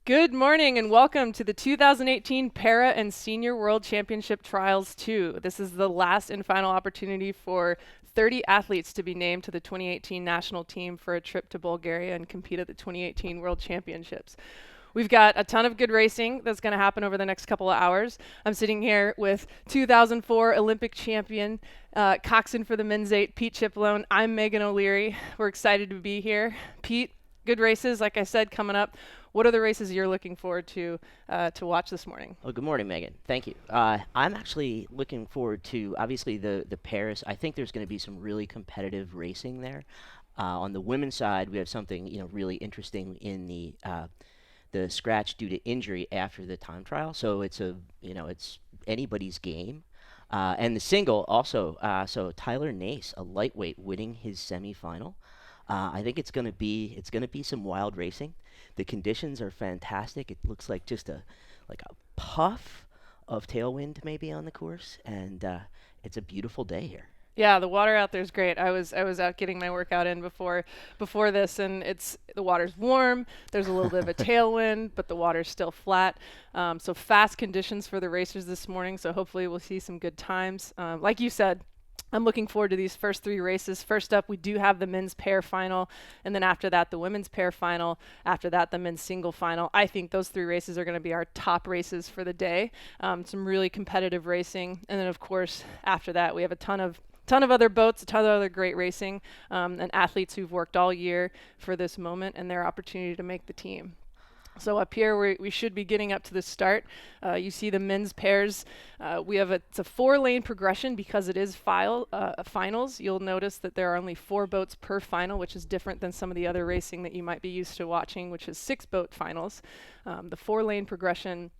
Good morning and welcome to the 2018 Para and Senior World Championship Trials 2. This is the last and final opportunity for 30 athletes to be named to the 2018 national team for a trip to Bulgaria and compete at the 2018 World Championships. We've got a ton of good racing that's going to happen over the next couple of hours. I'm sitting here with 2004 Olympic champion, coxswain for the men's 8, Pete Chiplone. I'm Megan O'Leary. We're excited to be here. Pete, good races, like I said, coming up. What are the races you're looking forward to watch this morning? Well, good morning, Megan. Thank you. I'm actually looking forward to obviously the Paris. I think there's going to be some really competitive racing there. On the women's side, we have something really interesting in the scratch due to injury after the time trial. So it's anybody's game. And the single also. So Tyler Nace, a lightweight, winning his semifinal. I think it's gonna be some wild racing. The conditions are fantastic. It looks like just a puff of tailwind maybe on the course, and it's a beautiful day here. Yeah, the water out there is great. I was out getting my workout in before this, and the water's warm. There's a little bit of a tailwind, but the water's still flat. So fast conditions for the racers this morning. So hopefully we'll see some good times. Like you said, I'm looking forward to these first three races. First up, we do have the men's pair final, and then after that, the women's pair final. After that, the men's single final. I think those three races are going to be our top races for the day. Some really competitive racing, and then of course after that, we have a ton of other boats, a ton of other great racing, and athletes who've worked all year for this moment and their opportunity to make the team. So up here, we should be getting up to the start. You see the men's pairs. It's a 4-lane progression because it is finals. You'll notice that there are only 4 boats per final, which is different than some of the other racing that you might be used to watching, which is 6-boat finals. The 4-lane progression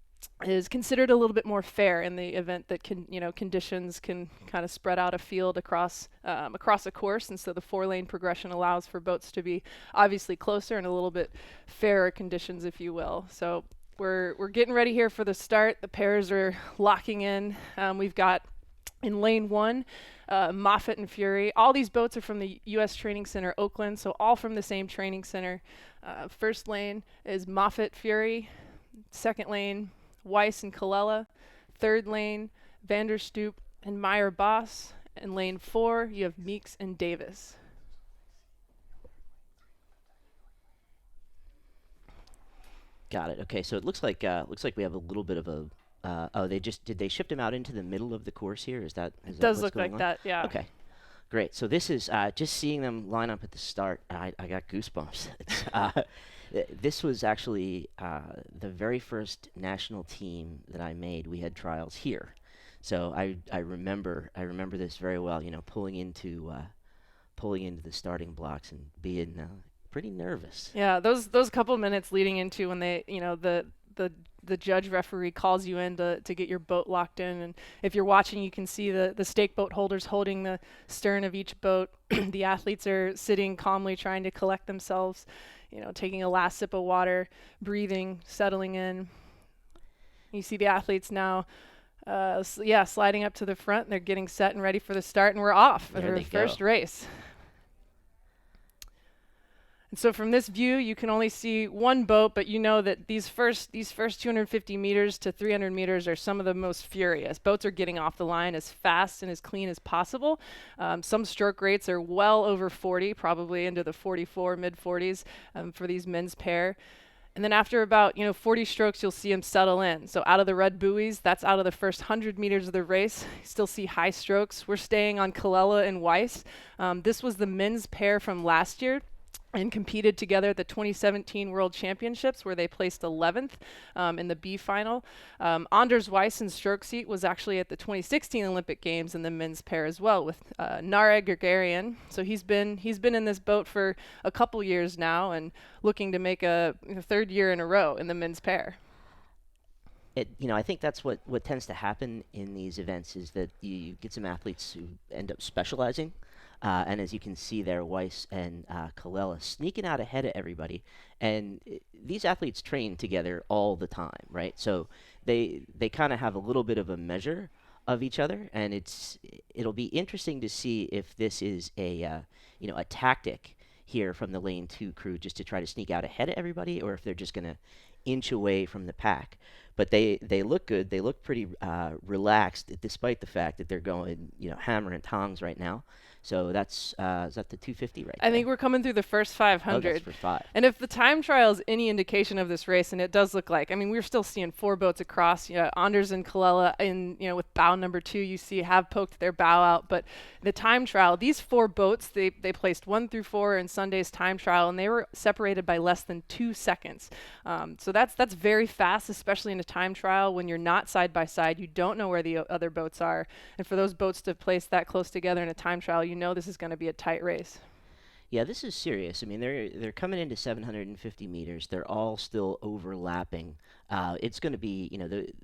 is considered a little bit more fair in the event that conditions can kind of spread out a field across a course, and so the 4-lane progression allows for boats to be obviously closer and a little bit fairer conditions, if you will. So we're getting ready here for the start. The pairs are locking in. We've got in lane 1, Moffitt and Fury. All these boats are from the U.S. Training Center, Oakland, so all from the same training center. First lane is Moffitt Fury. Second lane, Weiss and Colella. Third lane, Vanderstoop and Meyer Boss. And lane 4, you have Meeks and Davis. Got it. Okay, so it looks like we have a little bit of a. Oh, did they shift him out into the middle of the course here? Is It that does what's look going like on? that, yeah. Okay, great. So this is just seeing them line up at the start. I got goosebumps. This was actually the very first national team that I made. We had trials here, so I remember this very well. Pulling into the starting blocks and being pretty nervous. Yeah, those couple minutes leading into when the judge referee calls you in to get your boat locked in, and if you're watching, you can see the stake boat holders holding the stern of each boat. The athletes are sitting calmly trying to collect themselves, taking a last sip of water, breathing, settling in. You see the athletes now, sliding up to the front. They're getting set and ready for the start, and we're off for There the they go. first race. And so from this view, you can only see one boat, but you know that these first 250 meters to 300 meters are some of the most furious. Boats are getting off the line as fast and as clean as possible. Some stroke rates are well over 40, probably into the 44, mid 40s for these men's pair. And then after about 40 strokes, you'll see them settle in. So out of the red buoys, that's out of the first 100 meters of the race. You still see high strokes. We're staying on Colella and Weiss. This was the men's pair from last year and competed together at the 2017 World Championships, where they placed 11th in the B final. Anders Weissen's stroke seat was actually at the 2016 Olympic Games in the men's pair as well with Nareg Gregarian. So he's been in this boat for a couple years now and looking to make a third year in a row in the men's pair. I think that's what tends to happen in these events is that you get some athletes who end up specializing. And as you can see there, Weiss and Colella sneaking out ahead of everybody. And these athletes train together all the time, right? So they kind of have a little bit of a measure of each other, and it'll be interesting to see if this is a tactic here from the lane 2 crew just to try to sneak out ahead of everybody, or if they're just going to inch away from the pack. But they look good. They look pretty relaxed, despite the fact that they're going, hammer and tongs right now. So that's is that the 250 right I think there? we're coming through the first Oh, that's 500. for five. And if the time trial is any indication of this race, and it does look like, I mean, we're still seeing four boats across. Anders and Colella in, with bow number 2, you see have poked their bow out. But the time trial, these four boats, they placed 1 through 4 in Sunday's time trial, and they were separated by less than 2 seconds. So that's very fast, especially in a time trial when you're not side by side. You don't know where the other boats are. And for those boats to place that close together in a time trial, this is going to be a tight race. Yeah, this is serious. I mean, they're coming into 750 meters. They're all still overlapping. It's going to be,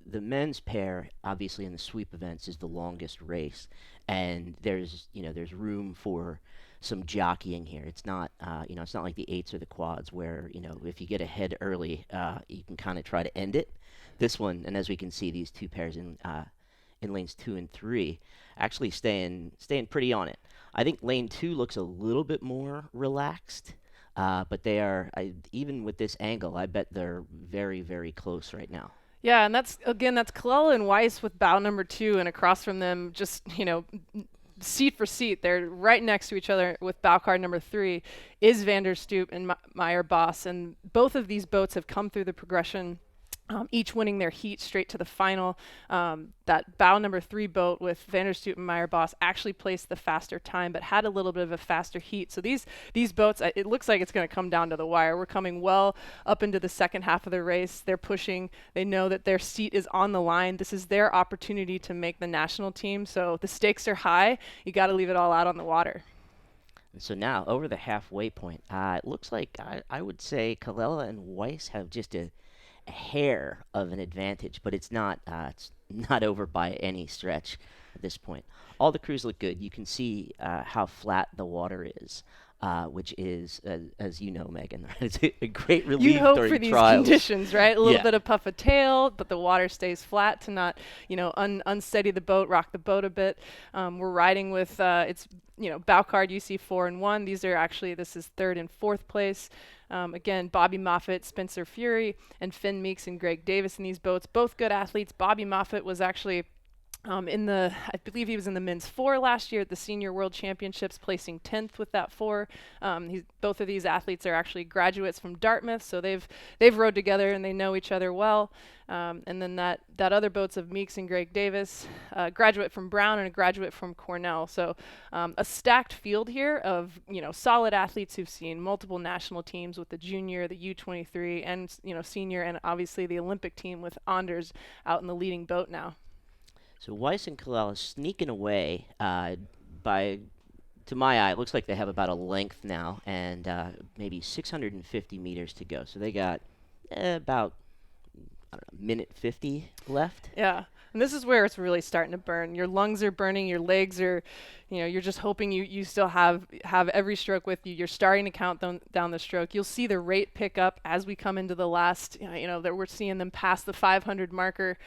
the men's pair, obviously in the sweep events, is the longest race, and there's room for some jockeying here. It's not like the eights or the quads where, if you get ahead early, you can kind of try to end it. This one, and as we can see, these two pairs in lanes 2 and 3, actually staying pretty on it. I think lane 2 looks a little bit more relaxed, but even with this angle, I bet they're very, very close right now. Yeah, and that's Colella and Weiss with bow number 2, and across from them, just seat for seat, they're right next to each other with bow card number 3 is Vanderstoep and Meyer Boss, and both of these boats have come through the progression. Each winning their heat straight to the final. That bow number 3 boat with Vanderstoep and Meyer Boss actually placed the faster time, but had a little bit of a faster heat. So these boats, it looks like it's going to come down to the wire. We're coming well up into the second half of the race. They're pushing. They know that their seat is on the line. This is their opportunity to make the national team. So the stakes are high. You got to leave it all out on the water. So now, over the halfway point, it looks like I would say Colella and Weiss have just a hair of an advantage, but it's not over by any stretch at this point. All the crews look good. You can see how flat the water is, which is, as you know, Megan, it's a great relief You hope during for these trials. conditions, right? A little Yeah. bit of puff of tail, but the water stays flat to not, unsteady the boat, rock the boat a bit. We're riding with it's bow card you see 4 and 1. This is third and fourth place. Again, Bobby Moffitt, Spencer Fury, and Finn Meeks and Greg Davis in these boats. Both good athletes. Bobby Moffitt was actually I believe he was in the men's 4 last year at the Senior World Championships, placing 10th with that 4. Both of these athletes are actually graduates from Dartmouth, so they've rowed together and they know each other well. And then that other boats of Meeks and Greg Davis, a graduate from Brown and a graduate from Cornell. So a stacked field here of solid athletes who've seen multiple national teams with the junior, the U23, and senior, and obviously the Olympic team with Anders out in the leading boat now. So Weiss and Colella sneaking away to my eye, it looks like they have about a length now and maybe 650 meters to go. So they got about, I don't know, minute 50 left. Yeah. And this is where it's really starting to burn. Your lungs are burning, your legs are, you're just hoping you still have every stroke with you. You're starting to count down the stroke. You'll see the rate pick up as we come into the last, that we're seeing them pass the 500 marker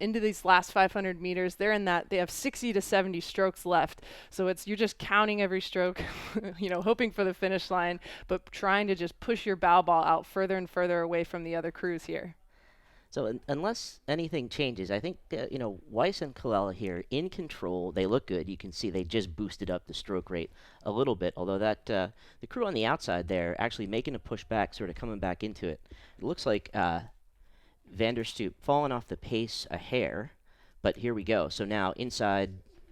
into these last 500 meters. They're in that, they have 60 to 70 strokes left. So you're just counting every stroke, hoping for the finish line, but trying to just push your bow ball out further and further away from the other crews here. So unless anything changes, I think Weiss and Colella here in control. They look good. You can see they just boosted up the stroke rate a little bit. Although the crew on the outside there actually making a push back, sort of coming back into it. It looks like Vanderstoep falling off the pace a hair, but here we go. So now inside,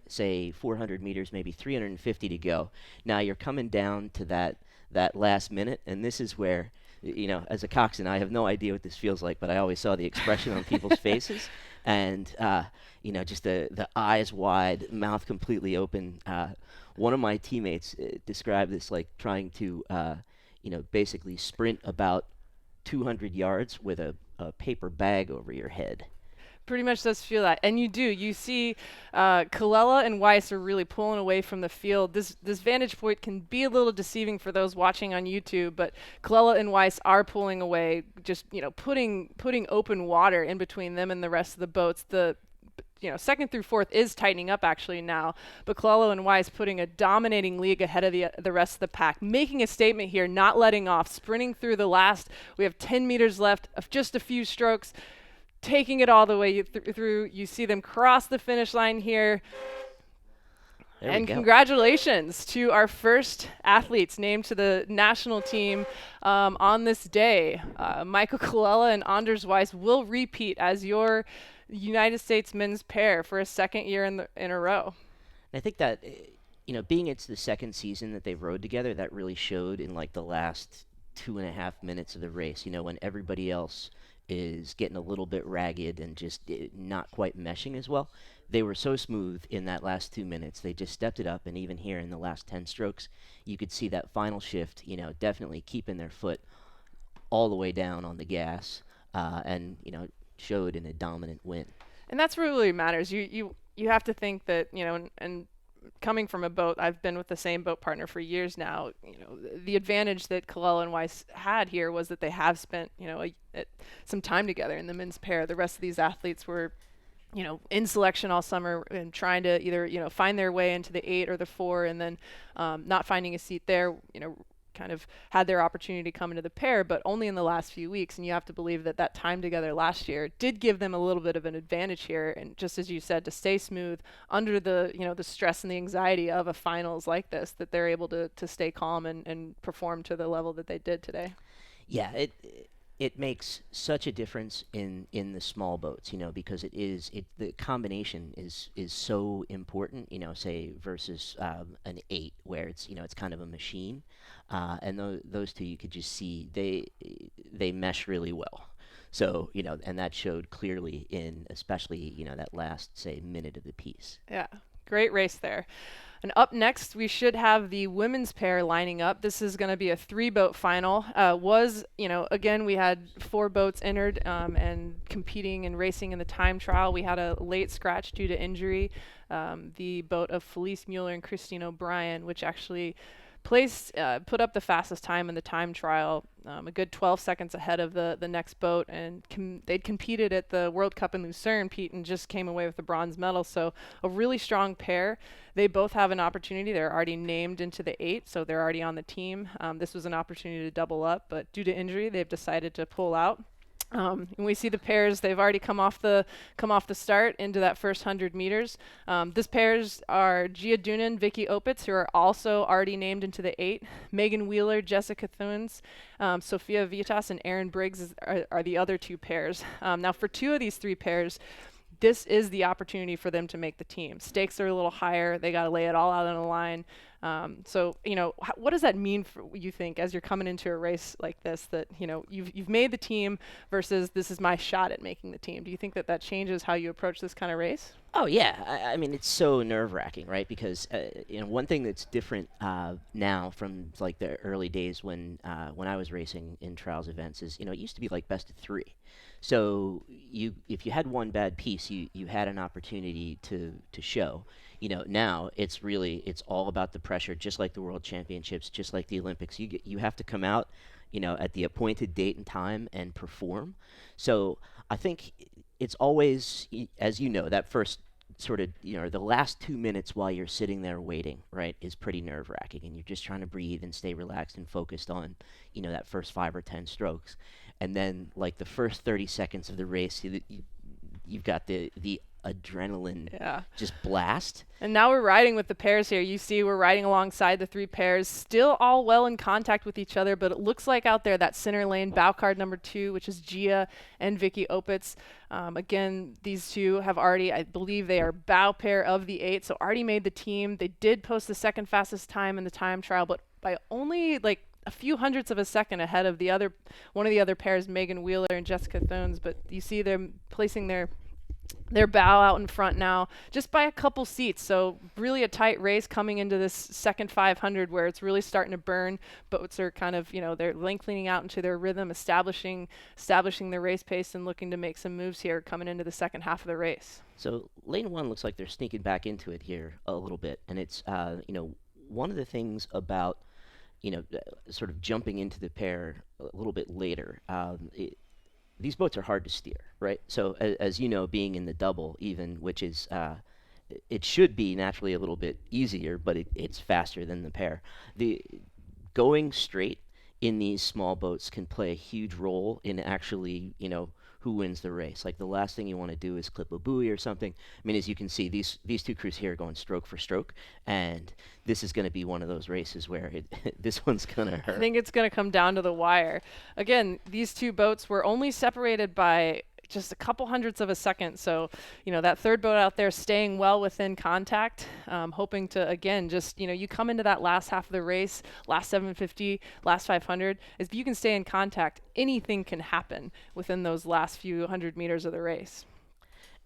say 400 meters, maybe 350 to go. Now you're coming down to that last minute, and this is where, as a coxswain, I have no idea what this feels like, but I always saw the expression on people's faces, and just the eyes wide, mouth completely open. One of my teammates described this like trying to, basically sprint about 200 yards with a paper bag over your head. Pretty much does feel that, and you see Colella and Weiss are really pulling away from the field. This vantage point can be a little deceiving for those watching on YouTube, but Colella and Weiss are pulling away, just putting open water in between them and the rest of the boats. The second through fourth is tightening up actually now, but Colello and Weiss putting a dominating league ahead of the rest of the pack, making a statement here, not letting off, sprinting through the last. We have 10 meters left of just a few strokes, taking it all the way through. You see them cross the finish line here. There we And go. congratulations to our first athletes named to the national team on this day. Michael Colella and Anders Weiss will repeat as your United States men's pair for a second year in a row. And I think that, being it's the second season that they've rode together, that really showed in like the last 2.5 minutes of the race. When everybody else is getting a little bit ragged and just not quite meshing as well, they were so smooth in that last 2 minutes. They just stepped it up, and even here in the last 10 strokes, you could see that final shift. Definitely keeping their foot all the way down on the gas, and showed in a dominant win. And that's what really matters. You have to think that, and coming from a boat, I've been with the same boat partner for years now. The advantage that Colella and Weiss had here was that they have spent, some time together in the men's pair. The rest of these athletes were, in selection all summer and trying to either, find their way into the 8 or the 4, and then not finding a seat there, kind of had their opportunity to come into the pair, but only in the last few weeks. And you have to believe that that time together last year did give them a little bit of an advantage here. And just as you said, to stay smooth under the, the stress and the anxiety of a finals like this, that they're able to stay calm and perform to the level that they did today. Yeah, it makes such a difference in the small boats, because the combination is so important, say versus an 8 where it's kind of a machine, and those two you could just see they mesh really well. So and that showed clearly in especially that last say minute of the piece. Yeah, great race there. And up next, we should have the women's pair lining up. This is going to be a 3-boat final. Again, we had 4 boats entered and competing and racing in the time trial. We had a late scratch due to injury. The boat of Felice Mueller and Christine O'Brien, which actually put up the fastest time in the time trial, a good 12 seconds ahead of the next boat, and they'd competed at the World Cup in Lucerne, Pete, and just came away with the bronze medal. So a really strong pair. They both have an opportunity. They're already named into the 8, so they're already on the team. This was an opportunity to double up, but due to injury, they've decided to pull out. And we see the pairs, they've already come off the start into that first 100 meters. This pairs are Gia Doonan, Vicky Opitz, who are also already named into the 8. Megan Wheeler, Jessica Thunes, Sophia Vitas, and Erin Briggs are the other 2 pairs. Now for 2 of these 3 pairs, this is the opportunity for them to make the team. Stakes are a little higher. They got to lay it all out on the line. What does that mean for you think as you're coming into a race like this, that you've made the team versus this is my shot at making the team? Do you think that changes how you approach this kind of race? Oh yeah, I mean it's so nerve-wracking, right? Because one thing that's different now from like the early days when I was racing in trials events is it used to be like best of 3. So if you had one bad piece, you had an opportunity to show. Now it's all about the pressure, just like the World Championships, just like the Olympics. You have to come out, at the appointed date and time and perform. So I think it's always, as that first sort of, the last 2 minutes while you're sitting there waiting, right, is pretty nerve-wracking, and you're just trying to breathe and stay relaxed and focused on, that first 5 or 10 strokes. And then, like, the first 30 seconds of the race, you've got the adrenaline just blast. And now we're riding with the pairs here. You see we're riding alongside the 3 pairs, still all well in contact with each other, but it looks like out there that center lane, bow card number 2, which is Gia and Vicky Opitz. Again, these 2 have already, I believe they are bow pair of the 8, so already made the team. They did post the second fastest time in the time trial, but by only like a few hundredths of a second ahead of one of the other pairs, Megan Wheeler and Jessica Thunes. But you see them placing their bow out in front now just by a couple seats. So really a tight race coming into this second 500 where it's really starting to burn. Boats are kind of, they're lengthening out into their rhythm, establishing their race pace and looking to make some moves here coming into the second half of the race. So lane 1 looks like they're sneaking back into it here a little bit. And it's, one of the things about, sort of jumping into the pair a little bit later, these boats are hard to steer, right? So as you know, being in the double even, which is it should be naturally a little bit easier, but it's faster than the pair. The going straight in these small boats can play a huge role in actually, who wins the race. Like the last thing you want to do is clip a buoy or something. I mean, as you can see, these two crews here are going stroke for stroke, and this is going to be one of those races where this one's going to I hurt. think it's going to come down to the wire. Again, these two boats were only separated by just a couple hundredths of a second. So, that third boat out there staying well within contact, hoping to, again, just, you come into that last half of the race, last 750, last 500. If you can stay in contact, anything can happen within those last few hundred meters of the race.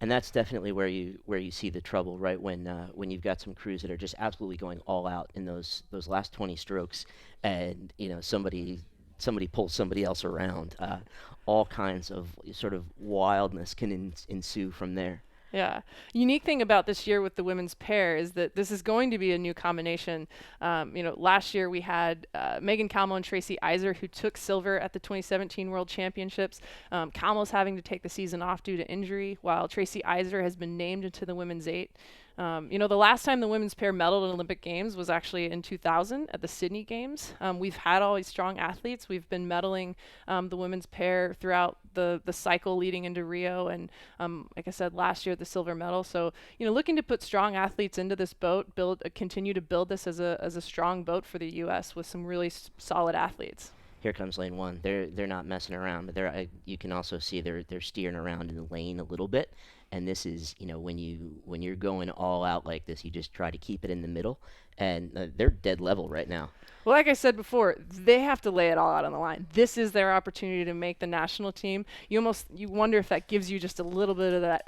And that's definitely where you see the trouble, right? When you've got some crews that are just absolutely going all out in those last 20 strokes, and somebody pulls somebody else around, all kinds of sort of wildness can ensue from there. Yeah. Unique thing about this year with the women's pair is that this is going to be a new combination. Last year we had Megan Calmo and Tracy Iser, who took silver at the 2017 World Championships. Calmo's having to take the season off due to injury, while Tracy Iser has been named into the women's eight. The last time the women's pair medaled in Olympic Games was actually in 2000 at the Sydney Games. We've had all these strong athletes. We've been medaling the women's pair throughout the cycle leading into Rio, and like I said, last year the silver medal. So looking to put strong athletes into this boat, continue to build this as a strong boat for the U.S. with some really solid athletes. Here comes lane one. They're not messing around, but you can also see they're steering around in the lane a little bit. And this is, when you're going all out like this, you just try to keep it in the middle, and they're dead level right now. Well, like I said before, they have to lay it all out on the line. This is their opportunity to make the national team. You wonder if that gives you just a little bit of that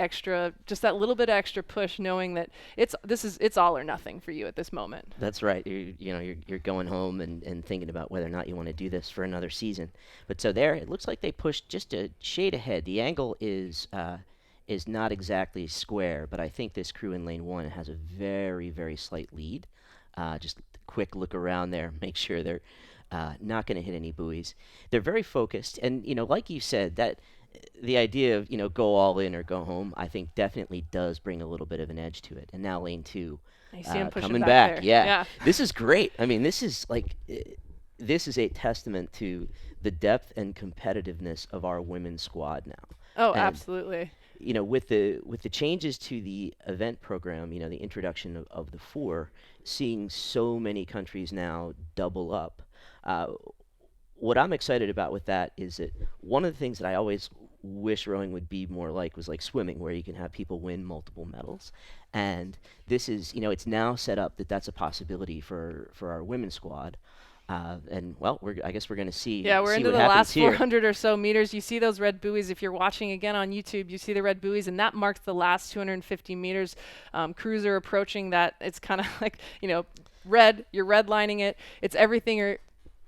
little bit of extra push, knowing that it's all or nothing for you at this moment. That's right. You're going home and thinking about whether or not you want to do this for another season. But so there, it looks like they pushed just a shade ahead. The angle is not exactly square, but I think this crew in lane one has a very, very slight lead. Just a quick look around there, make sure they're not going to hit any buoys. They're very focused, and like you said, that the idea of go all in or go home, I think definitely does bring a little bit of an edge to it. And now lane two, I see him pushing coming back back. there. Yeah, this is great. I mean, this is a testament to the depth and competitiveness of our women's squad now. Oh, And absolutely. with the changes to the event program, the introduction of the four, seeing so many countries now double up. Uh, what I'm excited about with that is that one of the things that I always wish rowing would be more like was like swimming, where you can have people win multiple medals. And this is, it's now set up that that's a possibility for our women's squad. And well, I guess we're going to see. Yeah, we're see into what the happens last here. 400 or so meters. You see those red buoys. If you're watching again on YouTube, you see the red buoys, and that marks the last 250 meters. Crews are approaching that. It's kind of like, red. You're redlining it. It's everything or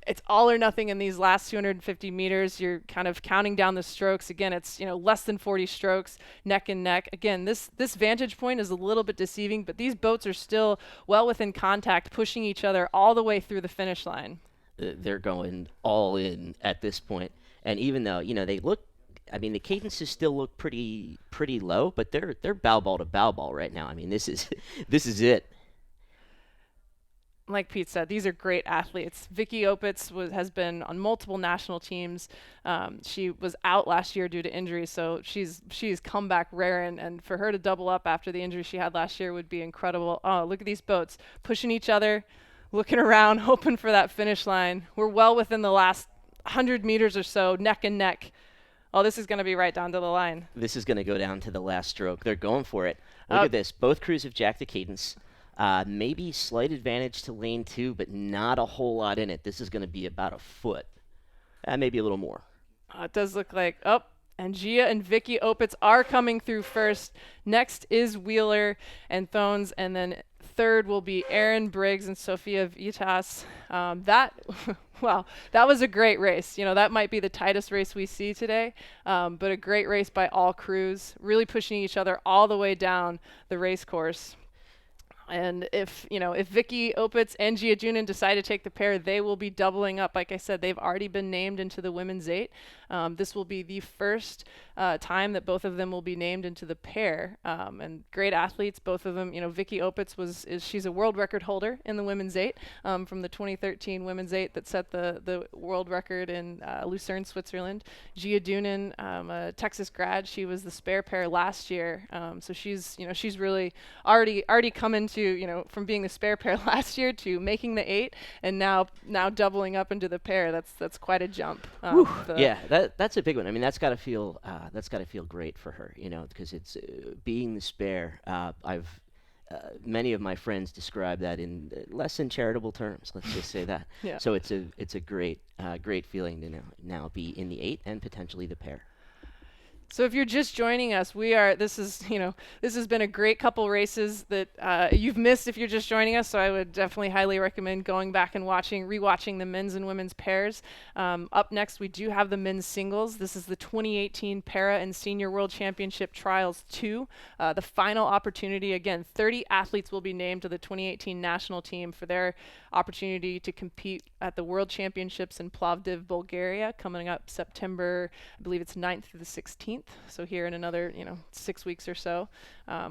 it's all or nothing in these last 250 meters. You're kind of counting down the strokes. Again, it's less than 40 strokes, neck and neck. Again, this vantage point is a little bit deceiving, but these boats are still well within contact, pushing each other all the way through the finish line. They're going all in at this point. And even though they look, I mean, the cadences still look pretty low, but they're bow ball to bow ball right now. I mean, this is this is it. Like Pete said, these are great athletes. Vicky Opitz has been on multiple national teams. She was out last year due to injury, so she's come back rare, and for her to double up after the injury she had last year would be incredible. Oh, look at these boats pushing each other, looking around, hoping for that finish line. We're well within the last 100 meters or so, neck and neck. Oh, this is going to be right down to the line. This is going to go down to the last stroke. They're going for it. Look at this. Both crews have jacked the cadence. Maybe slight advantage to lane two, but not a whole lot in it. This is going to be about a foot. Maybe a little more. It does look like, and Gia and Vicky Opitz are coming through first. Next is Wheeler and Thones, and then third will be Erin Briggs and Sophia Vitas. That was a great race. That might be the tightest race we see today, but a great race by all crews, really pushing each other all the way down the race course. And if Vicky Opitz and Gia Junin decide to take the pair, they will be doubling up. Like I said, they've already been named into the women's eight. This will be the first time that both of them will be named into the pair. And great athletes, both of them. Vicky Opitz she's a world record holder in the women's eight from the 2013 women's eight that set the world record in Lucerne, Switzerland. Gia Junin, a Texas grad, she was the spare pair last year. So she's really already come into from being the spare pair last year to making the eight, and now doubling up into the pair. That's quite a jump. Yeah, that's a big one. I mean, that's got to feel great for her, because it's being the spare. I've many of my friends describe that in less than charitable terms. Let's just say that. Yeah. So it's a great feeling to now be in the eight and potentially the pair. So if you're just joining us, this has been a great couple races that you've missed if you're just joining us. So I would definitely highly recommend going back and rewatching the men's and women's pairs. Up next, we do have the men's singles. This is the 2018 Para and Senior World Championship Trials 2. The final opportunity. Again, 30 athletes will be named to the 2018 national team for their opportunity to compete at the World Championships in Plovdiv, Bulgaria, coming up September, I believe it's 9th through the 16th. So here in another 6 weeks or so.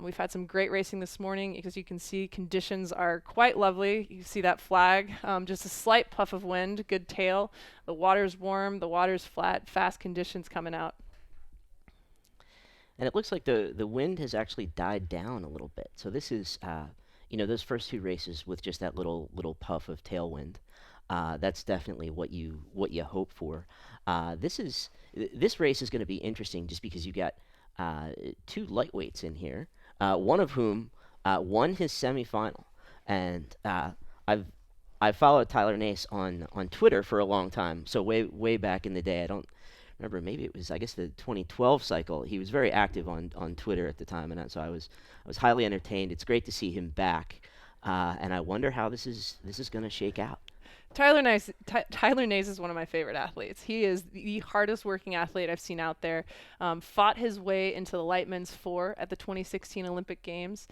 We've had some great racing this morning. As you can see, conditions are quite lovely. You see that flag, just a slight puff of wind, good tail. The water's warm, the water's flat, fast conditions coming out. And it looks like the wind has actually died down a little bit. So this is, those first two races with just that little puff of tailwind. That's definitely what you hope for. This race is going to be interesting just because you got two lightweights in here, one of whom won his semifinal, and I've followed Tyler Nace on Twitter for a long time. So way back in the day, I don't remember, maybe it was, I guess, the 2012 cycle. He was very active on Twitter at the time, and so I was highly entertained. It's great to see him back, and I wonder how this is going to shake out. Tyler Nace is one of my favorite athletes. He is the hardest working athlete I've seen out there. Fought his way into the light men's 4 at the 2016 Olympic Games.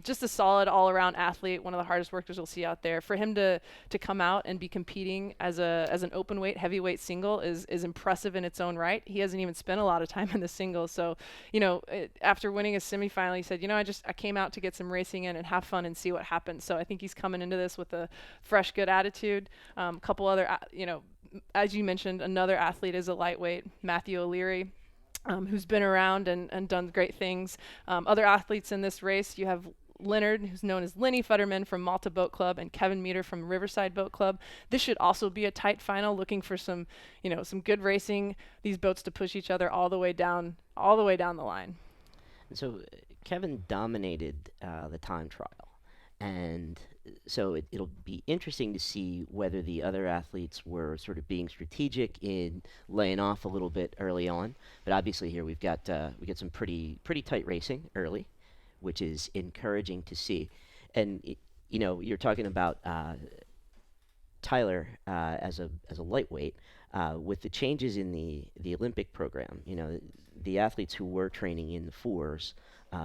Just a solid all-around athlete, one of the hardest workers you'll see out there. For him to come out and be competing as an open weight, heavyweight single is impressive in its own right. He hasn't even spent a lot of time in the singles. So, after winning a semifinal, he said, I came out to get some racing in and have fun and see what happens. So I think he's coming into this with a fresh, good attitude. A couple other, as you mentioned, another athlete is a lightweight, Matthew O'Leary, who's been around and done great things. Other athletes in this race, you have Leonard, who's known as Lenny Futterman from Malta Boat Club, and Kevin Meter from Riverside Boat Club. This should also be a tight final, looking for some good racing. These boats to push each other all the way down the line. And so Kevin dominated the time trial, and so it'll be interesting to see whether the other athletes were sort of being strategic in laying off a little bit early on. But obviously here we get some pretty tight racing early, which is encouraging to see. And you're talking about Tyler as a lightweight with the changes in the Olympic program. The athletes who were training in the 4s.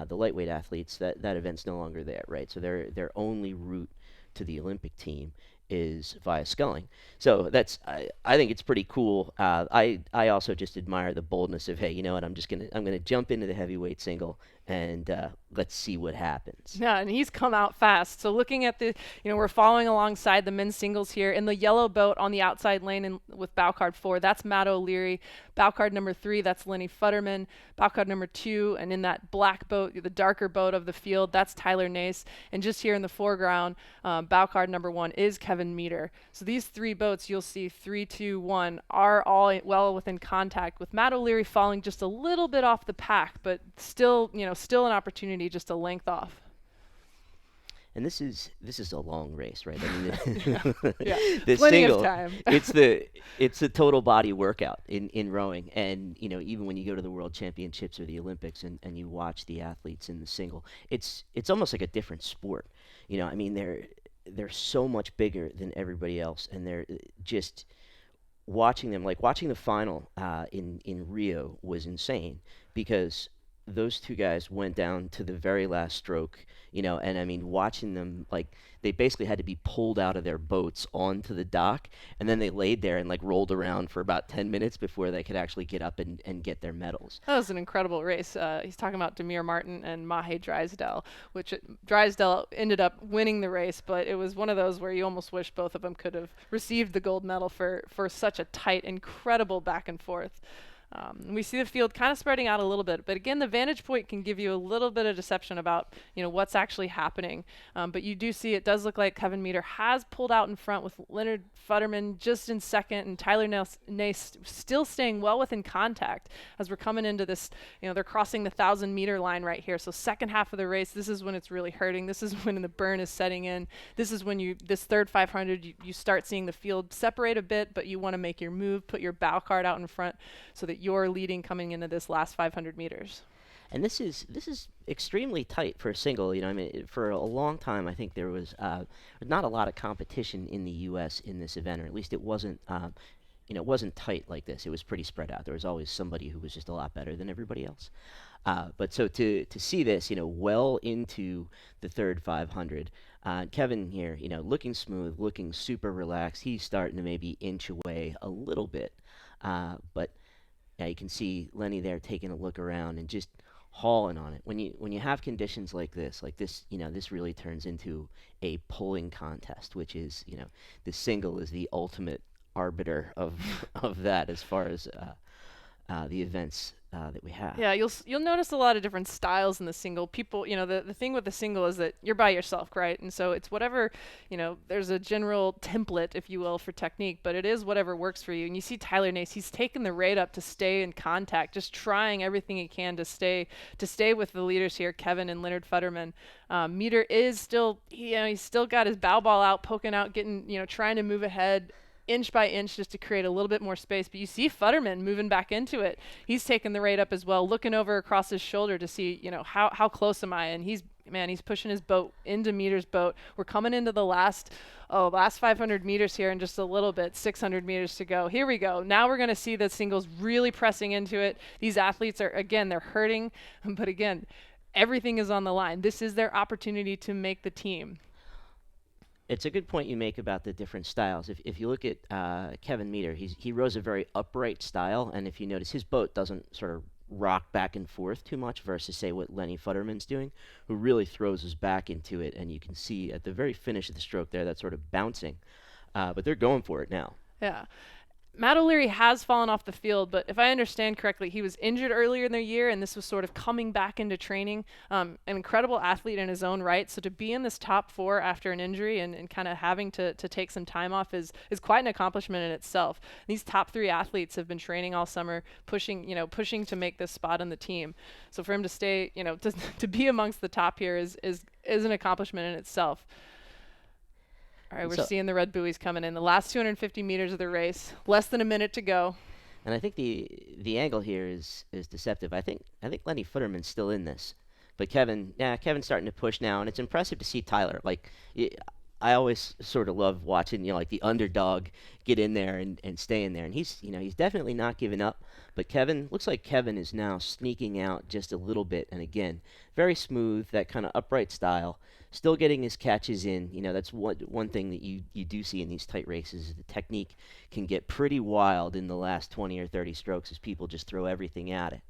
The lightweight athletes, that event's no longer there, right? So their only route to the Olympic team is via sculling. So I think it's pretty cool. I also just admire the boldness of, hey, you know what? I'm gonna jump into the heavyweight single and let's see what happens. Yeah, and he's come out fast. So looking at we're following alongside the men's singles here in the yellow boat on the outside lane with bow card 4. That's Matt O'Leary. Bow card number 3, that's Lenny Futterman. Bow card number 2, and in that black boat, the darker boat of the field, that's Tyler Nace. And just here in the foreground, bow card number 1 is Kevin Meter. So these 3 boats, you'll see 3, 2, 1, are all well within contact, with Matt O'Leary falling just a little bit off the pack, but still an opportunity just a length off. And this is a long race, right? I mean, yeah. the Plenty single, of time. it's a total body workout in rowing. And even when you go to the World Championships or the Olympics and you watch the athletes in the single, it's almost like a different sport. I mean, they're so much bigger than everybody else, and they're just watching them. Like watching the final in Rio was insane because those two guys went down to the very last stroke, and I mean, watching them, like, they basically had to be pulled out of their boats onto the dock, and then they laid there and, like, rolled around for about 10 minutes before they could actually get up and get their medals. That was an incredible race. He's talking about Demir Martin and Mahe Drysdale, which Drysdale ended up winning the race, but it was one of those where you almost wish both of them could have received the gold medal for such a tight, incredible back and forth. We see the field kind of spreading out a little bit, but again, the vantage point can give you a little bit of deception about what's actually happening. But you do see it does look like Kevin Meter has pulled out in front with Leonard Futterman just in second, and Tyler Nace still staying well within contact as we're coming into this. They're crossing the 1,000-meter line right here. So second half of the race, this is when it's really hurting. This is when the burn is setting in. This is when this third 500, you start seeing the field separate a bit, but you want to make your move, put your bow card out in front so that you're leading coming into this last 500 meters. And this is extremely tight for a single. I mean, for a long time, I think there was not a lot of competition in the U.S. in this event, or at least it wasn't. It wasn't tight like this. It was pretty spread out. There was always somebody who was just a lot better than everybody else. But so to see this, well into the third 500, Kevin here, looking smooth, looking super relaxed. He's starting to maybe inch away a little bit, but yeah, you can see Lenny there taking a look around and just hauling on it. When you have conditions like this, this really turns into a pulling contest, which is, the single is the ultimate arbiter of of that as far as the events that we have. Yeah, you'll notice a lot of different styles in the single. People, the thing with the single is that you're by yourself, right? And so it's whatever, there's a general template, if you will, for technique, but it is whatever works for you. And you see Tyler Nace, he's taken the rate up to stay in contact, just trying everything he can to stay with the leaders here, Kevin and Leonard Futterman. Meter is still, he's still got his bow ball out, poking out, getting, trying to move ahead inch by inch just to create a little bit more space. But you see Futterman moving back into it. He's taking the rate up as well, looking over across his shoulder to see, how close am I? And he's pushing his boat into Meter's boat. We're coming into the last 500 meters here in just a little bit, 600 meters to go. Here we go. Now we're going to see the singles really pressing into it. These athletes are, again, they're hurting, but again, everything is on the line. This is their opportunity to make the team. It's a good point you make about the different styles. If you look at Kevin Meter, he rows a very upright style, and if you notice, his boat doesn't sort of rock back and forth too much versus, say, what Lenny Futterman's doing, who really throws his back into it, and you can see at the very finish of the stroke there, that sort of bouncing. But they're going for it now. Yeah. Matt O'Leary has fallen off the field, but if I understand correctly, he was injured earlier in the year, and this was sort of coming back into training. An incredible athlete in his own right, so to be in this top four after an injury and kind of having to take some time off is quite an accomplishment in itself. These top three athletes have been training all summer, pushing to make this spot on the team. So for him to stay, to be amongst the top here is an accomplishment in itself. All right, we're seeing the red buoys coming in. The last 250 meters of the race, less than a minute to go. And I think the angle here is deceptive. I think Lenny Futterman's still in this, but Kevin's starting to push now, and it's impressive to see Tyler. Like, I always sort of love watching, like the underdog get in there and stay in there, and he's definitely not giving up. But looks like Kevin is now sneaking out just a little bit, and again, very smooth, that kind of upright style. Still getting his catches in. That's one thing that you do see in these tight races is the technique can get pretty wild in the last 20 or 30 strokes as people just throw everything at it.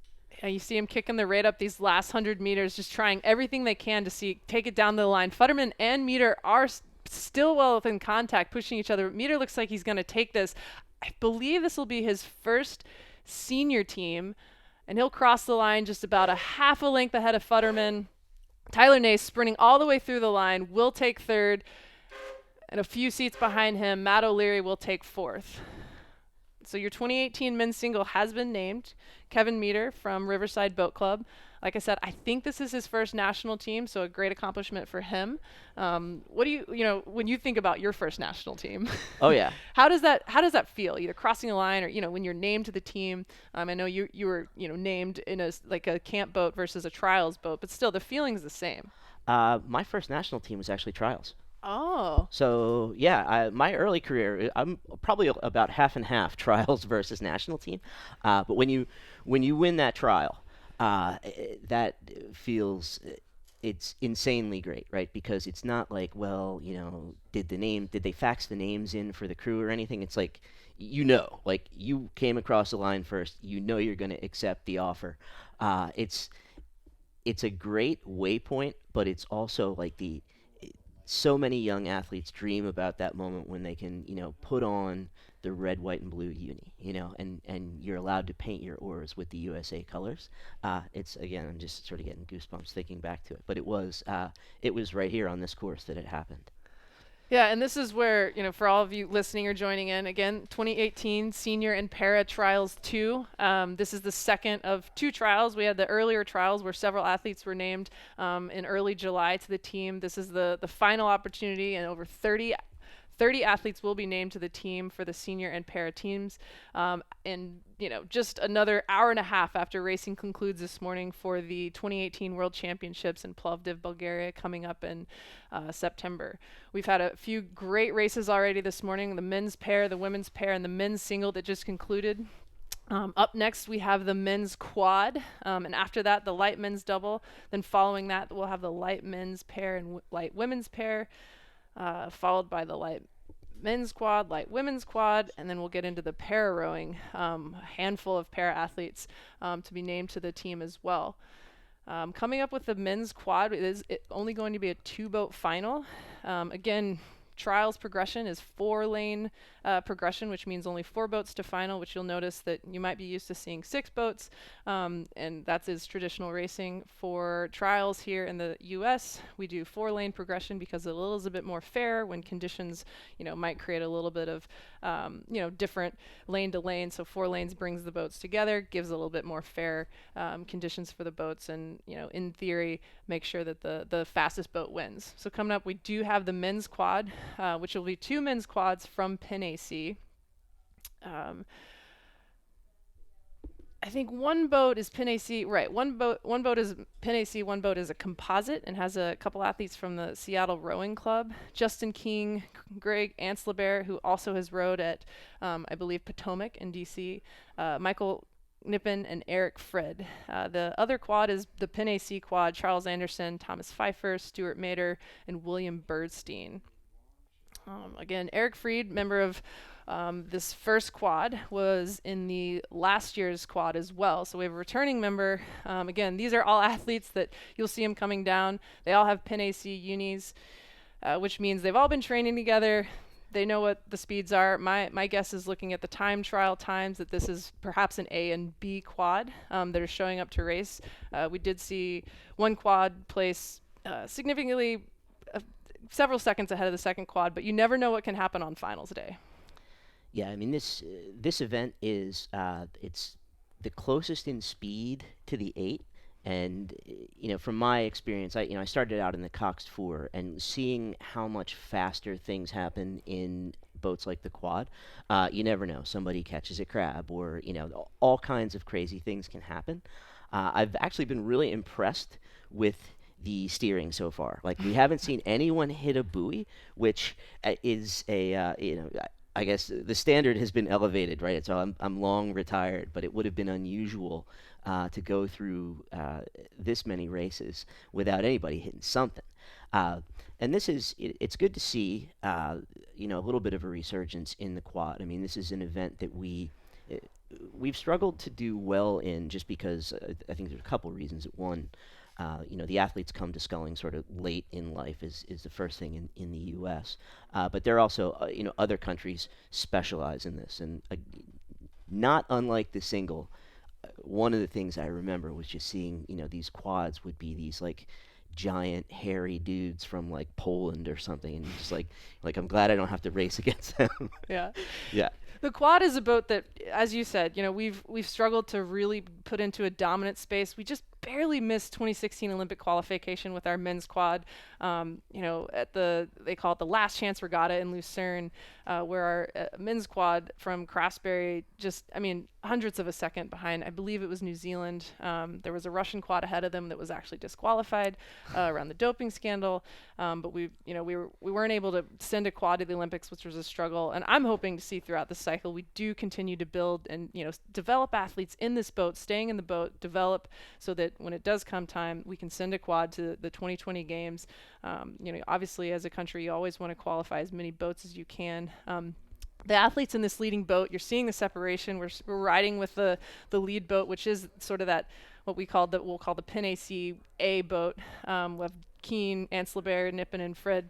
Yeah, you see him kicking the rate up these last 100 meters, just trying everything they can to take it down the line. Futterman and Meter are still well within contact, pushing each other. Meter looks like he's going to take this. I believe this will be his first senior team, and he'll cross the line just about a half a length ahead of Futterman. Tyler Nace sprinting all the way through the line will take third, and a few seats behind him, Matt O'Leary will take fourth. So your 2018 men's single has been named. Kevin Meter from Riverside Boat Club. Like I said, I think this is his first national team, so a great accomplishment for him. What do when you think about your first national team? Oh yeah. How does that feel? Either crossing a line or when you're named to the team. I know you were named in a camp boat versus a trials boat, but still the feeling's the same. My first national team was actually trials. Oh. So yeah, my early career, I'm probably about half and half trials versus national team. But when you win that trial, That feels it's insanely great, right? Because it's not like, well, did they fax the names in for the crew or anything? It's like, like you came across the line first, you're going to accept the offer. It's a great waypoint, but it's also like the so many young athletes dream about that moment when they can, put on the red, white, and blue uni, and you're allowed to paint your oars with the USA colors. It's again, I'm just sort of getting goosebumps thinking back to it, but it was right here on this course that it happened. Yeah, and this is where, for all of you listening or joining in, again, 2018 Senior and Para Trials 2. This is the second of two trials. We had the earlier trials where several athletes were named in early July to the team. This is the final opportunity, and over 30 athletes will be named to the team for the senior and para teams. And, just another hour and a half after racing concludes this morning for the 2018 World Championships in Plovdiv, Bulgaria, coming up in September. We've had a few great races already this morning, the men's pair, the women's pair, and the men's single that just concluded. Up next, we have the men's quad, and after that, the light men's double. Then following that, we'll have the light men's pair and light women's pair, followed by the light men's quad, light women's quad, and then we'll get into the para rowing, a handful of para athletes to be named to the team as well. Coming up with the men's quad, only going to be a two-boat final. Again, trials progression is 4-lane progression, which means only 4 boats to final, which you'll notice that you might be used to seeing 6 boats, and that is traditional racing. For trials here in the US, we do 4-lane progression because it is a bit more fair when conditions, might create a little bit of, different lane to lane. So 4 lanes brings the boats together, gives a little bit more fair conditions for the boats, and, in theory, make sure that the fastest boat wins. So coming up, we do have the men's quad, which will be 2 men's quads from Pin AC. I think one boat is Pin AC, right? One boat is Pin AC. One boat is a composite and has a couple athletes from the Seattle Rowing Club. Justin King, Greg Anslebert, who also has rowed at, I believe, Potomac in DC. Michael Nippen and Eric Fred. The other quad is the Pin AC quad. Charles Anderson, Thomas Pfeiffer, Stuart Mader, and William Birdstein. Again, Eric Fried, member of this first quad, was in the last year's quad as well. So we have a returning member. Again, these are all athletes that you'll see them coming down. They all have Pin AC unis, which means they've all been training together. They know what the speeds are. My guess is, looking at the time trial times, that this is perhaps an A and B quad that are showing up to race. We did see one quad place significantly several seconds ahead of the second quad, but you never know what can happen on finals day. Yeah, I mean this event is it's the closest in speed to the 8, and from my experience, I started out in the Coxed 4, and seeing how much faster things happen in boats like the quad, you never know. Somebody catches a crab, or all kinds of crazy things can happen. I've actually been really impressed with the steering so far. Like, we haven't seen anyone hit a buoy, which is I guess the standard has been elevated, right? So I'm long retired, but it would have been unusual to go through this many races without anybody hitting something. And it's good to see a little bit of a resurgence in the quad. I mean, this is an event that we've struggled to do well in, just because I think there's a couple reasons. One, the athletes come to sculling sort of late in life is the first thing in the U.S. But there are also, other countries specialize in this. And not unlike the single, one of the things I remember was just seeing, these quads would be these, like, giant hairy dudes from, like, Poland or something, and just like I'm glad I don't have to race against them. Yeah. Yeah. The quad is a boat that, as you said, we've struggled to really put into a dominant space. barely missed 2016 Olympic qualification with our men's quad. At they call it the last chance regatta in Lucerne, where our men's quad from Craftsbury just, I mean, hundreds of a second behind. I believe it was New Zealand. There was a Russian quad ahead of them that was actually disqualified around the doping scandal. But we weren't able to send a quad to the Olympics, which was a struggle. And I'm hoping to see throughout the cycle we do continue to build and develop athletes in this boat, staying in the boat, develop so that when it does come time, we can send a quad to the 2020 games. Obviously as a country, you always want to qualify as many boats as you can. The athletes in this leading boat, you're seeing the separation. We're riding with the lead boat, which is sort of that what we'll call the Penn AC A boat. With Keen, Anslebert, Nippen, and Fred.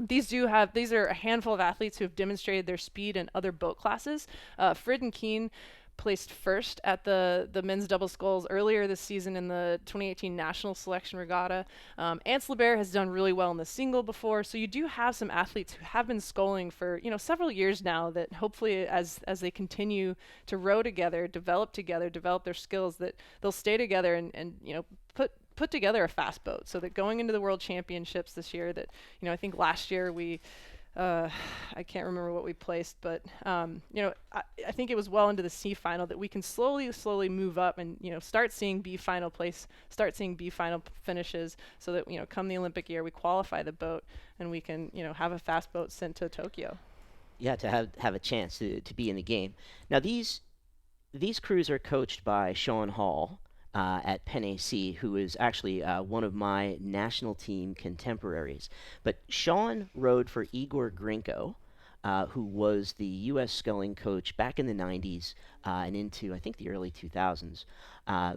These are a handful of athletes who have demonstrated their speed in other boat classes. Fred and Keen placed first at the men's double sculls earlier this season in the 2018 National Selection Regatta. Anslebert has done really well in the single before, so you do have some athletes who have been sculling for several years now that hopefully as they continue to row together, develop their skills, that they'll stay together and put together a fast boat so that going into the World Championships this year that, I think last year we, I can't remember what we placed, but, I think it was well into the C final that we can slowly move up and, start seeing B final finishes so that, come the Olympic year, we qualify the boat and we can, have a fast boat sent to Tokyo. Yeah, to have a chance to be in the game. Now these crews are coached by Sean Hall at Penn AC, who is actually one of my national team contemporaries. But Sean rode for Igor Grinko, who was the U.S. sculling coach back in the 90s and into, I think, the early 2000s.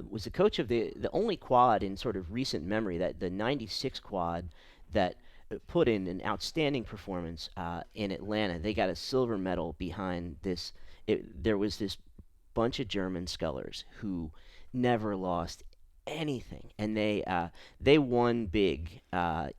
Was the coach of the only quad in sort of recent memory, that the 96 quad that put in an outstanding performance in Atlanta. They got a silver medal behind this. There was this bunch of German scullers who never lost anything, and they won big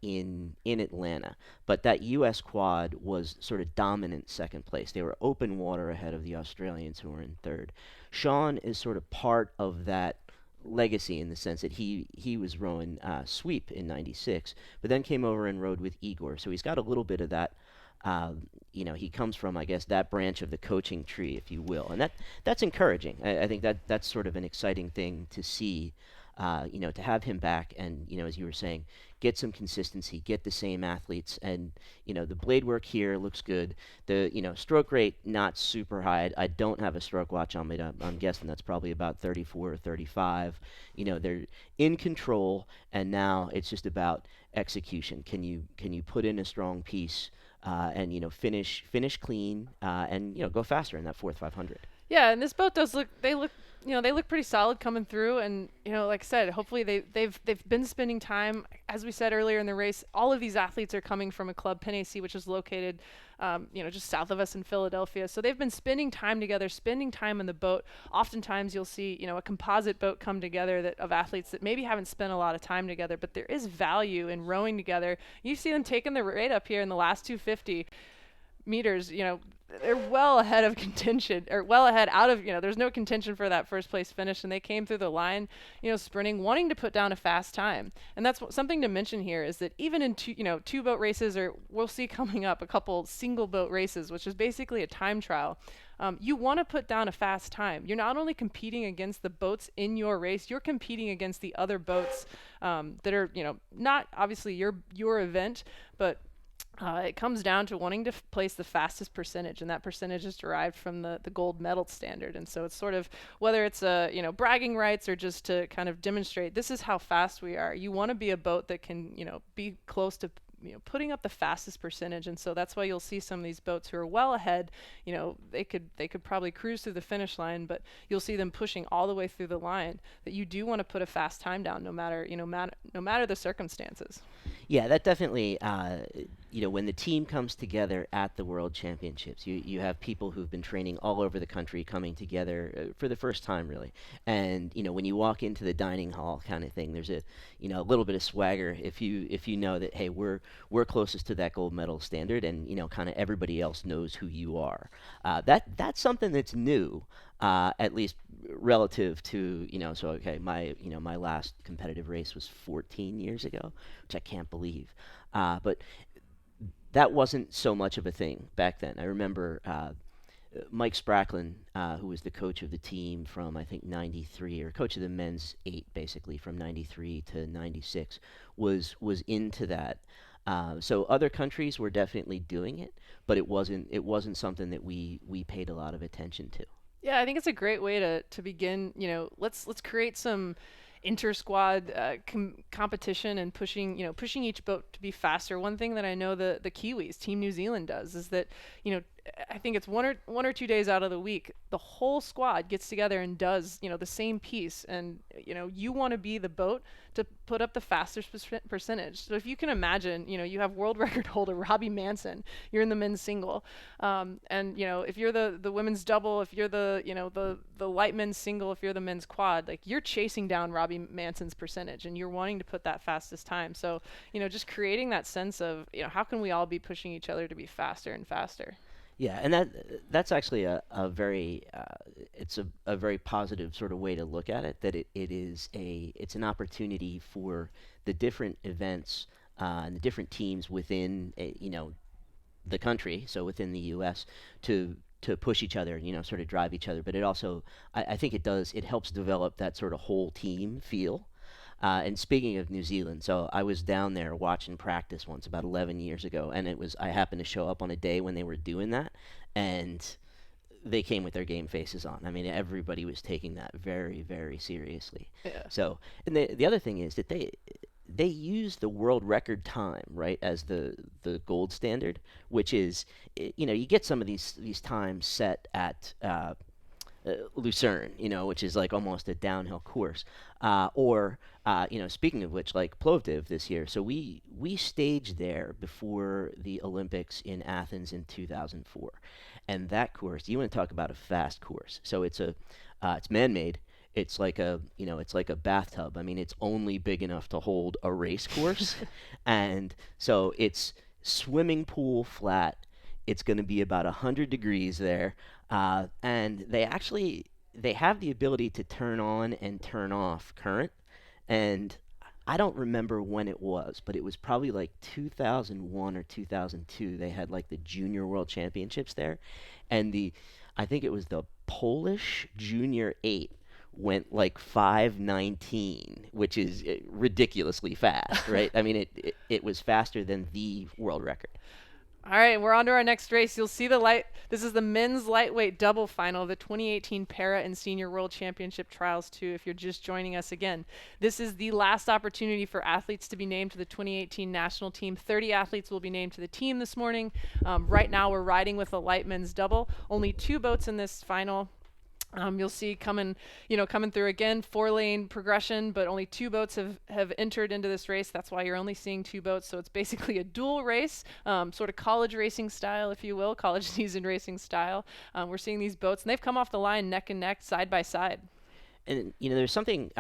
in Atlanta. But that U.S. quad was sort of dominant second place. They were open water ahead of the Australians, who were in third. Sean is sort of part of that legacy in the sense that he was rowing sweep in '96, but then came over and rowed with Igor. So he's got a little bit of that. He comes from, I guess, that branch of the coaching tree, if you will, and that's encouraging. I think that's sort of an exciting thing to see. To have him back and, as you were saying, get some consistency, get the same athletes, and, the blade work here looks good. The, stroke rate, not super high. I don't have a stroke watch on me. I'm guessing that's probably about 34 or 35. They're in control, and now it's just about execution. Can you put in a strong piece and, finish clean and, go faster in that fourth 500? Yeah, and this boat does look. They look pretty solid coming through, and like I said, hopefully they've been spending time. As we said earlier in the race, all of these athletes are coming from a club, Penn AC, which is located, just south of us in Philadelphia. So they've been spending time together, spending time in the boat. Oftentimes you'll see, a composite boat come together of athletes that maybe haven't spent a lot of time together, but there is value in rowing together. You see them taking the rate up here in the last 250 meters, they're well ahead of contention, or well ahead out of, there's no contention for that first place finish, and they came through the line, sprinting, wanting to put down a fast time. And that's something to mention here, is that even in two boat races, or we'll see coming up a couple single boat races, which is basically a time trial, you want to put down a fast time. You're not only competing against the boats in your race, you're competing against the other boats that are, not obviously your event, but it comes down to wanting to place the fastest percentage, and that percentage is derived from the gold medal standard. And so it's sort of, whether it's bragging rights or just to kind of demonstrate this is how fast we are. You want to be a boat that can be close to putting up the fastest percentage, and so that's why you'll see some of these boats who are well ahead. They could probably cruise through the finish line, but you'll see them pushing all the way through the line. That you do want to put a fast time down, no matter the circumstances. Yeah, that definitely when the team comes together at the World Championships, you have people who've been training all over the country coming together for the first time, really. And when you walk into the dining hall, kind of thing, there's a little bit of swagger if you know that, hey, we're closest to that gold medal standard, and kind of everybody else knows who you are. That's something that's new. At least relative to so okay, my last competitive race was 14 years ago, which I can't believe. But that wasn't so much of a thing back then. I remember Mike Spracklin, who was the coach of the team from I think '93, or coach of the men's eight, basically from '93 to '96, was into that. So other countries were definitely doing it, but it wasn't something that we paid a lot of attention to. Yeah, I think it's a great way to begin. Let's create some inter squad competition and pushing each boat to be faster. One thing that I know the Kiwis, Team New Zealand, does is that you know I think it's 1 or 2 days out of the week, the whole squad gets together and does the same piece, and you want to be the boat to put up the fastest percentage. So if you can imagine, you have world record holder Robbie Manson, you're in the men's single, and if you're the women's double, if you're the light men's single, if you're the men's quad, like you're chasing down Robbie Manson's percentage, and you're wanting to put that fastest time. So just creating that sense of how can we all be pushing each other to be faster and faster. Yeah, and that's actually a very it's a very positive sort of way to look at it. That it's an opportunity for the different events and the different teams within the country, so within the U.S. to push each other, sort of drive each other. But it also, I think it helps develop that sort of whole team feel. And speaking of New Zealand, so I was down there watching practice once about 11 years ago, and I happened to show up on a day when they were doing that, and they came with their game faces on. I mean, everybody was taking that very, very seriously. Yeah. So, and the other thing is that they use the world record time, right, as the gold standard, which is, you get some of these times set at Lucerne, which is like almost a downhill course. Or, speaking of which, like Plovdiv this year. So we staged there before the Olympics in Athens in 2004, and that course, you want to talk about a fast course. So it's man-made. It's like a bathtub. I mean, it's only big enough to hold a race course, and so it's swimming pool flat. It's going to be about 100 degrees there, and they have the ability to turn on and turn off current, and I don't remember when it was, but it was probably like 2001 or 2002. They had like the Junior World Championships there, and I think it was the Polish Junior 8 went like 5:19, which is ridiculously fast, right? I mean, it was faster than the world record. All right, we're on to our next race. You'll see this is the men's lightweight double final of the 2018 Para and Senior World Championship Trials 2, if you're just joining us again. This is the last opportunity for athletes to be named to the 2018 national team. 30 athletes will be named to the team this morning. Right now, we're riding with a light men's double. Only 2 boats in this final. You'll see coming through again, 4-lane progression, but only 2 boats have entered into this race. That's why you're only seeing 2 boats. So it's basically a dual race, sort of college racing style, if you will, college season racing style. We're seeing these boats, and they've come off the line neck and neck, side by side. And there's something.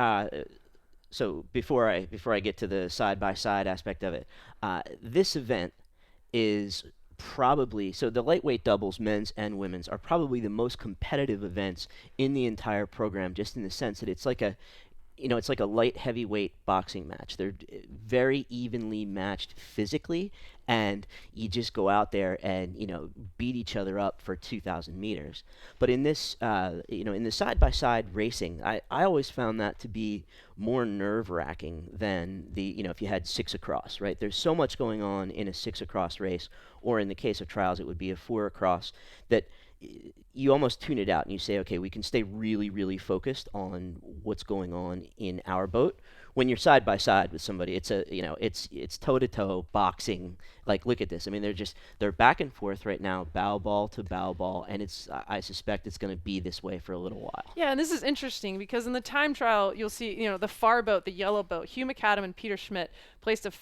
So before I get to the side by side aspect of it, this event is probably, so the lightweight doubles, men's and women's, are probably the most competitive events in the entire program, just in the sense that it's like a light heavyweight boxing match. They're very evenly matched physically, and you just go out there and beat each other up for 2,000 meters. But in this, in the side-by-side racing, I always found that to be more nerve-wracking than if you had 6 across, right? There's so much going on in a 6 across race, or in the case of trials, it would be a 4 across, that you almost tune it out and you say, okay, we can stay really, really focused on what's going on in our boat. when you're side by side with somebody, it's a it's toe to toe boxing. Like, look at this. I mean, they're back and forth right now, bow ball to bow ball, and I suspect it's going to be this way for a little while. Yeah, and this is interesting because in the time trial, you'll see, the far boat, the yellow boat, Hugh McAdam and Peter Schmidt placed a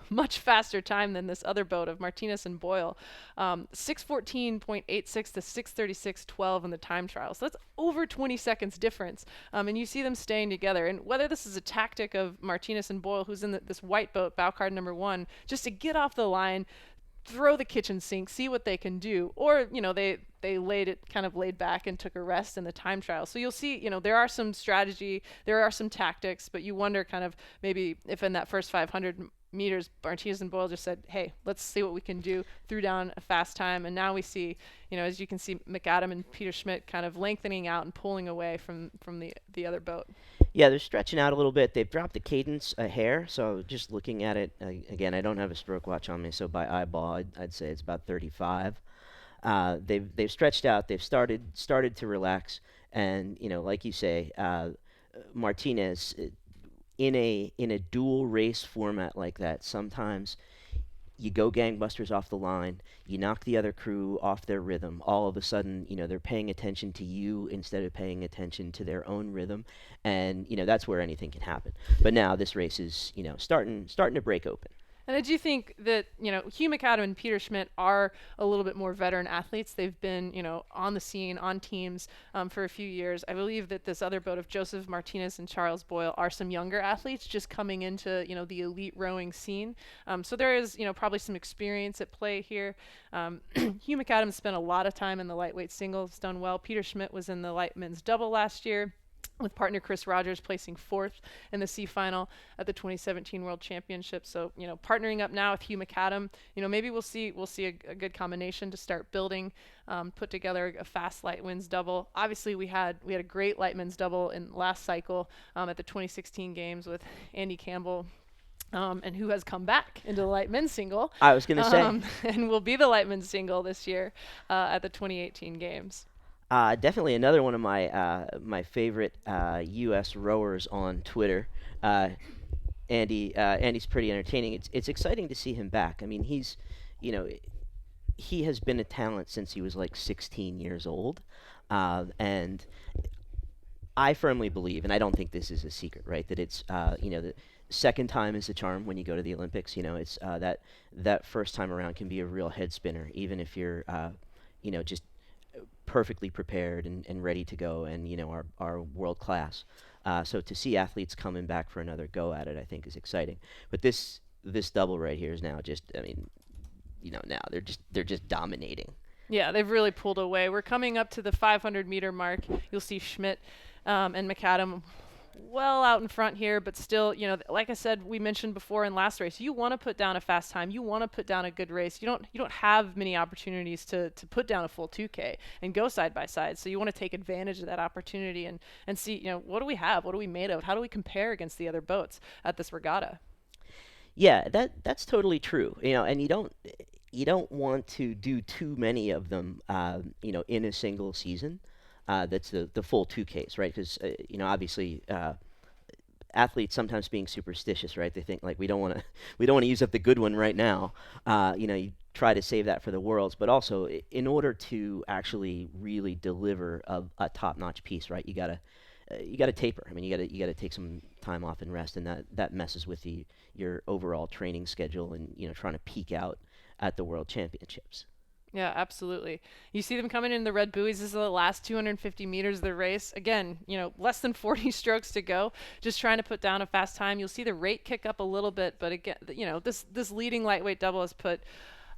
much faster time than this other boat of Martinez and Boyle. 6:14.86 to 6:36.12 in the time trial. So that's over 20 seconds difference. And you see them staying together. And whether this is a tactic of Martinez and Boyle, who's in this white boat, bow card number 1, just to get off the line, throw the kitchen sink, see what they can do, or they laid back and took a rest in the time trial. So you'll see, there are some strategy, there are some tactics, but you wonder kind of maybe if in that first 500 meters, Martinez and Boyle just said, hey, let's see what we can do, threw down a fast time, and now we see, as you can see, McAdam and Peter Schmidt kind of lengthening out and pulling away from the other boat. Yeah, they're stretching out a little bit. They've dropped the cadence a hair, so just looking at it, again, I don't have a stroke watch on me, so by eyeball, I'd say it's about 35. They've stretched out. They've started to relax, and like you say, Martinez, in a dual race format like that, sometimes you go gangbusters off the line, you knock the other crew off their rhythm. All of a sudden, they're paying attention to you instead of paying attention to their own rhythm, and that's where anything can happen. But now this race is starting to break open. And I do think that, Hugh McAdam and Peter Schmidt are a little bit more veteran athletes. They've been, on the scene, on teams for a few years. I believe that this other boat of Joseph Martinez and Charles Boyle are some younger athletes just coming into, the elite rowing scene. So there is, probably some experience at play here. Hugh McAdam spent a lot of time in the lightweight singles, done well. Peter Schmidt was in the light men's double last year, with partner Chris Rogers placing 4th in the C final at the 2017 World Championship. So, partnering up now with Hugh McAdam, maybe we'll see a good combination to start building, put together a fast light men's double. Obviously, we had a great light men's double in last cycle at the 2016 games with Andy Campbell. And who has come back into the light men's single. I was going to say. And will be the light men's single this year at the 2018 games. Definitely another one of my favorite U.S. rowers on Twitter. Andy's pretty entertaining. It's exciting to see him back. I mean, he has been a talent since he was like 16 years old, and I firmly believe, and I don't think this is a secret, right? That it's the second time is the charm when you go to the Olympics. It's that first time around can be a real head spinner, even if you're just perfectly prepared and ready to go, and are world class. So to see athletes coming back for another go at it, I think is exciting. But this double right here is now just, I mean, now they're just dominating. Yeah, they've really pulled away. We're coming up to the 500 meter mark. You'll see Schmidt and McAdam well out in front here, but still, like I said, we mentioned before in last race, you want to put down a fast time. You want to put down a good race. You don't have many opportunities to put down a full 2K and go side by side. So you want to take advantage of that opportunity and see, what do we have? What are we made of? How do we compare against the other boats at this regatta? Yeah, that's totally true. And you don't want to do too many of them, in a single season. That's the full 2Ks, right? Because obviously, athletes sometimes being superstitious, right? They think like we don't want to use up the good one right now. You try to save that for the Worlds, but also in order to actually really deliver a top-notch piece, right? You gotta taper. I mean, you gotta take some time off and rest, and that messes with your overall training schedule and trying to peak out at the World Championships. Yeah, absolutely. You see them coming in the red buoys. This is the last 250 meters of the race. Again, less than 40 strokes to go. Just trying to put down a fast time. You'll see the rate kick up a little bit, but again, this leading lightweight double has put,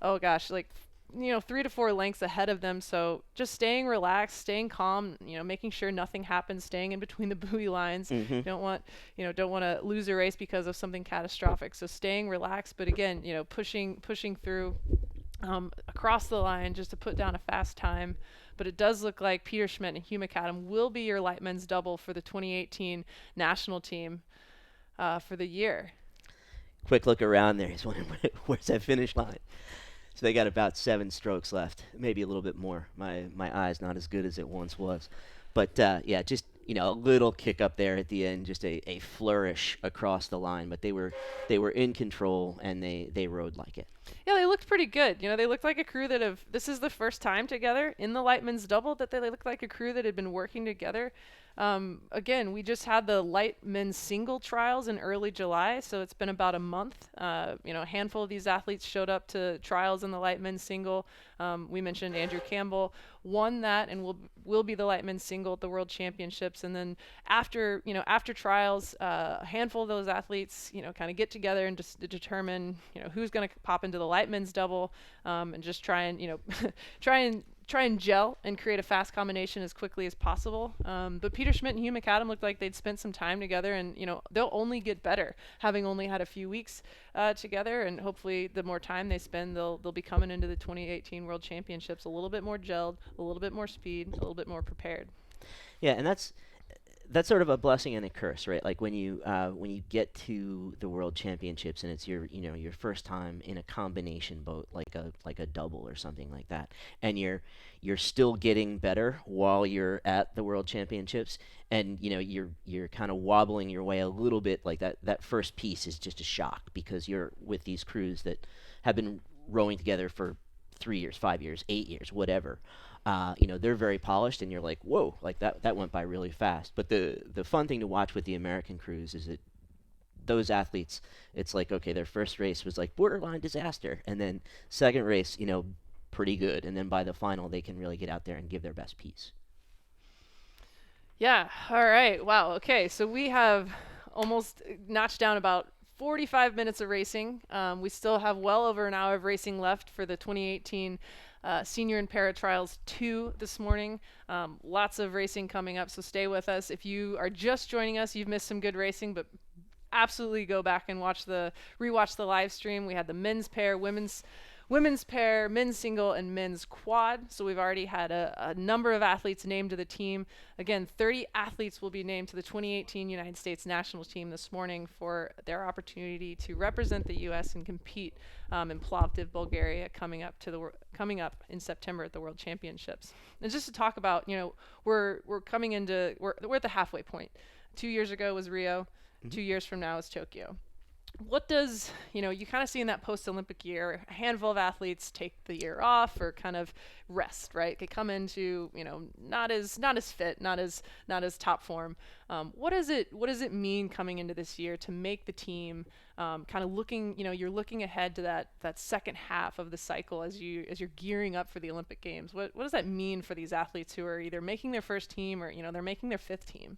oh gosh, like 3 to 4 lengths ahead of them. So just staying relaxed, staying calm, making sure nothing happens, staying in between the buoy lines. Mm-hmm. Don't want to lose a race because of something catastrophic. So staying relaxed, but again, pushing through. Across the line just to put down a fast time. But it does look like Peter Schmidt and Hugh McAdam will be your light men's double for the 2018 national team for the year. Quick look around there. He's wondering where's that finish line. So they got about 7 strokes left, maybe a little bit more. My eye's not as good as it once was. But yeah, just a little kick up there at the end, just a flourish across the line, but they were in control and they rode like it. Yeah, they looked pretty good. They looked like a crew that have. This is the first time together in the light men's double that they looked like a crew that had been working together. Again, we just had the light men's single trials in early July, so it's been about a month. A handful of these athletes showed up to trials in the light men's single. We mentioned Andrew Campbell won that and will be the light men's single at the World Championships. And then after trials, a handful of those athletes kind of get together and just determine who's going to pop into the light men's double, and just try and try and gel and create a fast combination as quickly as possible. But Peter Schmidt and Hugh McAdam looked like they'd spent some time together, and they'll only get better having only had a few weeks together. And hopefully, the more time they spend, they'll be coming into the 2018 World Championships a little bit more gelled, a little bit more speed, a little bit more prepared. Yeah, and that's sort of a blessing and a curse, right? Like when you get to the World Championships and it's your first time in a combination boat, like a double or something like that, and you're still getting better while you're at the World Championships, and you're kind of wobbling your way a little bit. Like that first piece is just a shock because you're with these crews that have been rowing together for 3 years, 5 years, 8 years, whatever. They're very polished, and you're like, whoa, like that went by really fast. But the fun thing to watch with the American crews is that those athletes, it's like, okay, their first race was like borderline disaster, and then second race, pretty good, and then by the final, they can really get out there and give their best piece. Yeah. All right. Wow. Okay. So we have almost notched down about 45 minutes of racing. We still have well over an hour of racing left for the 2018 Senior and Para Trials 2 this morning. Lots of racing coming up, so stay with us. If you are just joining us, you've missed some good racing, but absolutely go back and rewatch the live stream. We had the men's pair, women's pair, men's single, and men's quad. So we've already had a number of athletes named to the team. Again, 30 athletes will be named to the 2018 United States national team this morning for their opportunity to represent the U.S. and compete in Plovdiv, Bulgaria, coming up in September at the World Championships. And just to talk about, we're at the halfway point. 2 years ago was Rio. Mhm. 2 years from now is Tokyo. What does you kind of see in that post-Olympic year, a handful of athletes take the year off or kind of rest, right? They come into not as fit, not as top form. What does it mean coming into this year to make the team, kind of looking, you're looking ahead to that second half of the cycle as you're gearing up for the Olympic Games? What does that mean for these athletes who are either making their first team or they're making their fifth team?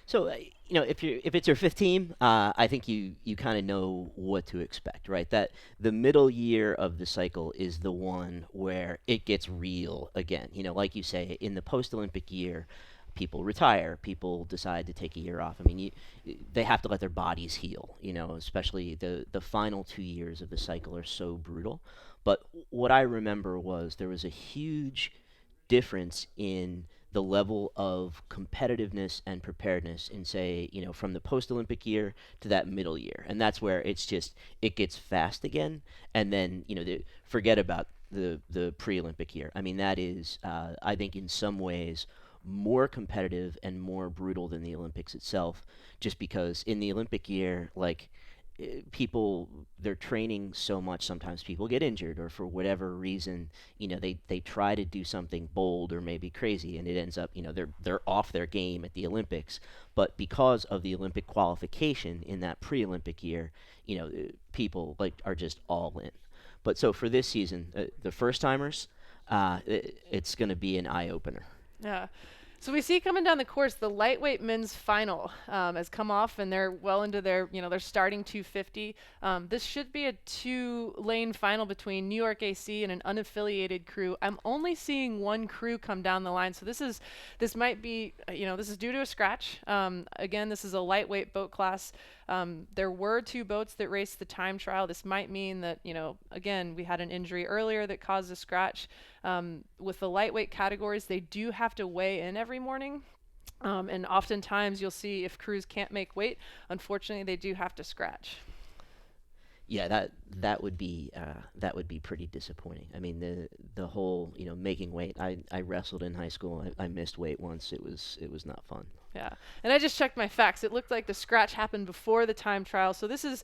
So if it's your fifth team, I think you kind of know what to expect, right? That the middle year of the cycle is the one where it gets real again. Like you say, in the post-Olympic year, people retire, people decide to take a year off. I mean, they have to let their bodies heal. Especially the final 2 years of the cycle are so brutal. But what I remember was there was a huge difference in the level of competitiveness and preparedness in, say, from the post-Olympic year to that middle year. And that's where it gets fast again. And then, forget about the pre-Olympic year. I mean, that is, I think in some ways, more competitive and more brutal than the Olympics itself, just because in the Olympic year, like, people, they're training so much, sometimes people get injured, or for whatever reason, they try to do something bold or maybe crazy, and it ends up, they're off their game at the Olympics. But because of the Olympic qualification in that pre-Olympic year, people like are just all in. But so for this season, the first timers, it's going to be an eye opener. Yeah. So we see coming down the course, the lightweight men's final has come off, and they're well into they're starting 250. This should be a two-lane final between New York AC and an unaffiliated crew. I'm only seeing one crew come down the line, so this might be, this is due to a scratch. Again, this is a lightweight boat class. There were two boats that raced the time trial. This might mean that, again, we had an injury earlier that caused a scratch. With the lightweight categories, they do have to weigh in every morning. And oftentimes you'll see if crews can't make weight, unfortunately, they do have to scratch. Yeah, that would be pretty disappointing. I mean, the whole making weight. I wrestled in high school. I missed weight once. It was not fun. Yeah, and I just checked my facts. It looked like the scratch happened before the time trial, so this is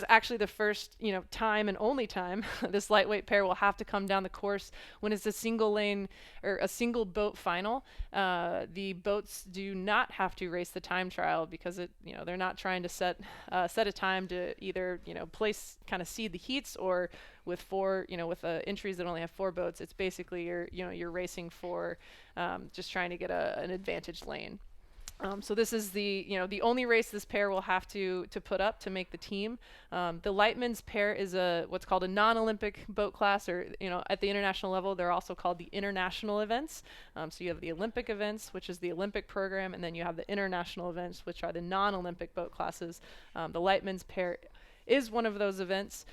actually the first time and only time this lightweight pair will have to come down the course when it's a single lane or a single boat final. The boats do not have to race the time trial because they're not trying to set a time to either place kind of seed the heats or with entries that only have four boats. It's basically you're racing for just trying to get an advantage lane. So this is the only race this pair will have to put up to make the team. The Lightman's pair is what's called a non-Olympic boat class, or at the international level they're also called the international events. So you have the Olympic events, which is the Olympic program, and then you have the international events, which are the non-Olympic boat classes. The Lightman's pair is one of those events.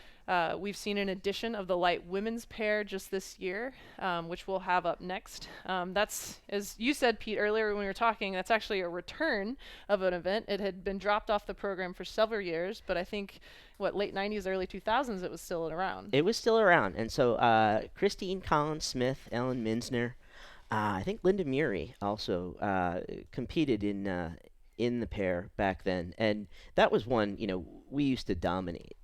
We've seen an addition of the light women's pair just this year, which we'll have up next. That's, as you said, Pete, earlier when we were talking, that's actually a return of an event. It had been dropped off the program for several years, but I think, late 90s, early 2000s, it was still around. It was still around, and so Christine Collins Smith, Ellen Minsner, I think Linda Murray also competed in the pair back then, and that was one we used to dominate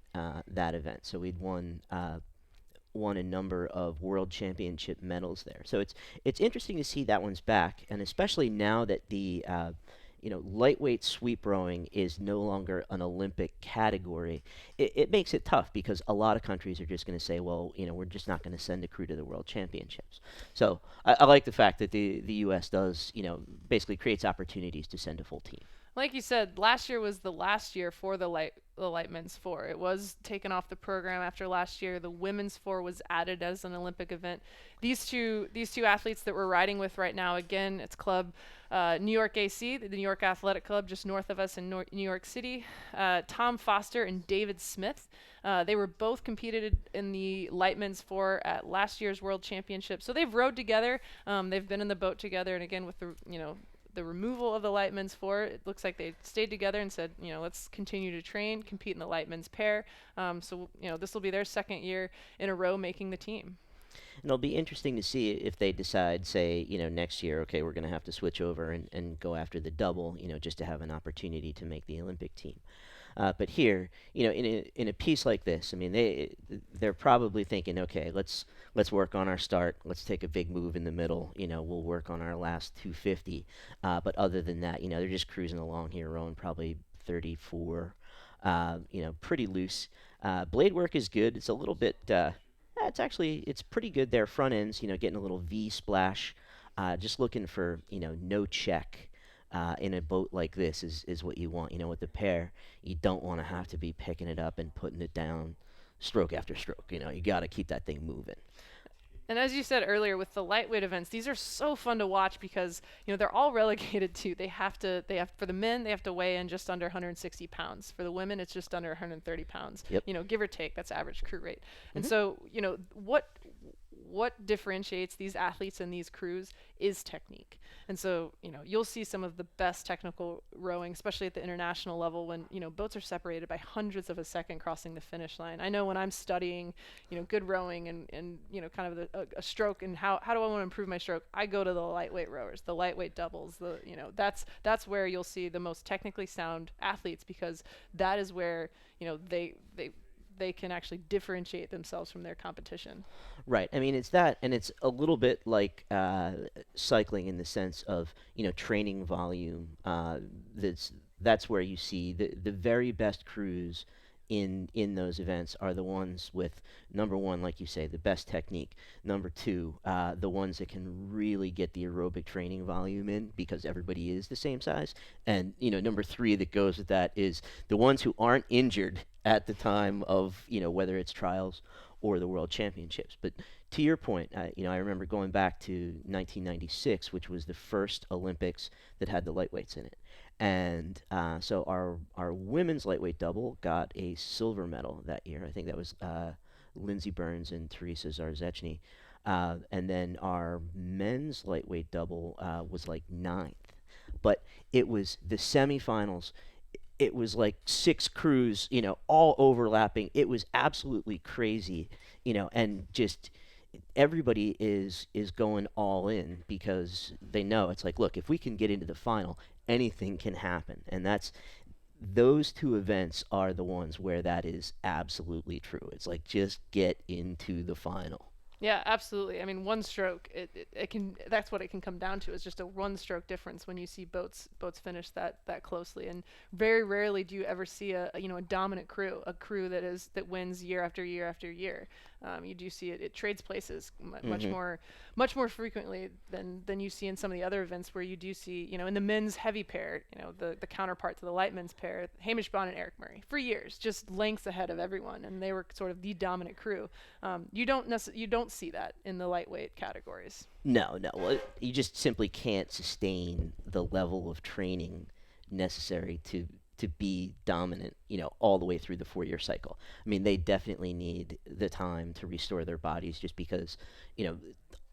that event. So we'd won a number of world championship medals there. So it's interesting to see that one's back, and especially now that the lightweight sweep rowing is no longer an Olympic category. It makes it tough because a lot of countries are just going to say, well, we're just not going to send a crew to the World Championships. So I like the fact that the U.S. does, basically creates opportunities to send a full team. Like you said, last year was the last year for the Lightmen's Four. It was taken off the program after last year. The Women's Four was added as an Olympic event. These two athletes that we're riding with right now, again, it's Club New York AC, the New York Athletic Club, just north of us in New York City. Tom Foster and David Smith. They were both competed in the Lightmen's Four at last year's World Championship. So they've rowed together. They've been in the boat together, and again with the removal of the Lightmen's Four, it looks like they stayed together and said, let's continue to train, compete in the Lightmen's pair. So this will be their second year in a row making the team. And it'll be interesting to see if they decide, say, next year, okay, we're going to have to switch over and go after the double, just to have an opportunity to make the Olympic team. But here, in a piece like this, I mean, they're probably thinking, okay, let's work on our start. Let's take a big move in the middle. We'll work on our last 250. But other than that, they're just cruising along here, rowing probably 34. Pretty loose. Blade work is good. It's a little bit. It's pretty good there. Front ends, getting a little V splash. Just looking for no check. In a boat like this is what you want. With the pair, you don't want to have to be picking it up and putting it down stroke after stroke. You got to keep that thing moving. And as you said earlier, with the lightweight events, these are so fun to watch because they're all relegated to they have for the men they have to weigh in just under 160 pounds. For the women, it's just under 130 pounds. Yep. Give or take, that's average crew rate. And Mhm. so what differentiates these athletes and these crews is technique. And so, you'll see some of the best technical rowing, especially at the international level when, boats are separated by hundredths of a second crossing the finish line. I know when I'm studying, good rowing and kind of a stroke and how do I want to improve my stroke, I go to the lightweight rowers, the lightweight doubles, that's where you'll see the most technically sound athletes because that is where, they can actually differentiate themselves from their competition. Right. I mean, it's that, and it's a little bit like cycling in the sense of training volume. That's where you see the very best crews in those events are the ones with number one, like you say, the best technique. Number two, the ones that can really get the aerobic training volume in because everybody is the same size. And number three that goes with that is the ones who aren't injured at the time of whether it's trials or the World Championships. But to your point, I remember going back to 1996, which was the first Olympics that had the lightweights in it. And so our women's lightweight double got a silver medal that year. I think that was Lindsey Burns and Teresa Zarzechny. And then our men's lightweight double was like ninth. But it was the semifinals. it was like 6 crews, all overlapping. It was absolutely crazy, and just everybody is going all in because they know it's like, look, if we can get into the final, anything can happen, and those two events are the ones where that is absolutely true. It's like just get into the final. Yeah, absolutely. I mean, one stroke, it can, that's what it can come down to, is just a one stroke difference when you see boats finish that closely. And very rarely do you ever see a dominant crew, a crew that wins year after year after year. You do see it trades places Hmm. much more frequently than you see in some of the other events, where you do see, in the men's heavy pair, the counterpart to the light men's pair, Hamish Bond and Eric Murray, for years, just lengths ahead of everyone, and they were sort of the dominant crew. You don't see that in the lightweight categories. No, no. Well, you just simply can't sustain the level of training necessary to be dominant, all the way through the 4-year cycle. I mean, they definitely need the time to restore their bodies, just because, you know,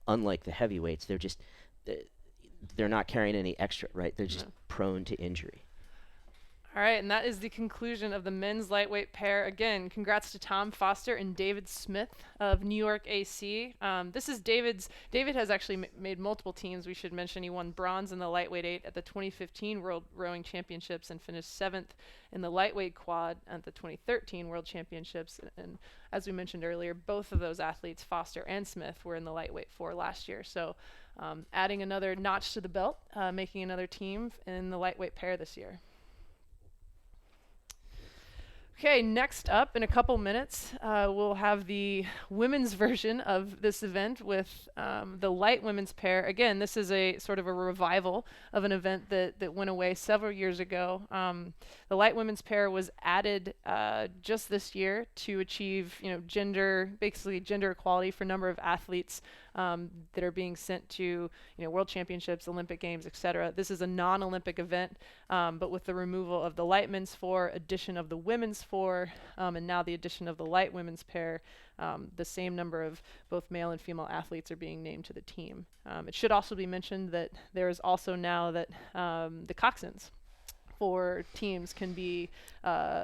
unlike the heavyweights, they're not carrying any extra, right? They're just No. prone to injury. All right, and that is the conclusion of the men's lightweight pair. Again, congrats to Tom Foster and David Smith of New York AC. This is David's. David has actually made multiple teams. We should mention he won bronze in the lightweight 8 at the 2015 World Rowing Championships and finished 7th in the lightweight quad at the 2013 World Championships. And as we mentioned earlier, both of those athletes, Foster and Smith, were in the lightweight 4 last year. So adding another notch to the belt, making another team in the lightweight pair this year. Okay, next up in a couple minutes, we'll have the women's version of this event with the light women's pair. Again, this is a sort of a revival of an event that went away several years ago. The light women's pair was added just this year to achieve, basically gender equality for number of athletes that are being sent to, world championships, Olympic games, etc. This is a non-Olympic event, but with the removal of the light men's 4, addition of the women's 4, and now the addition of the light women's pair, the same number of both male and female athletes are being named to the team. It should also be mentioned that there is also now that the coxswains for teams can be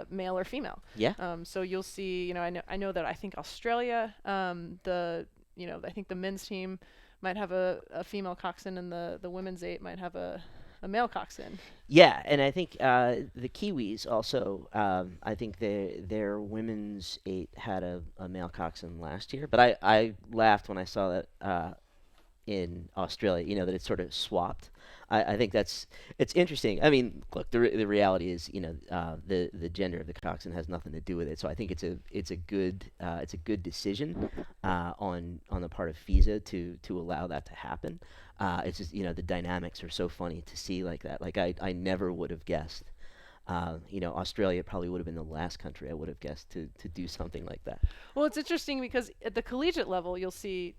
male or female. Yeah. So you'll see, I know that I think Australia, I think the men's team might have a female coxswain, and the women's 8 might have a male coxswain. Yeah, and I think the Kiwis also. I think their women's 8 had a male coxswain last year, but I laughed when I saw that in Australia. That it's sort of swapped. I think it's interesting. I mean, look, the reality is, the gender of the coxswain has nothing to do with it. So I think it's a good decision on the part of FISA to allow that to happen. It's just, the dynamics are so funny to see like that. Like I never would have guessed. Australia probably would have been the last country I would have guessed to do something like that. Well, it's interesting because at the collegiate level, you'll see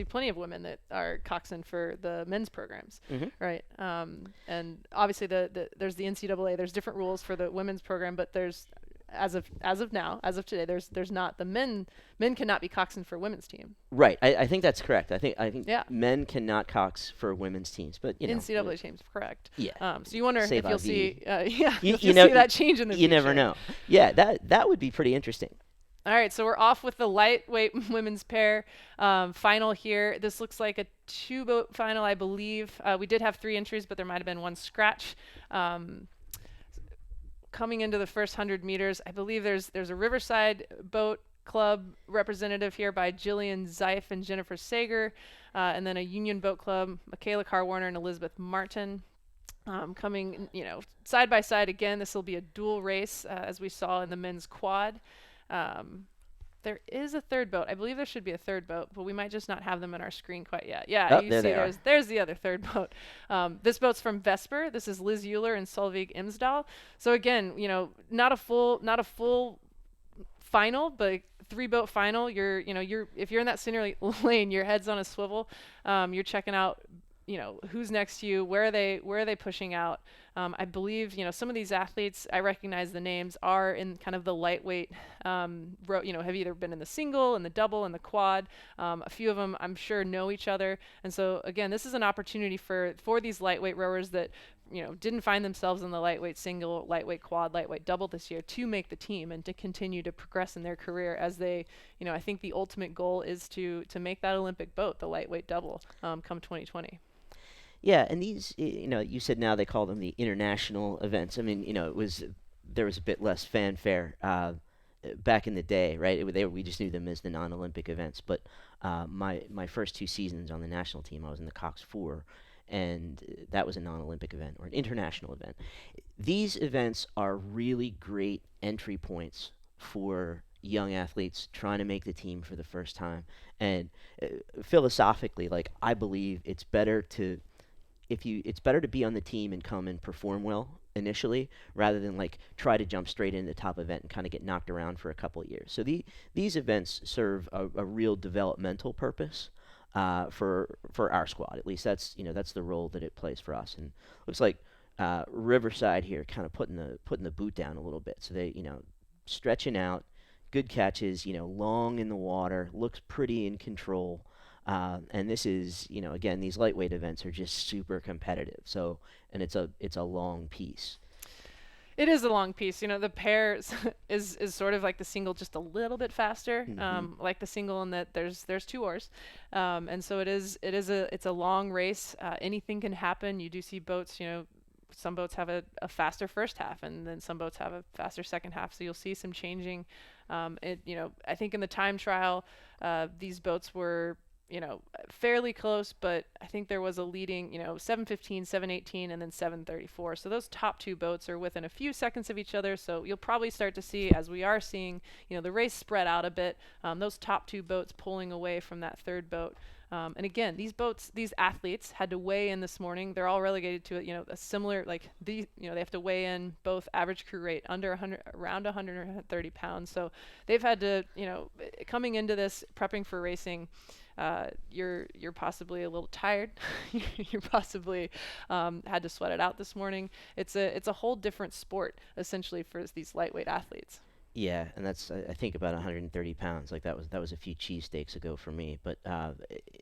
plenty of women that are coxswain for the men's programs, Hmm. right? And obviously there's the NCAA. There's different rules for the women's program, but there's as of now, as of today, there's not the men cannot be coxswain for women's team. Right. I think that's correct. I think Yeah, men cannot cox for women's teams, but NCAA team's correct. yeah. So you wonder C'est if la you'll vie. see, yeah, You, if you you'll know, see that change in the you future. never know. Yeah, that would be pretty interesting. All right, so we're off with the lightweight women's pair final here. This looks like a 2-boat final, I believe. We did have 3 entries, but there might have been one scratch. Coming into the first 100 meters, I believe there's a Riverside Boat Club representative here by Jillian Zeif and Jennifer Sager, and then a Union Boat Club, Michaela Carr-Warner and Elizabeth Martin. Coming, side by side again. This will be a dual race, as we saw in the men's quad. There is a third boat. I believe there should be a third boat, but we might just not have them on our screen quite yet. Yeah, Oh, you there see they are. there's the other third boat. This boat's from Vesper. This is Liz Euler and Solveig Imsdal. So again, not a full final, but 3-boat final. If you're in that center lane, your head's on a swivel. You're checking out who's next to you, where are they pushing out. I believe some of these athletes, I recognize the names, are in kind of the lightweight have either been in the single and the double and the quad. A few of them I'm sure know each other, and so again, this is an opportunity for these lightweight rowers that didn't find themselves in the lightweight single, lightweight quad, lightweight double this year to make the team and to continue to progress in their career as they, I think the ultimate goal is to make that Olympic boat, the lightweight double, come 2020. Yeah, and these, you said now they call them the international events. I mean, there was a bit less fanfare back in the day, right? We just knew them as the non-Olympic events. But my first 2 seasons on the national team, I was in the Cox Four, and that was a non-Olympic event or an international event. These events are really great entry points for young athletes trying to make the team for the first time. And philosophically, like I believe it's better to be on the team and come and perform well initially rather than like try to jump straight into the top event and kind of get knocked around for a couple of years. So these events serve a real developmental purpose for our squad. At least that's the role that it plays for us. And looks like Riverside here kind of putting the boot down a little bit. So they stretching out, good catches, long in the water, looks pretty in control. And this is, again, these lightweight events are just super competitive. So, and it's a long piece. It is a long piece. The pair is sort of like the single, just a little bit faster, Hmm. like the single in that there's two oars, and so it's a long race. Anything can happen. You do see boats, some boats have a faster first half, and then some boats have a faster second half. So you'll see some changing. I think in the time trial, these boats were fairly close, but I think there was a leading, 7:15, 7:18, and then 7:34. So those top two boats are within a few seconds of each other. So you'll probably start to see, as we are seeing, the race spread out a bit. Those top two boats pulling away from that third boat. And again, these athletes had to weigh in this morning. They're all relegated to a similar they have to weigh in both average crew rate under 100, around 130 pounds. So they've had to, coming into this, prepping for racing. You're possibly a little tired. You're possibly had to sweat it out this morning. It's a whole different sport essentially for these lightweight athletes. Yeah, and that's I think about 130 pounds. Like that was a few cheesesteaks ago for me. But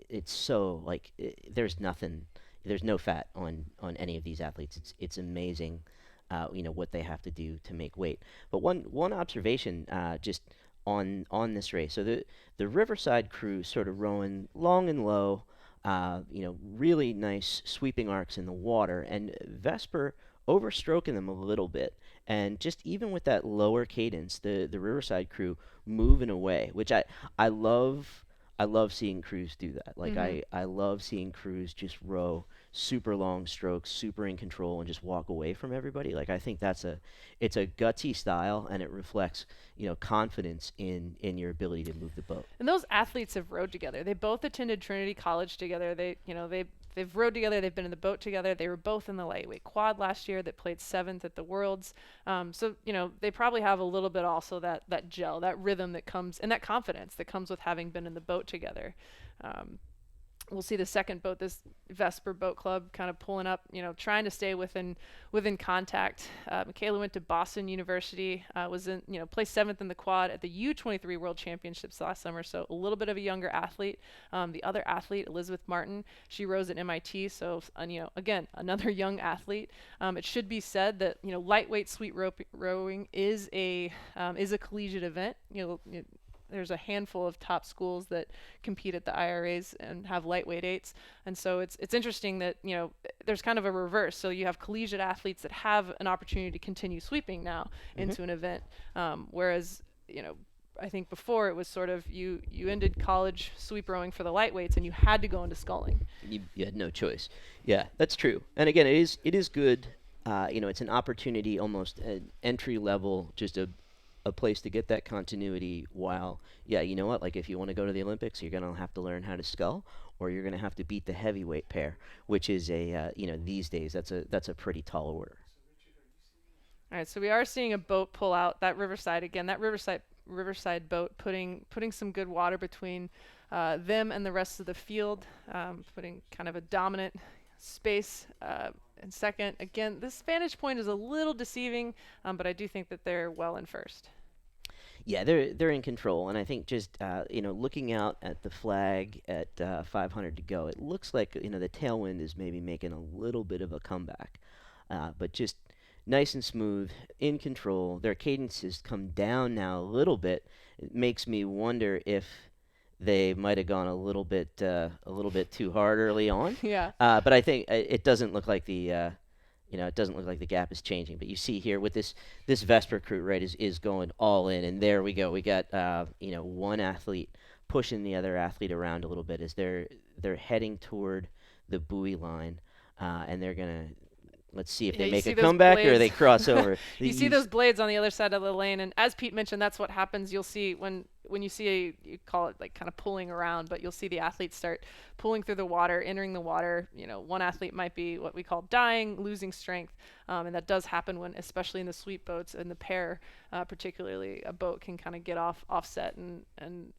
it's so like there's nothing, there's no fat on any of these athletes. It's amazing, what they have to do to make weight. But one observation, just on this race. So the Riverside crew sort of rowing long and low. Really nice sweeping arcs in the water, and Vesper overstroking them a little bit. And just even with that lower cadence, the Riverside crew moving away, which I love. I love seeing crews do that. Like Hmm. I love seeing crews just row super long strokes, super in control, and just walk away from everybody. Like I think it's a gutsy style, and it reflects confidence in your ability to move the boat. And those athletes have rowed together. They both attended Trinity College together. They've rowed together. They've been in the boat together. They were both in the lightweight quad last year that played seventh at the Worlds. So they probably have a little bit also that gel, that rhythm that comes, and that confidence that comes with having been in the boat together. Um, we'll see the second boat, this Vesper Boat Club, kind of pulling up, trying to stay within contact. Michaela went to Boston University, was in, placed seventh in the quad at the U23 World Championships last summer, so a little bit of a younger athlete. The other athlete, Elizabeth Martin, she rose at MIT, so again, another young athlete. It should be said that lightweight rowing is a collegiate event. There's a handful of top schools that compete at the IRAs and have lightweight eights, and so it's interesting that there's kind of a reverse. So you have collegiate athletes that have an opportunity to continue sweeping now Hmm. into an event, whereas I think before it was sort of you ended college sweep rowing for the lightweights and you had to go into sculling. You had no choice. Yeah, that's true. And again, it is good. It's an opportunity, almost an entry level, just a place to get that continuity. While, yeah, you know what? Like if you want to go to the Olympics, you're gonna have to learn how to scull, or you're gonna have to beat the heavyweight pair, which is these days that's a pretty tall order. All right, so we are seeing a boat pull out that Riverside again. That Riverside boat putting some good water between them and the rest of the field, putting kind of a dominant space in second. Again, this vantage point is a little deceiving, but I do think that they're well in first. Yeah, they're in control, and I think just looking out at the flag at 500 to go, it looks like the tailwind is maybe making a little bit of a comeback. but just nice and smooth, in control. Their cadence has come down now a little bit. It makes me wonder if they might have gone a little bit too hard early on. Yeah. But I think it doesn't look like it doesn't look like the gap is changing. But you see here with this Vesper crew, right, is going all in, and there we go. We got one athlete pushing the other athlete around a little bit as they're heading toward the buoy line, and they're gonna let's see if Yeah, they you make see a those comeback or they blades. cross over. You see those blades on the other side of the lane, and as Pete mentioned, that's what happens. You'll see when you see you call it like kind of pulling around, but you'll see the athletes start pulling through the water, entering the water. One athlete might be what we call dying, losing strength, and that does happen when, especially in the sweep boats and the pair, particularly, a boat can kind of get offset and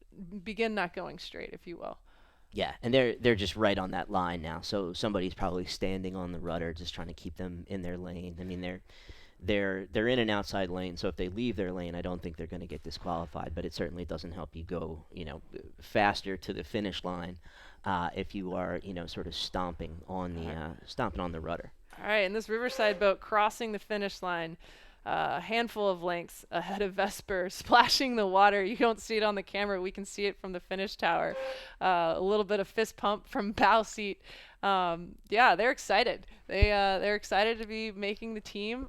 begin not going straight, if you will. Yeah, and they're just right on that line now. So somebody's probably standing on the rudder, just trying to keep them in their lane. I mean, they're in an outside lane, so if they leave their lane, I don't think they're going to get disqualified. But it certainly doesn't help you go, faster to the finish line if you are, sort of stomping on the rudder. All right, and this Riverside boat crossing the finish line, a handful of lengths ahead of Vesper, splashing the water. You don't see it on the camera. We can see it from the finish tower. A little bit of fist pump from bow seat. Yeah, they're excited. They're excited to be making the team.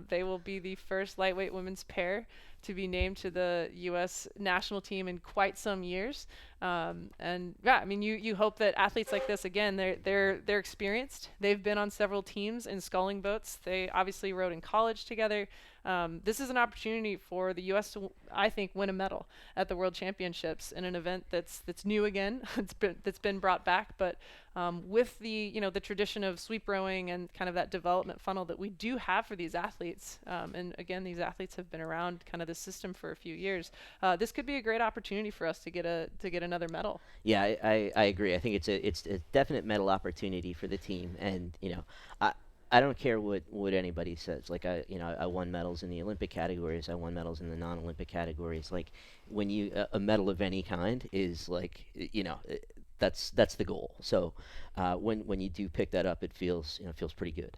They will be the first lightweight women's pair to be named to the U.S. national team in quite some years. And yeah, I mean, you hope that athletes like this, again, they're experienced. They've been on several teams in sculling boats. They obviously rowed in college together. This is an opportunity for the U.S. to, I think, win a medal at the World Championships in an event that's new again. That's been brought back, but with the tradition of sweep rowing and kind of that development funnel that we do have for these athletes, and again, these athletes have been around kind of the system for a few years. This could be a great opportunity for us to get another medal. Yeah, I agree. I think it's a definite medal opportunity for the team, and I I don't care what anybody says. Like I won medals in the Olympic categories. I won medals in the non-Olympic categories. Like when you a medal of any kind is like that's the goal. So when you do pick that up, it feels pretty good.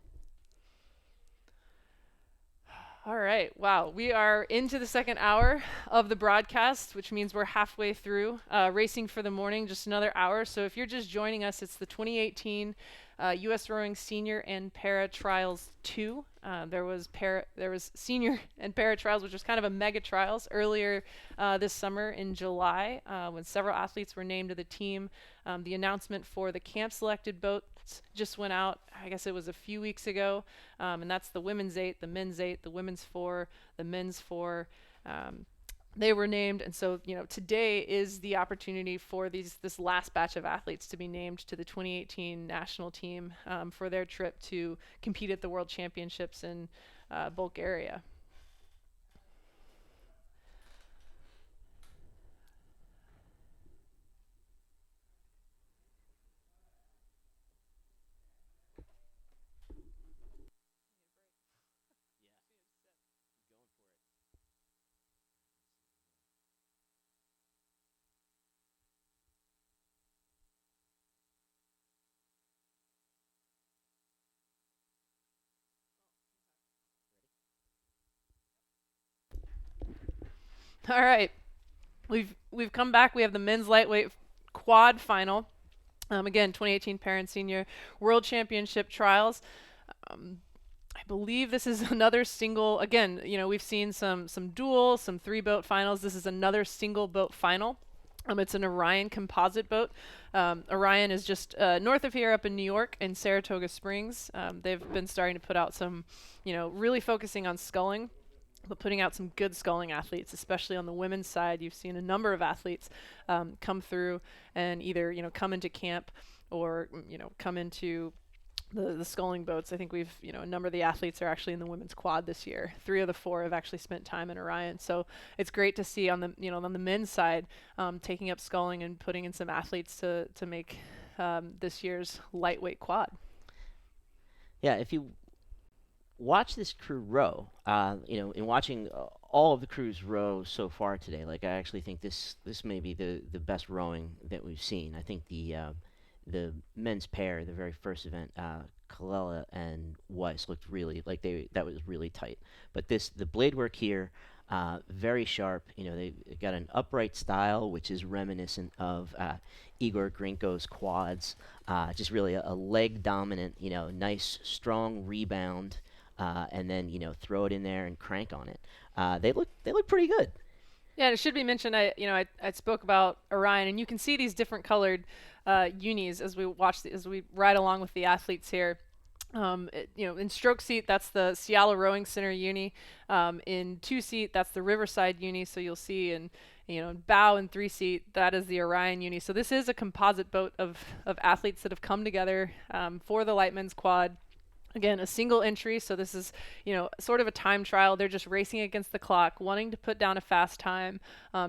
All right. Wow. We are into the second hour of the broadcast, which means we're halfway through Racing for the Morning, just another hour. So if you're just joining us, it's the 2018 US Rowing Senior and Para Trials 2. There was Senior and Para Trials, which was kind of a mega trials earlier this summer in July when several athletes were named to the team. The announcement for the camp selected boats just went out. I guess it was a few weeks ago, and that's the women's 8, the men's 8, the women's 4, the men's 4. They were named, and so today is the opportunity for this last batch of athletes to be named to the 2018 national team for their trip to compete at the World Championships in Bulgaria. All right, we've come back. We have the men's lightweight quad final. Again, 2018 Parent Senior World Championship trials. I believe this is another single. Again, we've seen some dual, some three boat finals. This is another single boat final. It's an Orion composite boat. Orion is just north of here, up in New York, in Saratoga Springs. They've been starting to put out some, really focusing on sculling, but putting out some good sculling athletes, especially on the women's side. You've seen a number of athletes come through and either come into camp or come into the sculling boats. I think we've a number of the athletes are actually in the women's quad this year. 3 of the 4 have actually spent time in Orion, so it's great to see on the on the men's side taking up sculling and putting in some athletes to make this year's lightweight quad. Yeah, if you watch this crew row, in watching all of the crews row so far today, like I actually think this may be the best rowing that we've seen. I think the men's pair, the very first event, Colella and Weiss looked really like that was really tight. But the blade work here, very sharp. They got an upright style, which is reminiscent of Igor Grinko's quads. Just really a leg dominant, nice strong rebound, and then throw it in there and crank on it. They look pretty good. Yeah, and it should be mentioned. I spoke about Orion, and you can see these different colored unis as we as we ride along with the athletes here. In stroke seat, that's the Seattle Rowing Center uni. In two seat, that's the Riverside uni. So you'll see in bow and three seat, that is the Orion uni. So this is a composite boat of athletes that have come together for the Lightman's Quad. Again, a single entry, so this is, sort of a time trial. They're just racing against the clock, wanting to put down a fast time.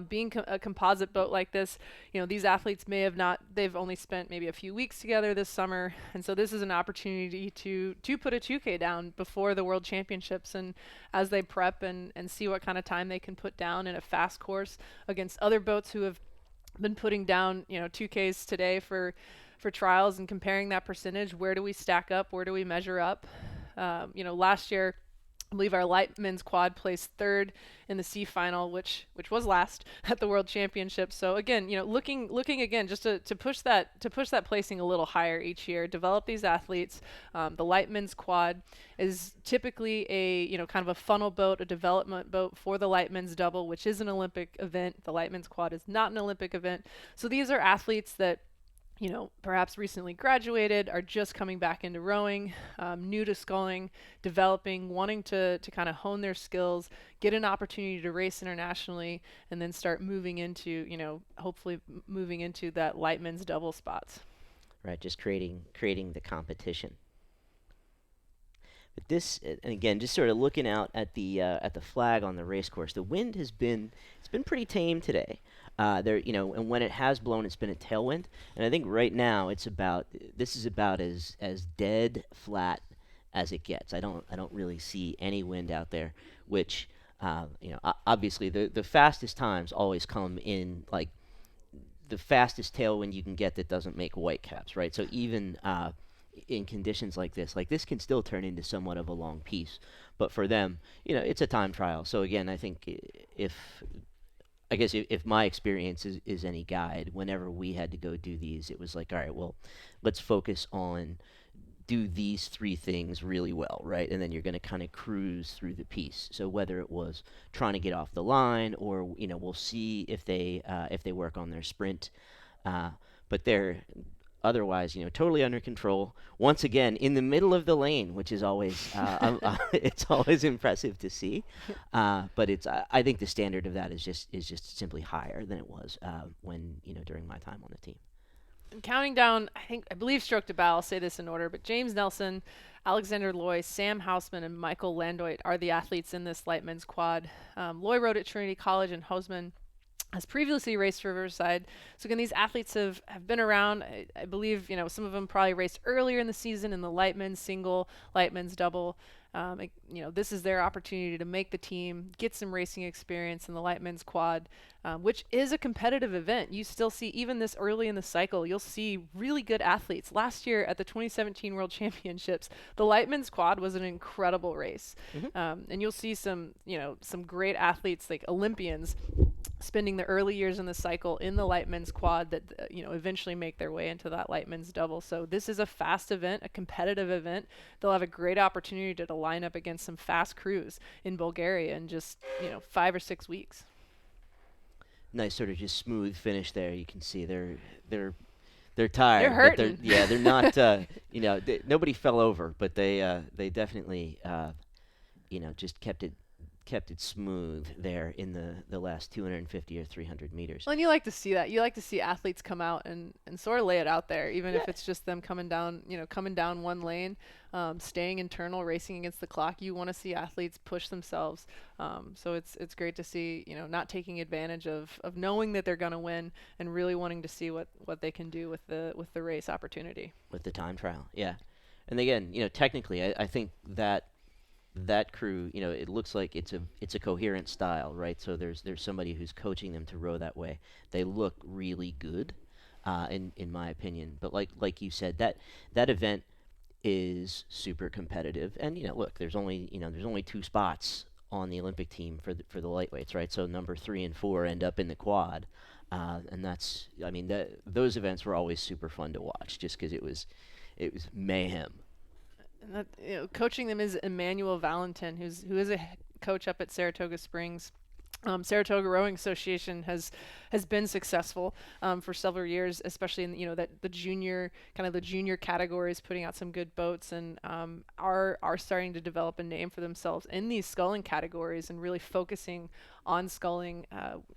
Being a composite boat like this, these athletes may have not, they've only spent maybe a few weeks together this summer, and so this is an opportunity to put a 2K down before the World Championships, and as they prep and see what kind of time they can put down in a fast course against other boats who have been putting down, 2Ks today for trials and comparing that percentage. Where do we stack up? Where do we measure up? Last year, I believe our Lightman's Quad placed third in the C final, which was last at the World Championship. So again, looking again just to push that placing a little higher each year. Develop these athletes. The Lightman's Quad is typically a kind of a funnel boat, a development boat for the Lightman's Double, which is an Olympic event. The Lightman's Quad is not an Olympic event. So these are athletes that perhaps recently graduated, are just coming back into rowing, new to sculling, developing, wanting to kind of hone their skills, get an opportunity to race internationally, and then start moving into, hopefully moving into that Lightman's Double spots. Right? Just creating the competition. But this, and again, just sort of looking out at the flag on the race course, the wind it's been pretty tame today. And when it has blown, it's been a tailwind. And I think right now this is about as dead flat as it gets. I don't really see any wind out there, which obviously the fastest times always come in like the fastest tailwind you can get that doesn't make white caps, right? So even in conditions like this can still turn into somewhat of a long piece. But for them, it's a time trial. So again, I think if my experience is any guide, whenever we had to go do these, it was like, all right, well, let's focus on do these three things really well, right? And then you're going to kind of cruise through the piece. So whether it was trying to get off the line, or we'll see if they work on their sprint, but they're otherwise, totally under control. Once again, in the middle of the lane, which is always it's always impressive to see. But I think the standard of that is just simply higher than it was when during my time on the team. And counting down, I believe stroke to bow, I'll say this in order, but James Nelson, Alexander Loy, Sam Hausman, and Michael Landoit are the athletes in this Lightman's Quad. Loy rode at Trinity College, and Hausman has previously raced for Riverside. So again, these athletes have been around. I believe, some of them probably raced earlier in the season in the Lightman's single, Lightman's double. This is their opportunity to make the team, get some racing experience in the Lightman's Quad, which is a competitive event. You still see, even this early in the cycle, you'll see really good athletes. Last year at the 2017 World Championships, the Lightman's Quad was an incredible race. And you'll see some great athletes like Olympians spending the early years in the cycle in the Lightman's Quad that eventually make their way into that Lightman's Double. So this is a fast event, a competitive event. They'll have a great opportunity to line up against some fast crews in Bulgaria in just 5 or 6 weeks. Nice sort of just smooth finish there. You can see they're tired. They're hurting. But they're not. Nobody fell over, but they definitely just kept it smooth there in the last 250 or 300 meters. Well, and you like to see that. You like to see athletes come out and sort of lay it out there, even if it's just them coming down one lane, staying internal, racing against the clock. You want to see athletes push themselves. So it's great to see, not taking advantage of knowing that they're going to win and really wanting to see what they can do with the race opportunity. With the time trial, yeah. And again, technically, I think that crew, it looks like it's a coherent style, right? So there's somebody who's coaching them to row that way. They look really good, in my opinion. But like you said, that event, is super competitive. And look, there's only two spots on the Olympic team for the lightweights, right? So number 3 and 4 end up in the quad, and that's I mean those events were always super fun to watch, just because it was mayhem. And that, coaching them is Emmanuel Valentin, who is a coach up at Saratoga Springs. Saratoga Rowing Association has been successful for several years, especially in that the junior categories, putting out some good boats, and are starting to develop a name for themselves in these sculling categories and really focusing on sculling.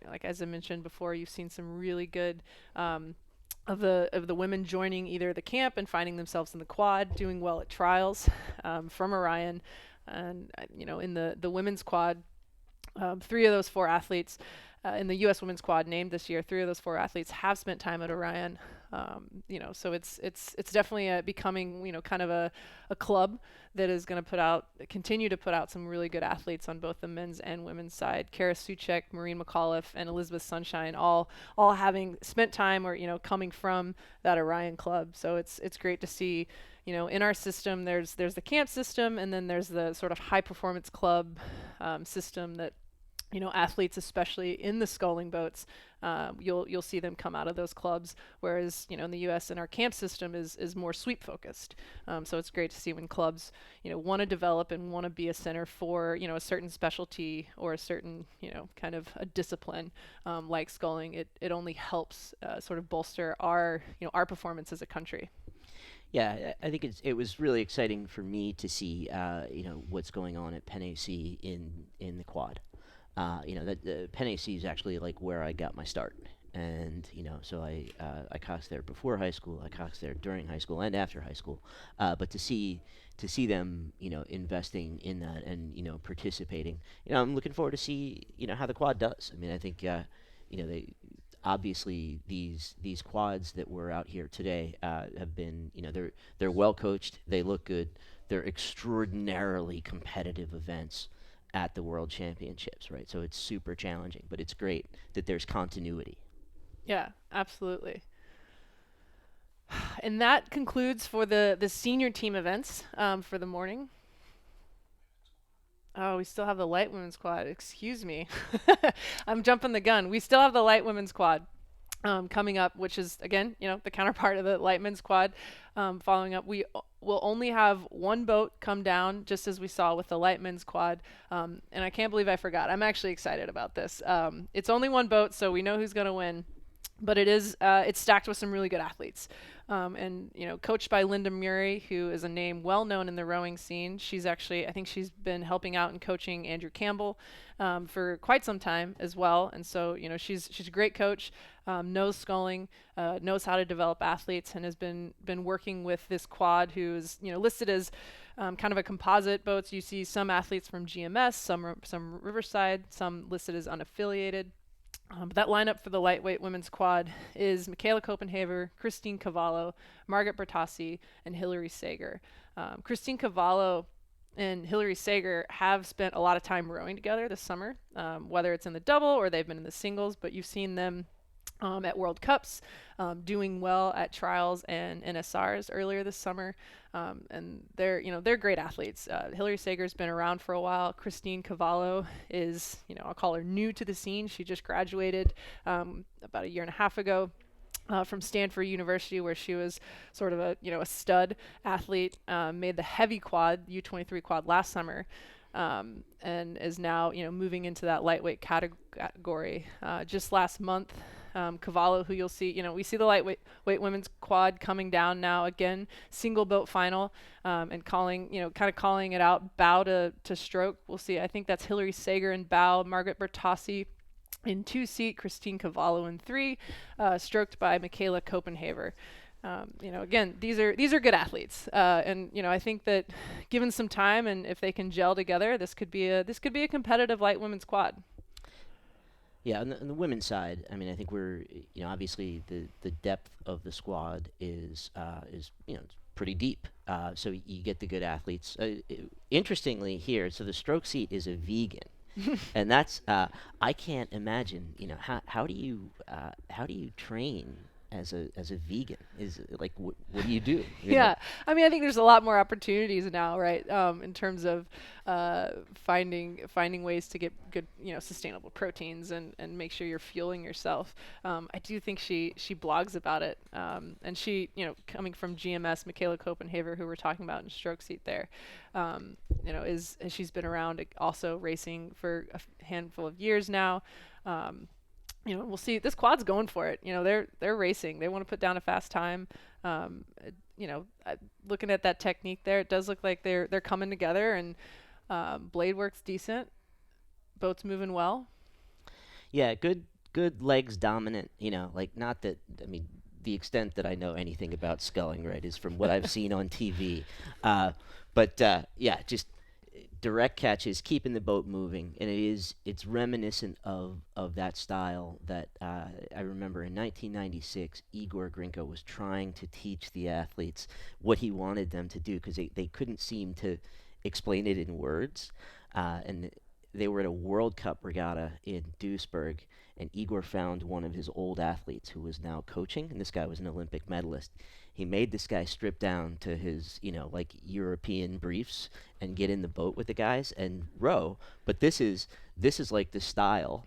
Like as I mentioned before, you've seen some really good. Of the women joining either the camp and finding themselves in the quad, doing well at trials from Orion, and in the women's quad, 3 of those 4 athletes in the U.S. Women's Quad named this year, 3 of those 4 athletes have spent time at Orion. So it's definitely becoming kind of a club that is going to continue to put out some really good athletes on both the men's and women's side. Kara Suchek, Maureen McAuliffe, and Elizabeth Sunshine, all having spent time or coming from that Orion club. So it's great to see. In our system, there's the camp system, and then there's the sort of high performance club system that athletes, especially in the sculling boats, you'll see them come out of those clubs. Whereas in the U.S. and our camp system is more sweep focused. So it's great to see when clubs want to develop and want to be a center for a certain specialty or a certain kind of a discipline like sculling. It only helps sort of bolster our performance as a country. Yeah, I think it was really exciting for me to see what's going on at Penn AC in the quad. That Penn AC is actually like where I got my start, and so I coached there before high school. I coached there during high school and after high school. But to see them investing in that and participating, I'm looking forward to see how the quad does. I mean, I think they obviously these quads that were out here today have been they're well coached. They look good. They're extraordinarily competitive events at the World Championships, right? So it's super challenging, but it's great that there's continuity. Yeah, absolutely. And that concludes for the senior team events for the morning. Oh, we still have the light women's quad. Excuse me. I'm jumping the gun. We still have the light women's quad coming up, which is, again, the counterpart of the light men's quad. Following up, we will only have one boat come down, just as we saw with the light men's quad. And I can't believe I forgot. I'm actually excited about this. It's only one boat, so we know who's going to win. But it's stacked with some really good athletes. And coached by Linda Murray, who is a name well known in the rowing scene. I think she's been helping out and coaching Andrew Campbell for quite some time as well. And so she's a great coach, knows sculling, knows how to develop athletes, and has been working with this quad, who is listed as kind of a composite boat. So you see some athletes from GMS, some Riverside, some listed as unaffiliated. But that lineup for the lightweight women's quad is Michaela Copenhaver, Christine Cavallo, Margaret Bertassi, and Hillary Sager. Christine Cavallo and Hillary Sager have spent a lot of time rowing together this summer, whether it's in the double or they've been in the singles, but you've seen them at World Cups, doing well at trials and NSRs earlier this summer, and they're great athletes. Hillary Sager's been around for a while. Christine Cavallo is I'll call her new to the scene. She just graduated about a year and a half ago. From Stanford University, where she was sort of a stud athlete, made the heavy quad U23 quad last summer, and is now moving into that lightweight category. Just last month, Cavallo, who you'll see, we see the lightweight women's quad coming down now again, single boat final, and calling it out, bow to stroke. We'll see. I think that's Hillary Sager in bow, Margaret Bertassi in 2-seat, Christine Cavallo in 3, stroked by Michaela Copenhaver. Again, these are good athletes, and I think that given some time and if they can gel together, this could be a competitive light women's quad. Yeah, on the women's side, I mean, I think we're obviously the depth of the squad is it's pretty deep. So you get the good athletes. Interestingly here, so the stroke seat is a vegan. And that's I can't imagine how do you train as a vegan? Is like what do you do? You know? Yeah, I mean, I think there's a lot more opportunities now, right? In terms of finding ways to get good, sustainable proteins and make sure you're fueling yourself. I do think she blogs about it, and she, coming from GMS, Michaela Copenhaver, who we're talking about in Stroke Seat there, is she's been around also racing for a handful of years now. Um, we'll see. This quad's going for it. They're racing. They want to put down a fast time. Looking at that technique there, it does look like they're coming together, and blade work's decent. Boat's moving well. Yeah, good legs dominant. Like not that I mean the extent that I know anything about sculling, right, is from what I've seen on TV. Uh, but yeah, just direct catches, keeping the boat moving, and it's reminiscent of that style that I remember in 1996. Igor Grinko was trying to teach the athletes what he wanted them to do because they couldn't seem to explain it in words, and they were at a World Cup regatta in Duisburg, and Igor found one of his old athletes who was now coaching, and this guy was an Olympic medalist. He made this guy strip down to his, like European briefs and get in the boat with the guys and row. But this is like the style.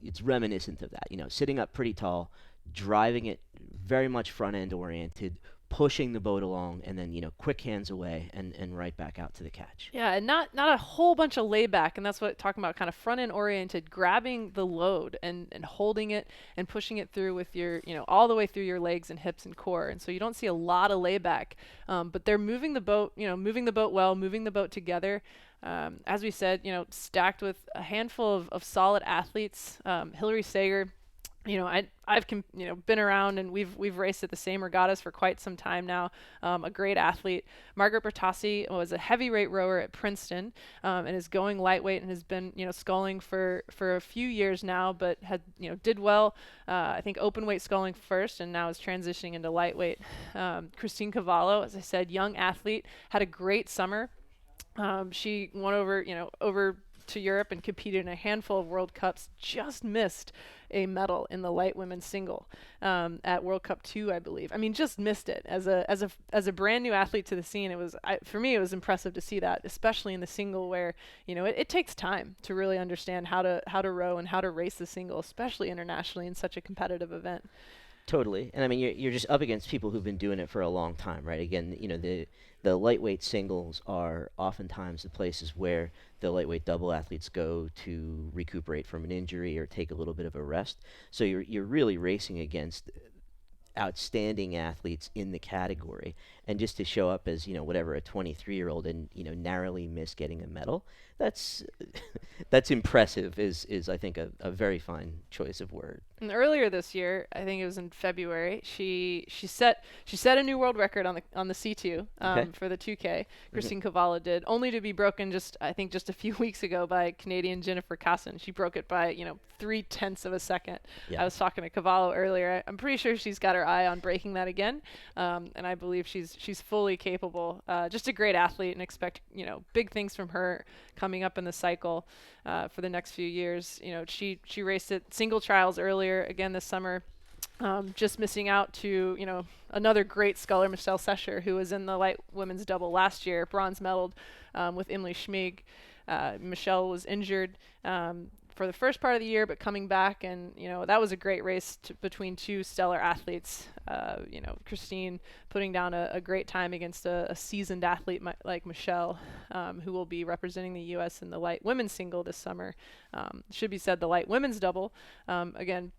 It's reminiscent of that. Sitting up pretty tall, driving it very much front end oriented, pushing the boat along, and then quick hands away and right back out to the catch. Yeah, and not a whole bunch of layback, and that's what talking about, kind of front end oriented, grabbing the load and holding it and pushing it through with your, all the way through your legs and hips and core. And so you don't see a lot of layback, but they're moving the boat, moving the boat well, moving the boat together. As we said, stacked with a handful of solid athletes. Hillary Sager, been around, and we've raced at the same regattas for quite some time now. A great athlete. Margaret Bertassi was a heavyweight rower at Princeton, and is going lightweight and has been sculling for a few years now, but had did well. I think open weight sculling first, and now is transitioning into lightweight. Christine Cavallo, as I said, young athlete, had a great summer. She went over to Europe and competed in a handful of World Cups. Just missed a medal in the light women's single at World Cup 2, I believe. I mean, just missed it. As a brand new athlete to the scene, for me it was impressive to see that, especially in the single, where it takes time to really understand how to row and how to race the single, especially internationally in such a competitive event. Totally, and I mean you're just up against people who've been doing it for a long time, right? Again, the lightweight singles are oftentimes the places where the lightweight double athletes go to recuperate from an injury or take a little bit of a rest. So you're really racing against outstanding athletes in the category, and just to show up as whatever, a 23-year-old, and narrowly miss getting a medal, that's that's impressive. Is I think a very fine choice of word. And earlier this year, I think it was in February, she set a new world record on the C2, Okay. for the 2K. Hmm. Christine Cavallo did, only to be broken just a few weeks ago by Canadian Jennifer Casson. She broke it by 3/10 of a second. I Yeah. was talking to Cavallo earlier. I'm pretty sure she's got her eye on breaking that again, and I believe she's fully capable. Just a great athlete, and expect big things from her coming up in the cycle for the next few years. She raced at single trials earlier again this summer. Just missing out to another great sculler, Michelle Sescher, who was in the light women's double last year, bronze medaled with Emily Schmig. Michelle was injured for the first part of the year, but coming back, and that was a great race between two stellar athletes. Christine putting down a great time against a seasoned athlete like Michelle, who will be representing the U.S. in the light women's single this summer. Should be said, the light women's double, again,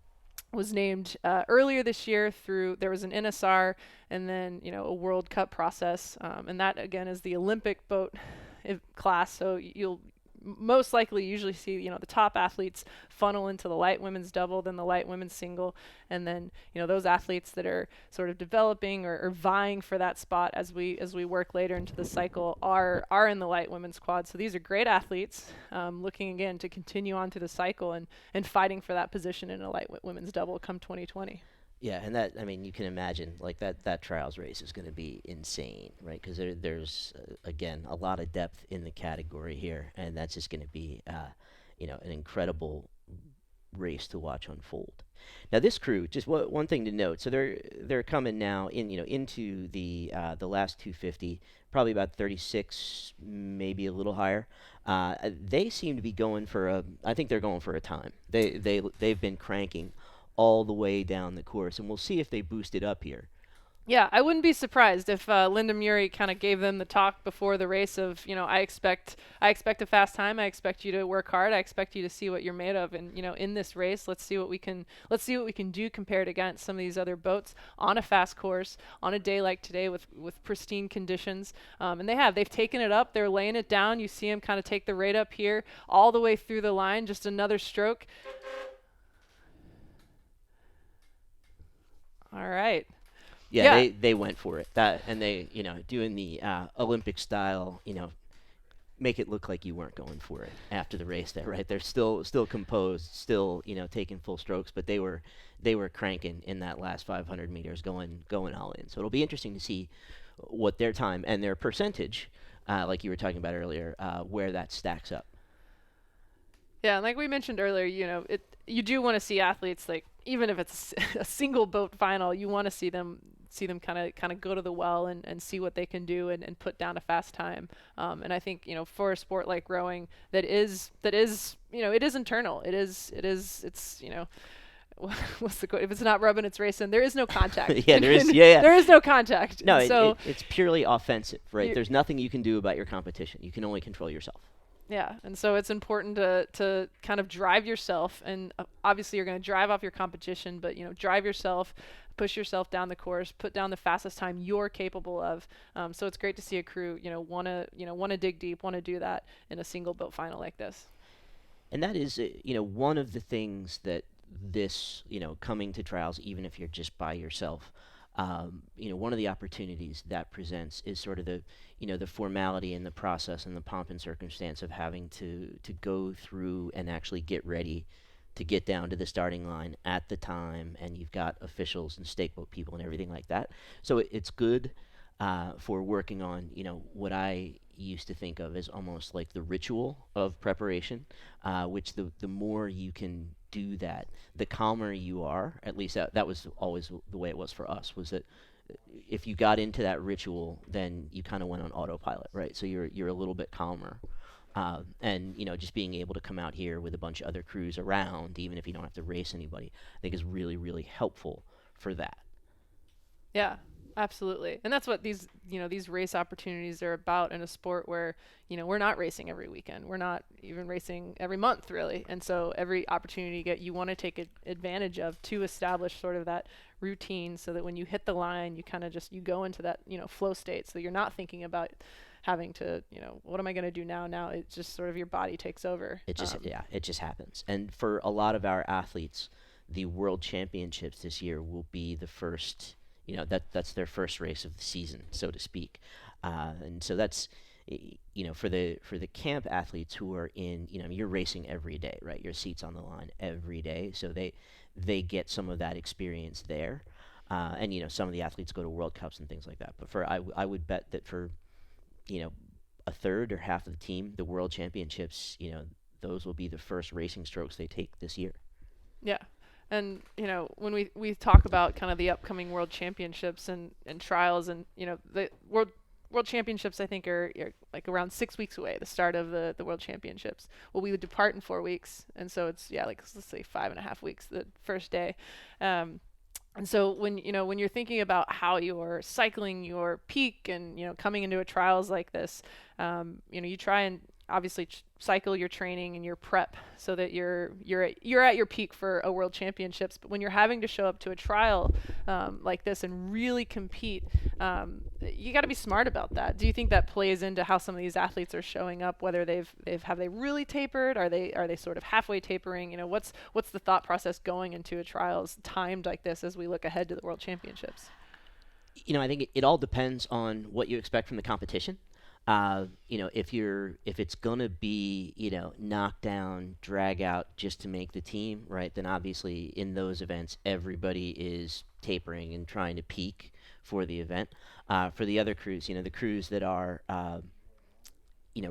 was named earlier this year through, there was an NSR and then a World Cup process, and that again is the Olympic boat class. So you'll most likely usually see the top athletes funnel into the light women's double, then the light women's single, and then those athletes that are sort of developing or vying for that spot as we work later into the cycle are in the light women's quad. So these are great athletes, looking again to continue on through the cycle and fighting for that position in a light women's double come 2020. Yeah, and that, I mean, you can imagine like that trials race is going to be insane, right? Because there's again a lot of depth in the category here, and that's just going to be an incredible race to watch unfold. Now this crew, just one thing to note. So they're coming now in into the last 250, probably about 36, maybe a little higher. They seem to be going for a. I think they're going for a time. They've been cranking all the way down the course, and we'll see if they boost it up here. Yeah, I wouldn't be surprised if Linda Muri kind of gave them the talk before the race of, I expect a fast time. I expect you to work hard. I expect you to see what you're made of. And in this race, let's see what we can do compared against some of these other boats on a fast course on a day like today with pristine conditions. And they've taken it up. They're laying it down. You see them kind of take the rate up here all the way through the line. Just another stroke. All right. Yeah, Yeah. they went for it. That and they doing the Olympic style make it look like you weren't going for it after the race there, right? They're still composed, still taking full strokes, but they were cranking in that last 500 meters, going all in. So it'll be interesting to see what their time and their percentage, like you were talking about earlier, where that stacks up. Yeah, and like we mentioned earlier, you do want to see athletes like even if it's a single boat final, you want to see them kind of go to the well and see what they can do and put down a fast time. And I think for a sport like rowing that is it is internal. It's what's the quote? If it's not rubbing, it's racing. There is no contact. Yeah, there is. Yeah, yeah. There is no contact. No, And so it's purely offensive, right? you There's nothing you can do about your competition. You can only control yourself. Yeah, and so it's important to kind of drive yourself, and obviously you're going to drive off your competition, but drive yourself, push yourself down the course, put down the fastest time you're capable of. So it's great to see a crew, want to dig deep, want to do that in a single boat final like this. And that is, one of the things that this, coming to trials, even if you're just by yourself, one of the opportunities that presents is sort of the formality and the process and the pomp and circumstance of having to go through and actually get ready to get down to the starting line at the time, and you've got officials and stakeboat people and everything like that. So it's good for working on, what I used to think of as almost like the ritual of preparation, which the more you can do that, the calmer you are. At least that was always the way it was for us, was that if you got into that ritual, then you kind of went on autopilot, right? So you're a little bit calmer. And just being able to come out here with a bunch of other crews around, even if you don't have to race anybody, I think is really, really helpful for that. Yeah, absolutely. And that's what these race opportunities are about in a sport where, we're not racing every weekend. We're not even racing every month, really. And so every opportunity you want to take advantage of to establish sort of that routine so that when you hit the line, you kind of you go into that, flow state. So you're not thinking about having to, what am I going to do now? Now it's just sort of your body takes over. It just happens. And for a lot of our athletes, the World Championships this year will be the first, that's their first race of the season, so to speak. And so that's, for the camp athletes who are in, you're racing every day, right? Your seat's on the line every day, so they get some of that experience there. And some of the athletes go to World Cups and things like that. But I would bet that for a third or half of the team, the World Championships, those will be the first racing strokes they take this year. Yeah. And when we talk about kind of the upcoming World Championships and trials, and the World Championships I think are like around 6 weeks away, the start of the World Championships. Well, we would depart in 4 weeks, and so it's like let's say 5.5 weeks the first day. And so when you're thinking about how you're cycling your peak and coming into a trials like this, you try and obviously cycle your training and your prep so that you're at your peak for a World Championships. But when you're having to show up to a trial like this and really compete, you got to be smart about that. Do you think that plays into how some of these athletes are showing up? Whether have they really tapered? Are they sort of halfway tapering? What's the thought process going into a trials timed like this as we look ahead to the World Championships? I think it all depends on what you expect from the competition. If it's gonna be knockdown, drag out just to make the team, right? Then obviously in those events everybody is tapering and trying to peak for the event. For the other crews, the crews that are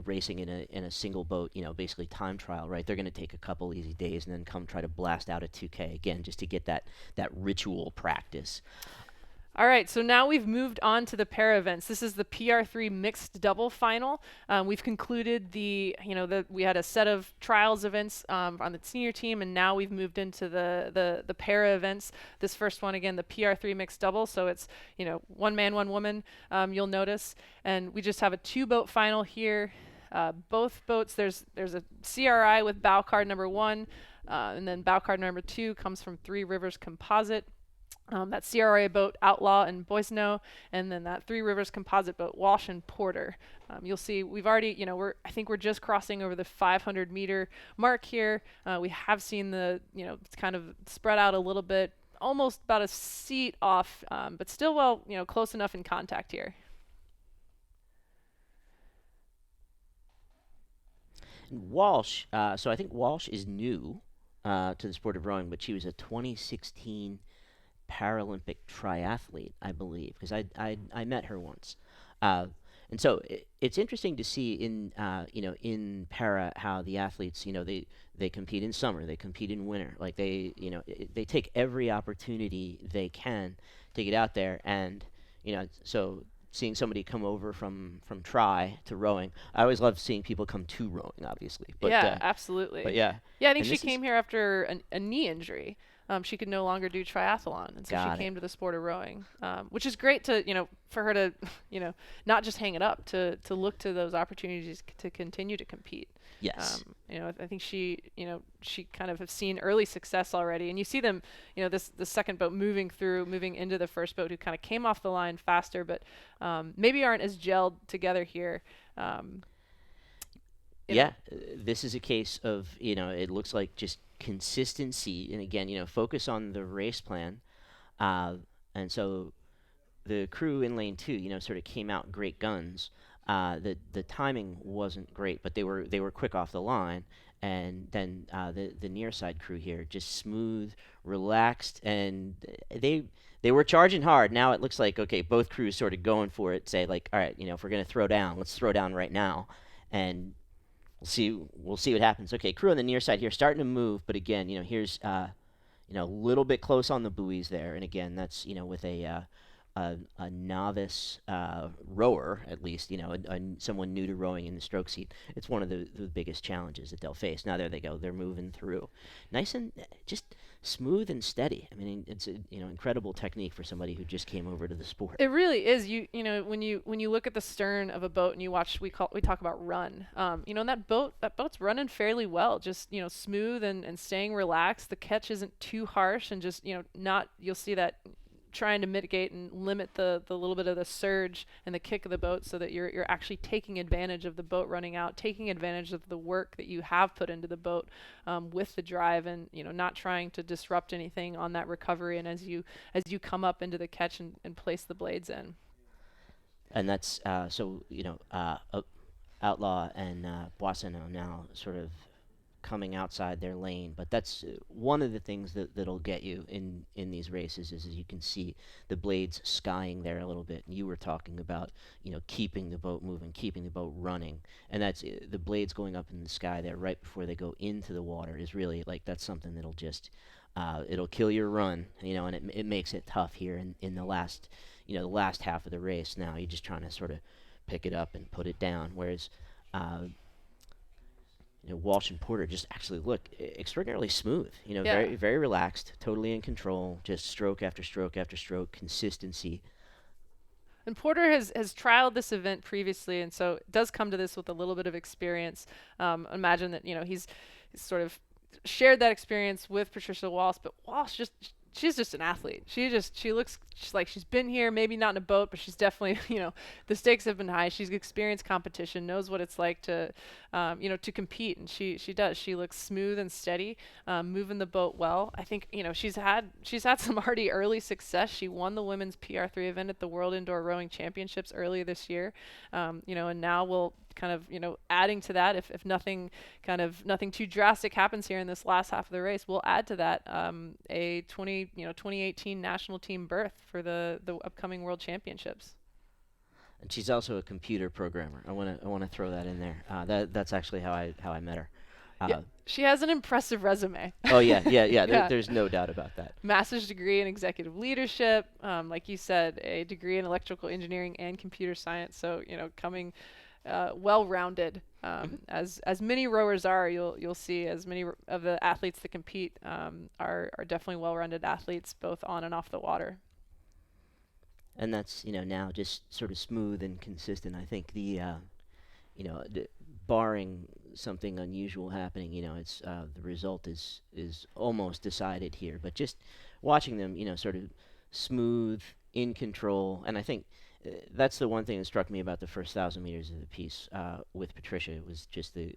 racing in a single boat, basically time trial, right? They're going to take a couple easy days and then come try to blast out a 2K again, just to get that ritual practice. All right, so now we've moved on to the para events. This is the PR3 mixed double final. We've concluded we had a set of trials events on the senior team, and now we've moved into the para events. This first one, again, the PR3 mixed double, so it's, one man, one woman, you'll notice. And we just have a 2-boat final here. Both boats, there's a CRI with bow card number 1, and then bow card number 2 comes from Three Rivers Composite. That CRA boat Outlaw and Boisno, and then that Three Rivers composite boat Walsh and Porter. You'll see we've already, I think we're just crossing over the 500-meter mark here. We have seen it's kind of spread out a little bit, almost about a seat off, but still close enough in contact here. Walsh, so I think Walsh is new to the sport of rowing, but she was a 2016 Paralympic triathlete, I believe, because I met her once. And so it's interesting to see in para how the athletes, they compete in summer, they compete in winter, like they take every opportunity they can to get out there. And so seeing somebody come over from tri to rowing, I always love seeing people come to rowing, obviously. But Yeah, absolutely. but yeah, Yeah, I think and she this is came here after a knee injury. She could no longer do triathlon, and so got she it. came to the sport of rowing, which is great to, for her to, not just hang it up, to look to those opportunities to continue to compete. Yes. I think she kind of have seen early success already, and you see them, the second boat moving into the first boat, who kind of came off the line faster, but maybe aren't as gelled together here. Um, Yeah, this is a case of, it looks like just consistency, and again, focus on the race plan. Uh, and so the crew in lane two, sort of came out great guns. The timing wasn't great, but they were quick off the line. And then the near side crew here, just smooth, relaxed, and they were charging hard. Now it looks like, okay, both crews sort of going for it. Say like, all right, if we're gonna throw down, let's throw down right now. And we'll see what happens. Okay, crew on the near side here starting to move, but again, here's a little bit close on the buoys there, and again, that's with a novice rower, at least, someone new to rowing in the stroke seat. It's one of the biggest challenges that they'll face. Now there they go, they're moving through, nice and just smooth and steady. I mean, it's incredible technique for somebody who just came over to the sport. It really is. When you look at the stern of a boat and you watch, we talk about run. And that boat's running fairly well, just smooth and staying relaxed. The catch isn't too harsh, and just not, you'll see that trying to mitigate and limit the little bit of the surge and the kick of the boat, so that you're actually taking advantage of the boat running out, taking advantage of the work that you have put into the boat with the drive, and not trying to disrupt anything on that recovery, and as you come up into the catch and place the blades in. And that's Outlaw and Boissonneau now sort of coming outside their lane. But that's one of the things that'll get you in these races is, as you can see the blades skying there a little bit. And you were talking about keeping the boat moving, keeping the boat running, and that's the blades going up in the sky there right before they go into the water is really like that's something that'll just it'll kill your run, and it makes it tough here in the last the last half of the race. Now you're just trying to sort of pick it up and put it down, whereas Walsh and Porter just actually look extraordinarily smooth. Yeah. Very very relaxed, totally in control, just stroke after stroke after stroke, consistency. And Porter has trialed this event previously, and so does come to this with a little bit of experience. Imagine that he's sort of shared that experience with Patricia Walsh, but Walsh she's just an athlete. She looks like she's been here, maybe not in a boat, but she's definitely, the stakes have been high. She's experienced competition, knows what it's like to, to compete, and she does. She looks smooth and steady, moving the boat well. I think, she's had some already early success. She won the women's PR3 event at the World Indoor Rowing Championships earlier this year, and now we'll kind of adding to that, if nothing too drastic happens here in this last half of the race, we'll add to that a 2018 national team berth for the upcoming World Championships. And she's also a computer programmer. I want to throw that in there. That's actually how I met her. Yeah, Uh, she has an impressive resume. oh yeah, yeah, yeah. Yeah. There's no doubt about that. Master's degree in executive leadership, like you said, a degree in electrical engineering and computer science. So coming well-rounded, Mhm. as many rowers are. You'll see as many of the athletes that compete are definitely well-rounded athletes, both on and off the water. And that's now just sort of smooth and consistent. I think you know, d- barring something unusual happening, it's the result is almost decided here. But just watching them, sort of smooth, in control, and I think that's the one thing that struck me about the first 1,000 meters of the piece with Patricia. It was just the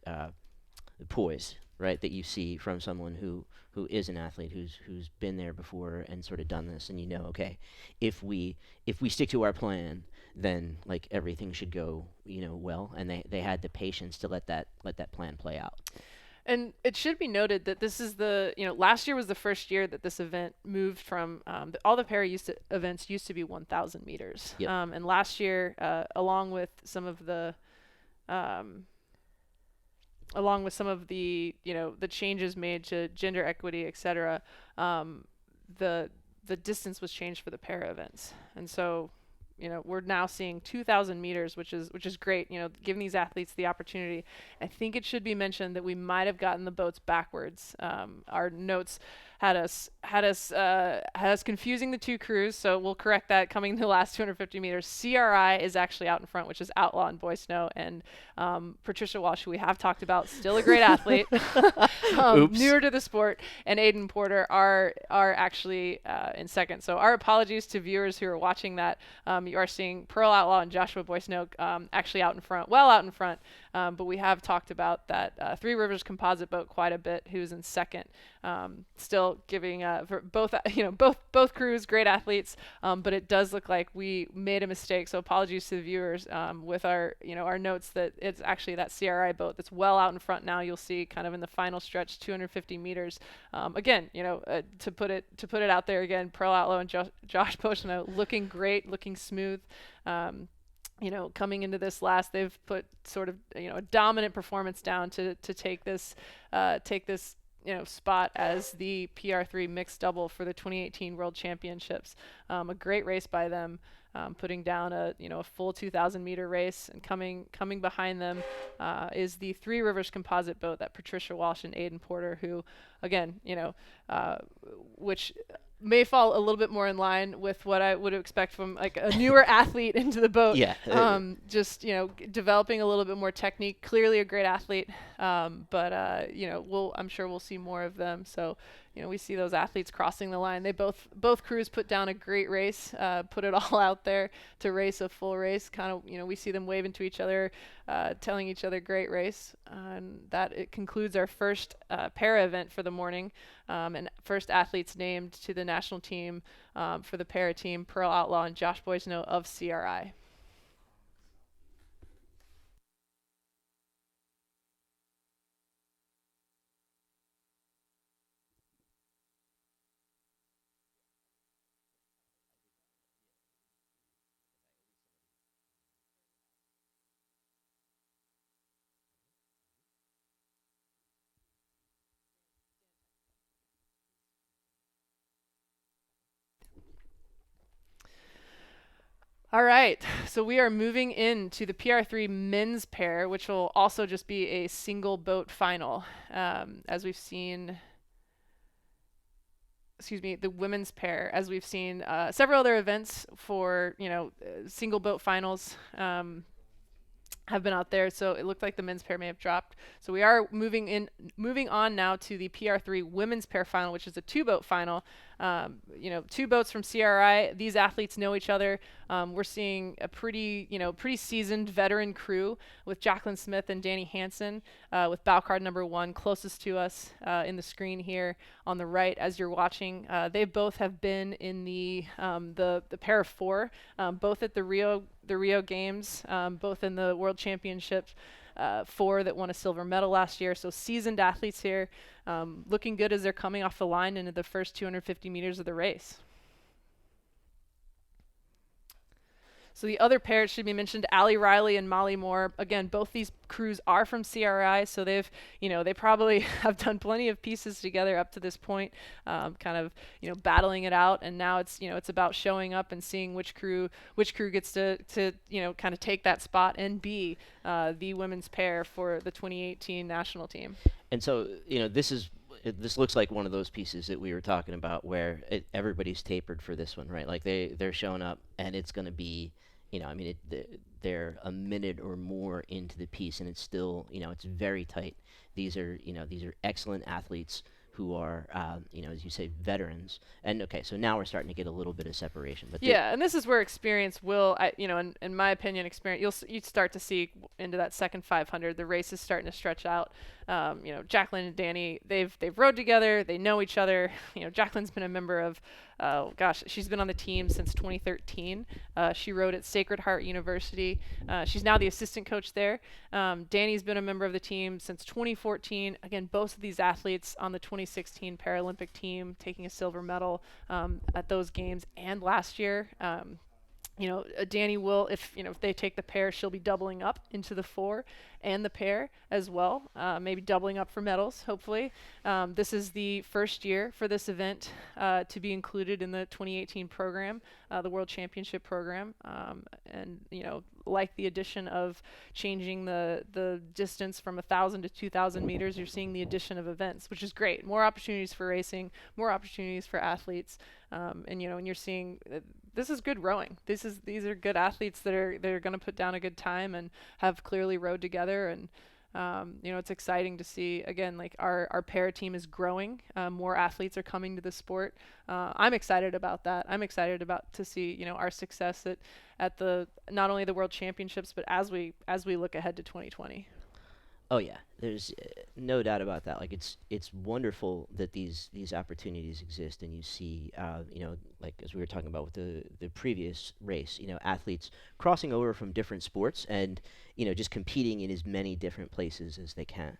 poise, right, that you see from someone who is an athlete who's been there before and sort of done this, and okay, if we stick to our plan, then like everything should go well, and they had the patience to let that plan play out. And it should be noted that this is last year was the first year that this event moved from all the events used to be 1,000 meters. Yep. And last year, um, along with some of the changes made to gender equity, etc., um, the the distance was changed for the para events, and so we're now seeing 2,000 meters, which is great. Giving these athletes the opportunity. I think it should be mentioned that we might have gotten the boats backwards. Our notes had us confusing the two crews, so we'll correct that coming in the last 250 meters. CRI is actually out in front, which is Outlaw and Boy Snow, and Patricia Walsh, who we have talked about, still a great athlete, Oops. newer to the sport, and Aiden Porter are actually in second. So our apologies to viewers who are watching that. You are seeing Pearl Outlaw and Joshua Boy Snow actually out in front, well out in front. But we have talked about that Three Rivers composite boat quite a bit, who's in second. Still giving for both both crews great athletes, but it does look like we made a mistake. So apologies to the viewers with our notes that it's actually that CRI boat that's well out in front now. You'll see kind of in the final stretch, 250 meters. Again, to put it out there again, Pearl Outlaw and Josh Poshno looking great, looking smooth. Coming into this last, they've put sort of a dominant performance down to take this spot as the PR3 mixed double for the 2018 World Championships. A great race by them, putting down a full 2,000 meter race, and coming behind them is the Three Rivers composite boat, that Patricia Walsh and Aiden Porter, who again which may fall a little bit more in line with what I would expect from like a newer athlete into the boat. Yeah. Just developing a little bit more technique. Clearly a great athlete, but I'm sure we'll see more of them. So we see those athletes crossing the line. They both crews put down a great race, put it all out there to race a full race. Kind of we see them waving to each other, telling each other great race, and that it concludes our first para event for the morning. And first athletes named to the national team for the para team, Pearl Outlaw and Josh Boisno of CRI. All right, so we are moving into the PR3 men's pair, which will also just be a single boat final. As we've seen, excuse me, the women's pair, as we've seen several other events for, single boat finals. Have been out there, so it looked like the men's pair may have dropped. So we are moving on now to the PR3 women's pair final, which is a two-boat final. Two boats from CRI. These athletes know each other. We're seeing a pretty seasoned veteran crew with Jacqueline Smith and Danny Hansen, with bow card number 1 closest to us in the screen here on the right as you're watching. They both have been in the pair of 4, both at the Rio Games, both in the World Championships. 4 that won a silver medal last year. So seasoned athletes here, looking good as they're coming off the line into the first 250 meters of the race. So the other pair, it should be mentioned, Ali Riley and Molly Moore. Again, both these crews are from CRI, so they probably have done plenty of pieces together up to this point, kind of, battling it out. And now it's about showing up and seeing which crew gets to kind of take that spot and be the women's pair for the 2018 national team. And so, this looks like one of those pieces that we were talking about where everybody's tapered for this one, right? Like they're showing up, and it's going to be, I mean, they're a minute or more into the piece, and it's still, it's very tight. These are excellent athletes who are, as you say, veterans. And okay, so now we're starting to get a little bit of separation. But Yeah, and this is where experience will, in my opinion, experience you start to see into that second 500. The race is starting to stretch out. Jacqueline and Danny, they've rode together. They know each other. Jacqueline's been a member of, she's been on the team since 2013. She rode at Sacred Heart University. She's now the assistant coach there. Danny's been a member of the team since 2014. Again, both of these athletes on the 2016 Paralympic team, taking a silver medal at those games and last year. Danny will, if they take the pair, she'll be doubling up into the 4 and the pair as well, maybe doubling up for medals, hopefully. This is the first year for this event to be included in the 2018 program, the World Championship program. And, like the addition of changing the distance from 1,000 to 2,000 meters, you're seeing the addition of events, which is great. More opportunities for racing, more opportunities for athletes. And you're seeing this is good rowing. These are good athletes that are going to put down a good time and have clearly rowed together. And it's exciting to see, again, like our para team is growing. More athletes are coming to the sport. I'm excited about that. I'm excited about to see our success at the not only the World Championships, but as we look ahead to 2020. Oh yeah, there's no doubt about that. Like it's wonderful that these opportunities exist, and you see, like as we were talking about with the previous race, athletes crossing over from different sports and just competing in as many different places as they can.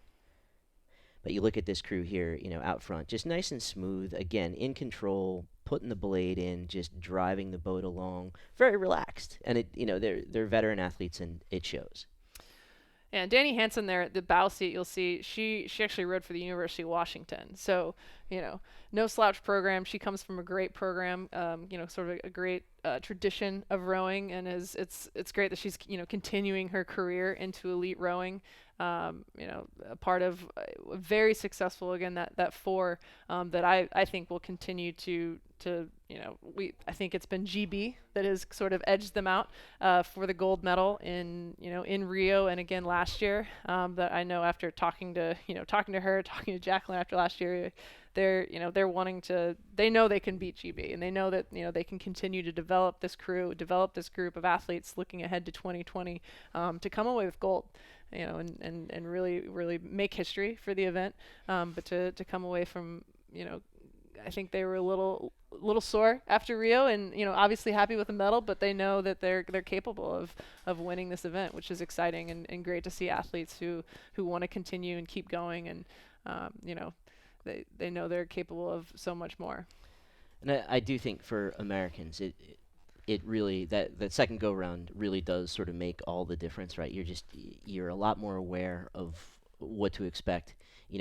But you look at this crew here, out front, just nice and smooth, again in control, putting the blade in, just driving the boat along, very relaxed, and they're veteran athletes, and it shows. And Danny Hansen there at the bow seat, you'll see she actually rode for the University of Washington. So, no slouch program. She comes from a great program, sort of a great tradition of rowing, and it's great that she's continuing her career into elite rowing. A part of very successful, again, that 4 that I think will continue to I think it's been GB that has sort of edged them out for the gold medal in Rio, and again last year. That I know after talking to her, talking to Jacqueline after last year, they're wanting to, they know they can beat GB, and they know that they can continue to develop this group of athletes looking ahead to 2020 to come away with gold. And really make history for the event, but to come away from, I think they were a little sore after Rio, and obviously happy with the medal, but they know that they're capable of winning this event, which is exciting and great to see athletes who want to continue and keep going, and they know they're capable of so much more. And I do think for Americans, it really, that second go round really does sort of make all the difference, right? You're a lot more aware of what to expect,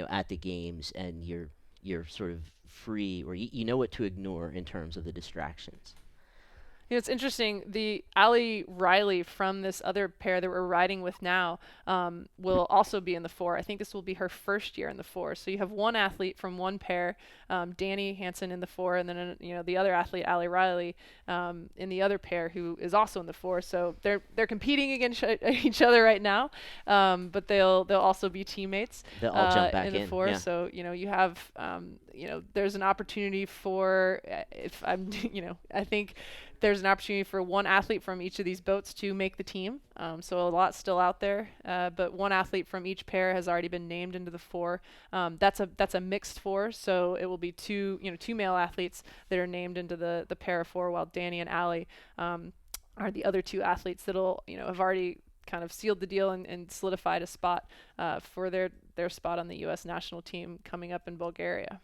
at the games, and you're sort of free, or you know what to ignore in terms of the distractions. It's interesting. The Ali Riley from this other pair that we're riding with now will also be in the 4. I think this will be her first year in the 4. So you have one athlete from one pair, Danny Hansen in the 4, and then the other athlete, Ali Riley, in the other pair, who is also in the 4. So they're competing against each other right now, but they'll also be teammates. They'll all jump back in the in. 4. Yeah. So you have there's an opportunity for if I'm I think there's an opportunity for one athlete from each of these boats to make the team. So a lot still out there, but one athlete from each pair has already been named into the 4. That's a mixed 4, so it will be two male athletes that are named into the pair of 4, while Danny and Ali are the other 2 athletes that'll have already kind of sealed the deal and solidified a spot for their spot on the U.S. national team coming up in Bulgaria.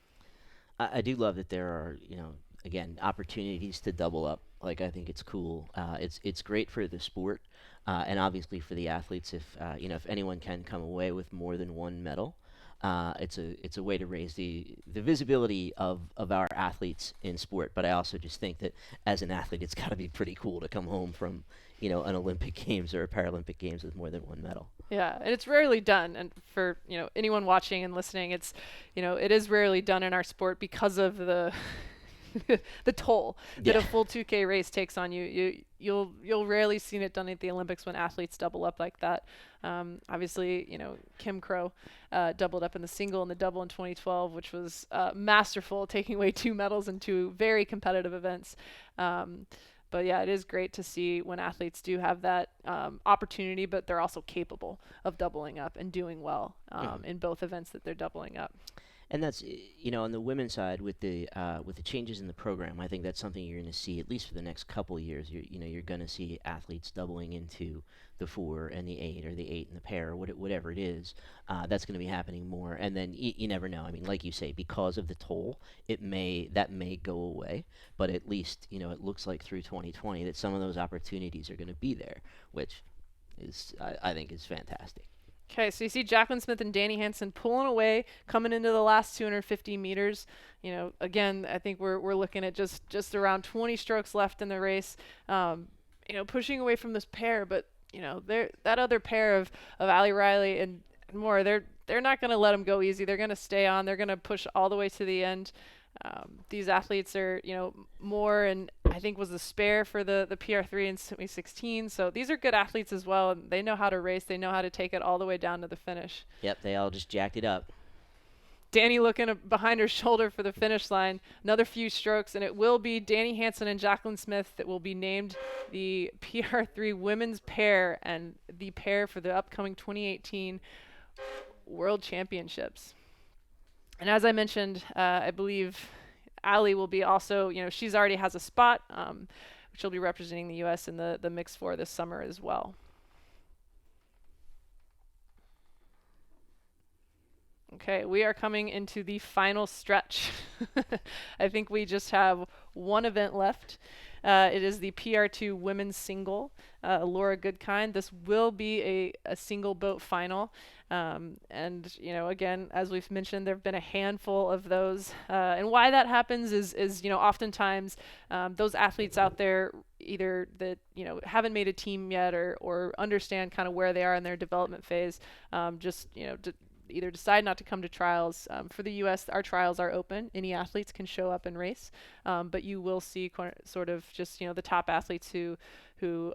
I do love that there are, again, opportunities to double up. Like, I think it's cool. It's great for the sport, and obviously for the athletes. If if anyone can come away with more than one medal, it's a way to raise the visibility of our athletes in sport. But I also just think that as an athlete, it's got to be pretty cool to come home from an Olympic Games or a Paralympic Games with more than one medal. Yeah, and it's rarely done. And for anyone watching and listening, it is rarely done in our sport because of the the toll that Yeah. a full 2K race takes on you. You'll rarely see it done at the Olympics when athletes double up like that. Obviously, Kim Crow doubled up in the single and the double in 2012, which was masterful, taking away two medals in two very competitive events. But yeah, it is great to see when athletes do have that opportunity, but they're also capable of doubling up and doing well Mhm. in both events that they're doubling up. And that's on the women's side with the changes in the program. I think that's something you're going to see at least for the next couple of years. You're going to see athletes doubling into the 4 and the 8 or the 8 and the pair or whatever it is. That's going to be happening more. And then you never know. I mean, like you say, because of the toll, that may go away. But at least it looks like through 2020 that some of those opportunities are going to be there, which is I think is fantastic. Okay, so you see Jacqueline Smith and Danny Hansen pulling away, coming into the last 250 meters. Again, I think we're looking at just around 20 strokes left in the race. Pushing away from this pair, but that other pair of Ali Riley and more, they're not going to let them go easy. They're going to stay on. They're going to push all the way to the end. These athletes are, more and I think was the spare for the PR3 in 2016. So these are good athletes as well, and they know how to race. They know how to take it all the way down to the finish. Yep, they all just jacked it up. Danny looking behind her shoulder for the finish line. Another few strokes, and it will be Danny Hansen and Jacqueline Smith that will be named the PR3 women's pair and the pair for the upcoming 2018 World Championships. And as I mentioned, I believe Ali will be also, she's already has a spot. She'll be representing the U.S. in the mix for this summer as well. Okay, we are coming into the final stretch. I think we just have one event left. It is the PR2 women's single. Laura Goodkind. This will be a single boat final. And again, as we've mentioned, there have been a handful of those. And why that happens is oftentimes those athletes out there either that haven't made a team yet or understand kind of where they are in their development phase, just either decide not to come to trials. For the U.S., our trials are open. Any athletes can show up and race, but you will see sort of just the top athletes who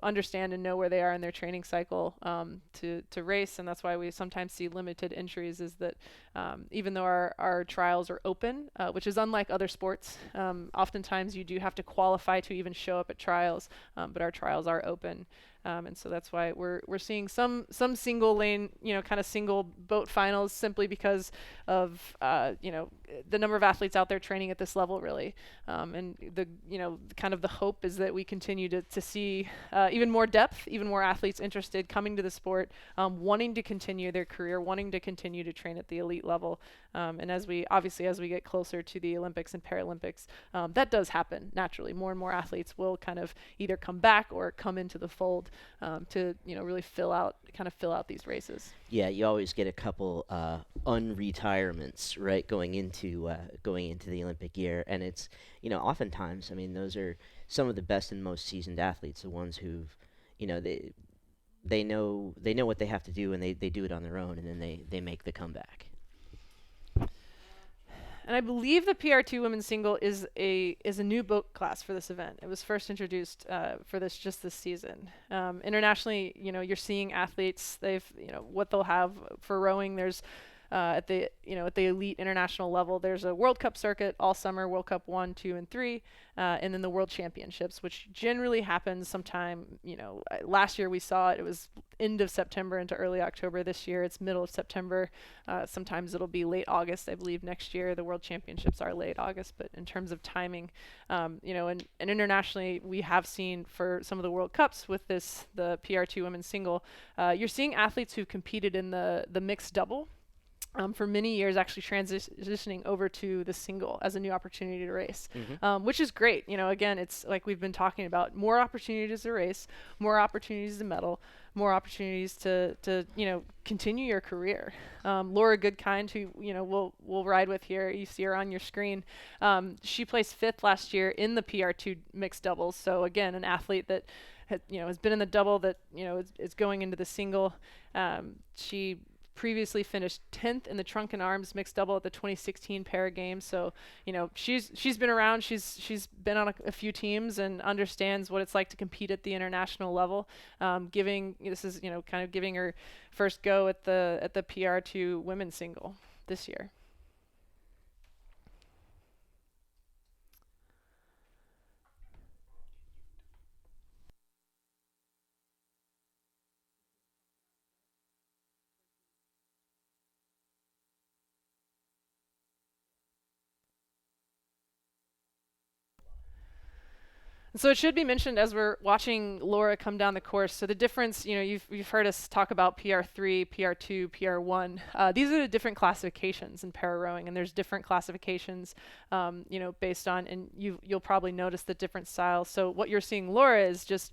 understand and know where they are in their training cycle to race, and that's why we sometimes see limited entries. Is that even though our trials are open, which is unlike other sports, oftentimes you do have to qualify to even show up at trials, but our trials are open. And so that's why we're seeing some single lane, kind of single boat finals simply because of, the number of athletes out there training at this level, really. And the, kind of the hope is that we continue to see even more depth, even more athletes interested coming to the sport, wanting to continue their career, wanting to continue to train at the elite level. And as we get closer to the Olympics and Paralympics, that does happen naturally. More and more athletes will kind of either come back or come into the fold to really fill out these races. Yeah, you always get a couple unretirements, right, going into the Olympic year, and it's oftentimes, I mean, those are some of the best and most seasoned athletes, the ones who've they know what they have to do, and they do it on their own, and then they make the comeback. And I believe the PR2 women's single is a new boat class for this event. It was first introduced for this season. Internationally, you're seeing athletes. What they'll have for rowing. There's at the elite international level. There's a World Cup circuit all summer. World Cup 1, 2, and 3, and then the World Championships, which generally happens sometime. Last year we saw it. It was end of September into early October. This year it's middle of September. Sometimes it'll be late August. I believe next year the World Championships are late August. But in terms of timing, and internationally we have seen for some of the World Cups with the PR2 women's single, you're seeing athletes who've competed in the mixed double. for many years, actually transitioning over to the single as a new opportunity to race, Hmm. which is great. Again, it's like we've been talking about, more opportunities to race, more opportunities to medal, more opportunities to continue your career. Laura Goodkind, who we'll ride with here, you see her on your screen. She placed fifth last year in the PR2 mixed doubles. So again, an athlete that has been in the double that is going into the single. She previously finished 10th in the trunk and arms mixed double at the 2016 Para Games. So, she's been around. She's been on a few teams and understands what it's like to compete at the international level. This is kind of giving her first go at the PR2 women's single this year. So it should be mentioned as we're watching Laura come down the course. So the difference, you've heard us talk about PR3, PR2, PR1. These are the different classifications in para rowing, and there's different classifications, based on, and you'll probably notice the different styles. So what you're seeing Laura is just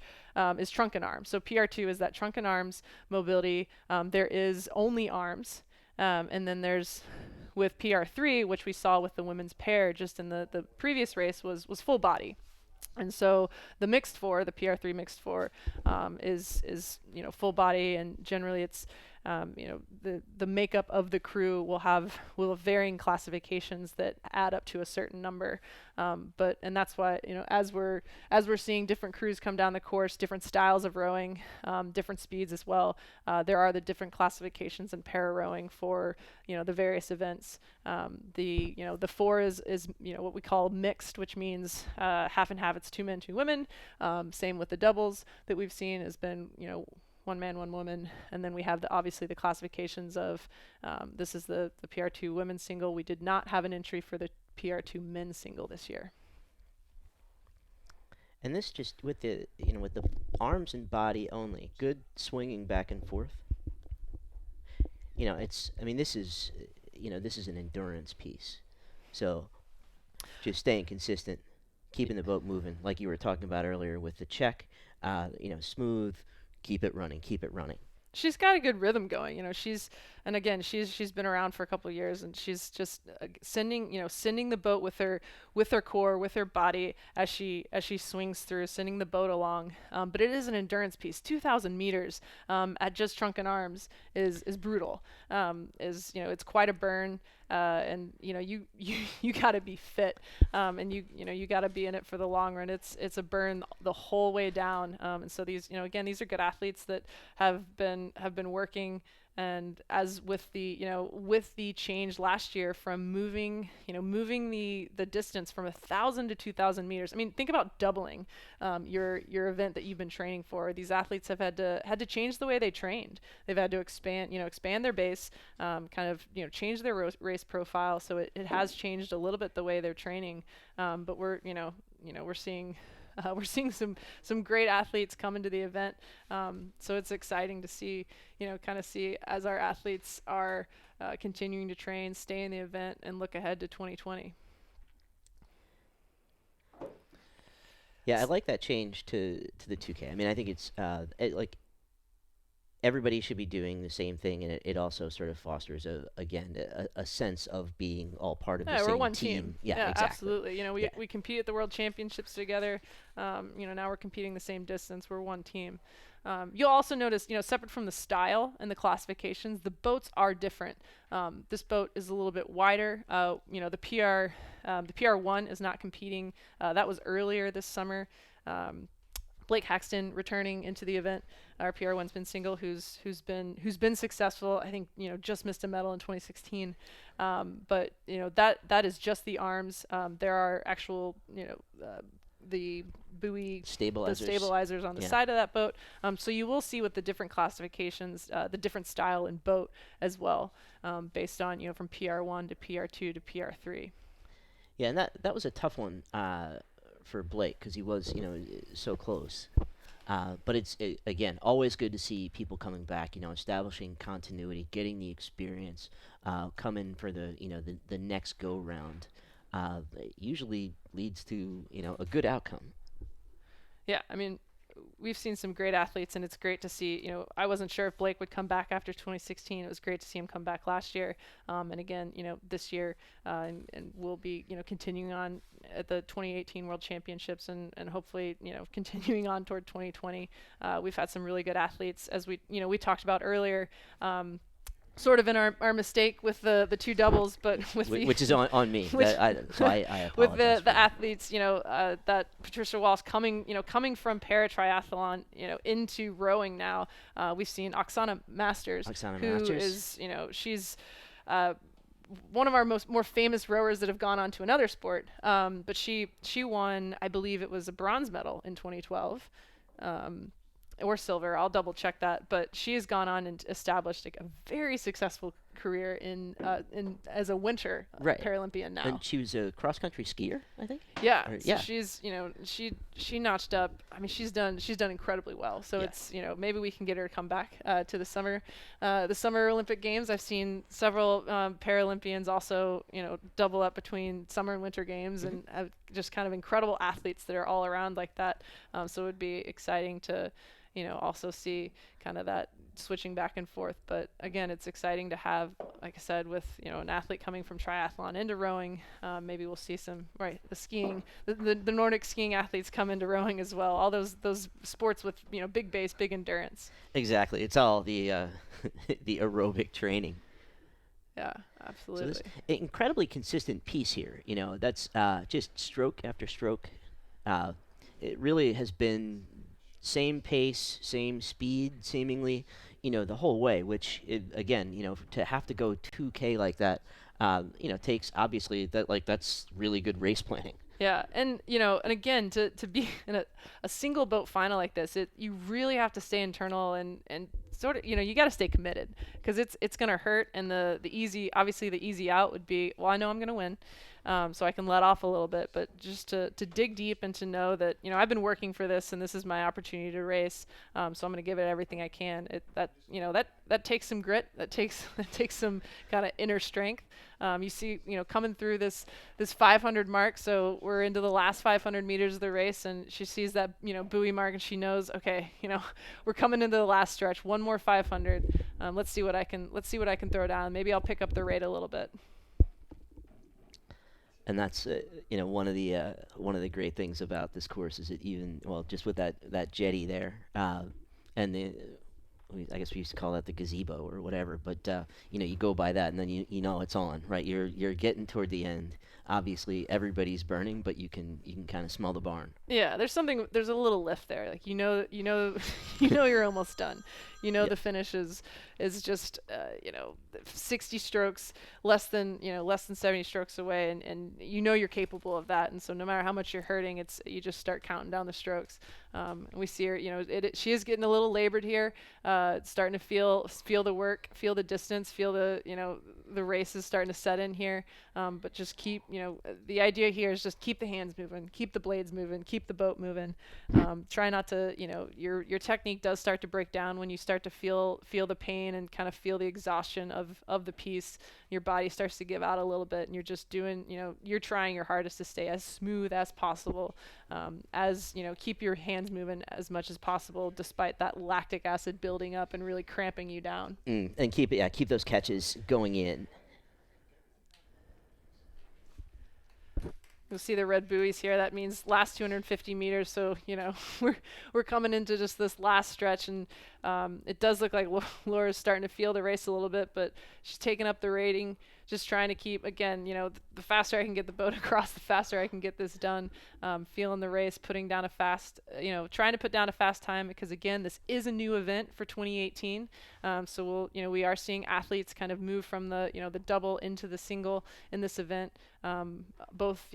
is trunk and arms. So PR2 is that trunk and arms mobility. There is only arms, and then there's with PR3, which we saw with the women's pair just in the previous race, was full body. And so the mixed four, the PR3 mixed four, is full body, and generally it's the makeup of the crew will have varying classifications that add up to a certain number. And that's why as we're seeing different crews come down the course, different styles of rowing, different speeds as well. There are the different classifications in para rowing for the various events. The four is what we call mixed, which means half and half. It's 2 men, 2 women. Same with the doubles that we've seen has been 1 man, 1 woman, and then we have obviously the classifications of this is the PR2 women's single. We did not have an entry for the PR2 men's single this year. And this just with the with the arms and body only, good swinging back and forth. It's I mean this is an endurance piece. So just staying consistent, keeping the boat moving, like you were talking about earlier with the check. Smooth, keep it running, keep it running. She's got a good rhythm going. And again, she's been around for a couple of years, and she's just sending the boat with her core, with her body as she swings through, sending the boat along. But it is an endurance piece. 2,000 meters at just trunk and arms is brutal. It's quite a burn. And you got to be fit, and you got to be in it for the long run. It's a burn the whole way down. And so these again, these are good athletes that have been working. And as with the change last year from moving the distance from 1,000 to 2,000 meters. I mean, think about doubling your event that you've been training for. These athletes have had to change the way they trained. They've had to expand their base, change their race profile. So it has changed a little bit the way they're training. But we're seeing. We're seeing some great athletes come into the event, so it's exciting to see, see as our athletes are continuing to train, stay in the event, and look ahead to 2020. Yeah, I like that change to the 2K. I mean, I think it's like everybody should be doing the same thing, and it also sort of fosters a sense of being all part of the Yeah, we're same one team. Yeah, exactly. Absolutely. We compete at the World Championships together. Now we're competing the same distance. We're one team. You'll also notice, separate from the style and the classifications, the boats are different. This boat is a little bit wider. The PR1 is not competing. That was earlier this summer. Blake Haxton returning into the event, our PR1's been single, who's been successful. I think just missed a medal in 2016, but that is just the arms. There are actual the buoy stabilizers on the side of that boat. So you will see with the different classifications, the different style in boat as well, based on from PR1 to PR2 to PR3. Yeah, and that was a tough one for Blake because he was so close. But again, always good to see people coming back. Establishing continuity, getting the experience, coming for the next go round. It usually leads to a good outcome. Yeah, I mean, we've seen some great athletes, and it's great to see. I wasn't sure if Blake would come back after 2016. It was great to see him come back last year, and again, this year, and we'll be, continuing on at the 2018 World Championships, and hopefully, continuing on toward 2020. We've had some really good athletes, as we talked about earlier. Sort of in our mistake with the two doubles, but with the Which is on me. which So I with apologize the for that. athletes, that Patricia Walsh coming from para triathlon, into rowing now. We've seen Oksana Masters, Oksana who Masters. is, she's uh, one of our more famous rowers that have gone on to another sport. But she won, I believe it was a bronze medal in 2012. Or silver. I'll double check that. But she has gone on and established like a very successful career in as a winter Right. Paralympian now. And she was a cross country skier, I think. Yeah, so Yeah. she's she notched up. I mean, she's done incredibly well. So Yeah. it's maybe we can get her to come back to the summer Olympic Games. I've seen several Paralympians also double up between summer and winter games, Mhm. and have just kind of incredible athletes that are all around like that. So it would be exciting to also see kind of that switching back and forth. But again, it's exciting to have, like I said, with an athlete coming from triathlon into rowing. Maybe we'll see some the skiing, the Nordic skiing athletes come into rowing as well. All those sports with big base, big endurance. Exactly. It's all the the aerobic training. Yeah, So this absolutely. incredibly consistent piece here. That's just stroke after stroke. Uh, it really has been same pace, same speed, seemingly, the whole way. Which again, to have to go 2K like that, takes obviously that's really good race planning. Yeah, and again, to be in a single boat final like this, you really have to stay internal and sort of you got to stay committed, because it's gonna hurt. And the easy out would be, well, I know I'm gonna win, so I can let off a little bit. But just to dig deep and to know that I've been working for this, and this is my opportunity to race, so I'm gonna give it everything I can. That takes some grit. That takes that takes some kind of inner strength. You see, coming through this 500 mark. So we're into the last 500 meters of the race, and she sees that buoy mark, and she knows, okay, we're coming into the last stretch. One more 500. Let's see what I can throw down. Maybe I'll pick up the rate a little bit. And that's one of the great things about this course is it even just with that jetty there, and I guess we used to call that the gazebo or whatever, but you go by that and then you know it's on, right? You're getting toward the end. Obviously everybody's burning, but you can kind of smell the barn. Yeah, there's a little lift there. Like you're almost done. Yeah. The finish is just 60 strokes, less than 70 strokes away, and you're capable of that. And so no matter how much you're hurting, you just start counting down the strokes. And we see her, she is getting a little labored here, starting to feel the work, feel the distance, feel the race is starting to set in here. But just keep, the idea here is just keep the hands moving, keep the blades moving, keep the boat moving. Try not to, your technique does start to break down when you start to feel the pain and kind of feel the exhaustion of the piece. Your body starts to give out a little bit, and you're just doing, you're trying your hardest to stay as smooth as possible, keep your hands moving as much as possible, despite that lactic acid building up and really cramping you down. And keep those catches going in. You'll see the red buoys here. That means last 250 meters. So we're coming into just this last stretch, and it does look like Laura's starting to feel the race a little bit, but she's taking up the rating, just trying to keep, again, the faster I can get the boat across, the faster I can get this done. Feeling the race, putting down a fast, trying to put down a fast time, because again, this is a new event for 2018. So we are seeing athletes kind of move from the double into the single in this event, both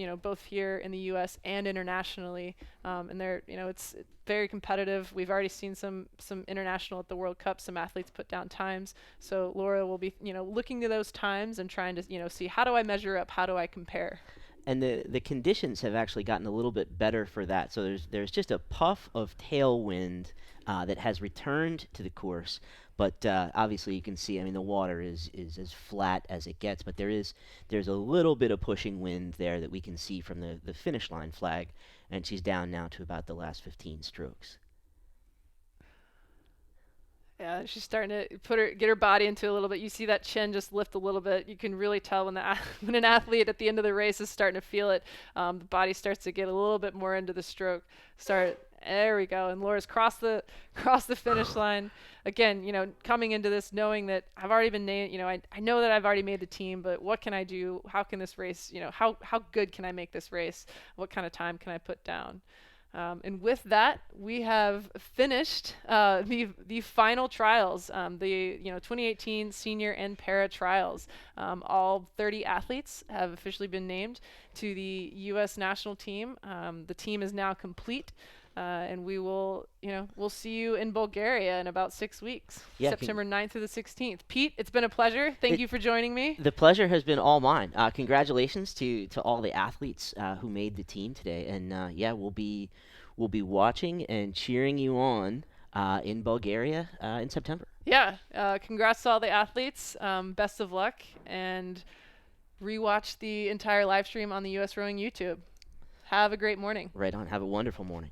here in the U.S. and internationally. And it's very competitive. We've already seen some international at the World Cup, some athletes put down times. So Laura will be, looking to those times and trying to, see, how do I measure up? How do I compare? and the conditions have actually gotten a little bit better for that. So there's just a puff of tailwind that has returned to the course, but obviously you can see. I mean, the water is as flat as it gets, but there's a little bit of pushing wind there that we can see from the finish line flag, and she's down now to about the last 15 strokes. Yeah, she's starting to get her body into it a little bit. You see that chin just lift a little bit. You can really tell when when an athlete at the end of the race is starting to feel it. The body starts to get a little bit more into the stroke. There we go. And Laura's crossed the crossed the finish line. Again, coming into this knowing that I've already been named. I know that I've already made the team, but what can I do? How can this race? How good can I make this race? What kind of time can I put down? And with that, we have finished the final trials, the 2018 senior and para trials. All 30 athletes have officially been named to the U.S. national team. The team is now complete, and we'll see you in Bulgaria in about 6 weeks, Yeah, September 9th through the 16th. Pete, it's been a pleasure. Thank you for joining me. the pleasure has been all mine. Congratulations to all the athletes who made the team today, and yeah, we'll be watching and cheering you on in Bulgaria in September. Yeah, congrats to all the athletes. Best of luck, and rewatch the entire live stream on the US Rowing YouTube. Have a great morning. Right on. Have a wonderful morning.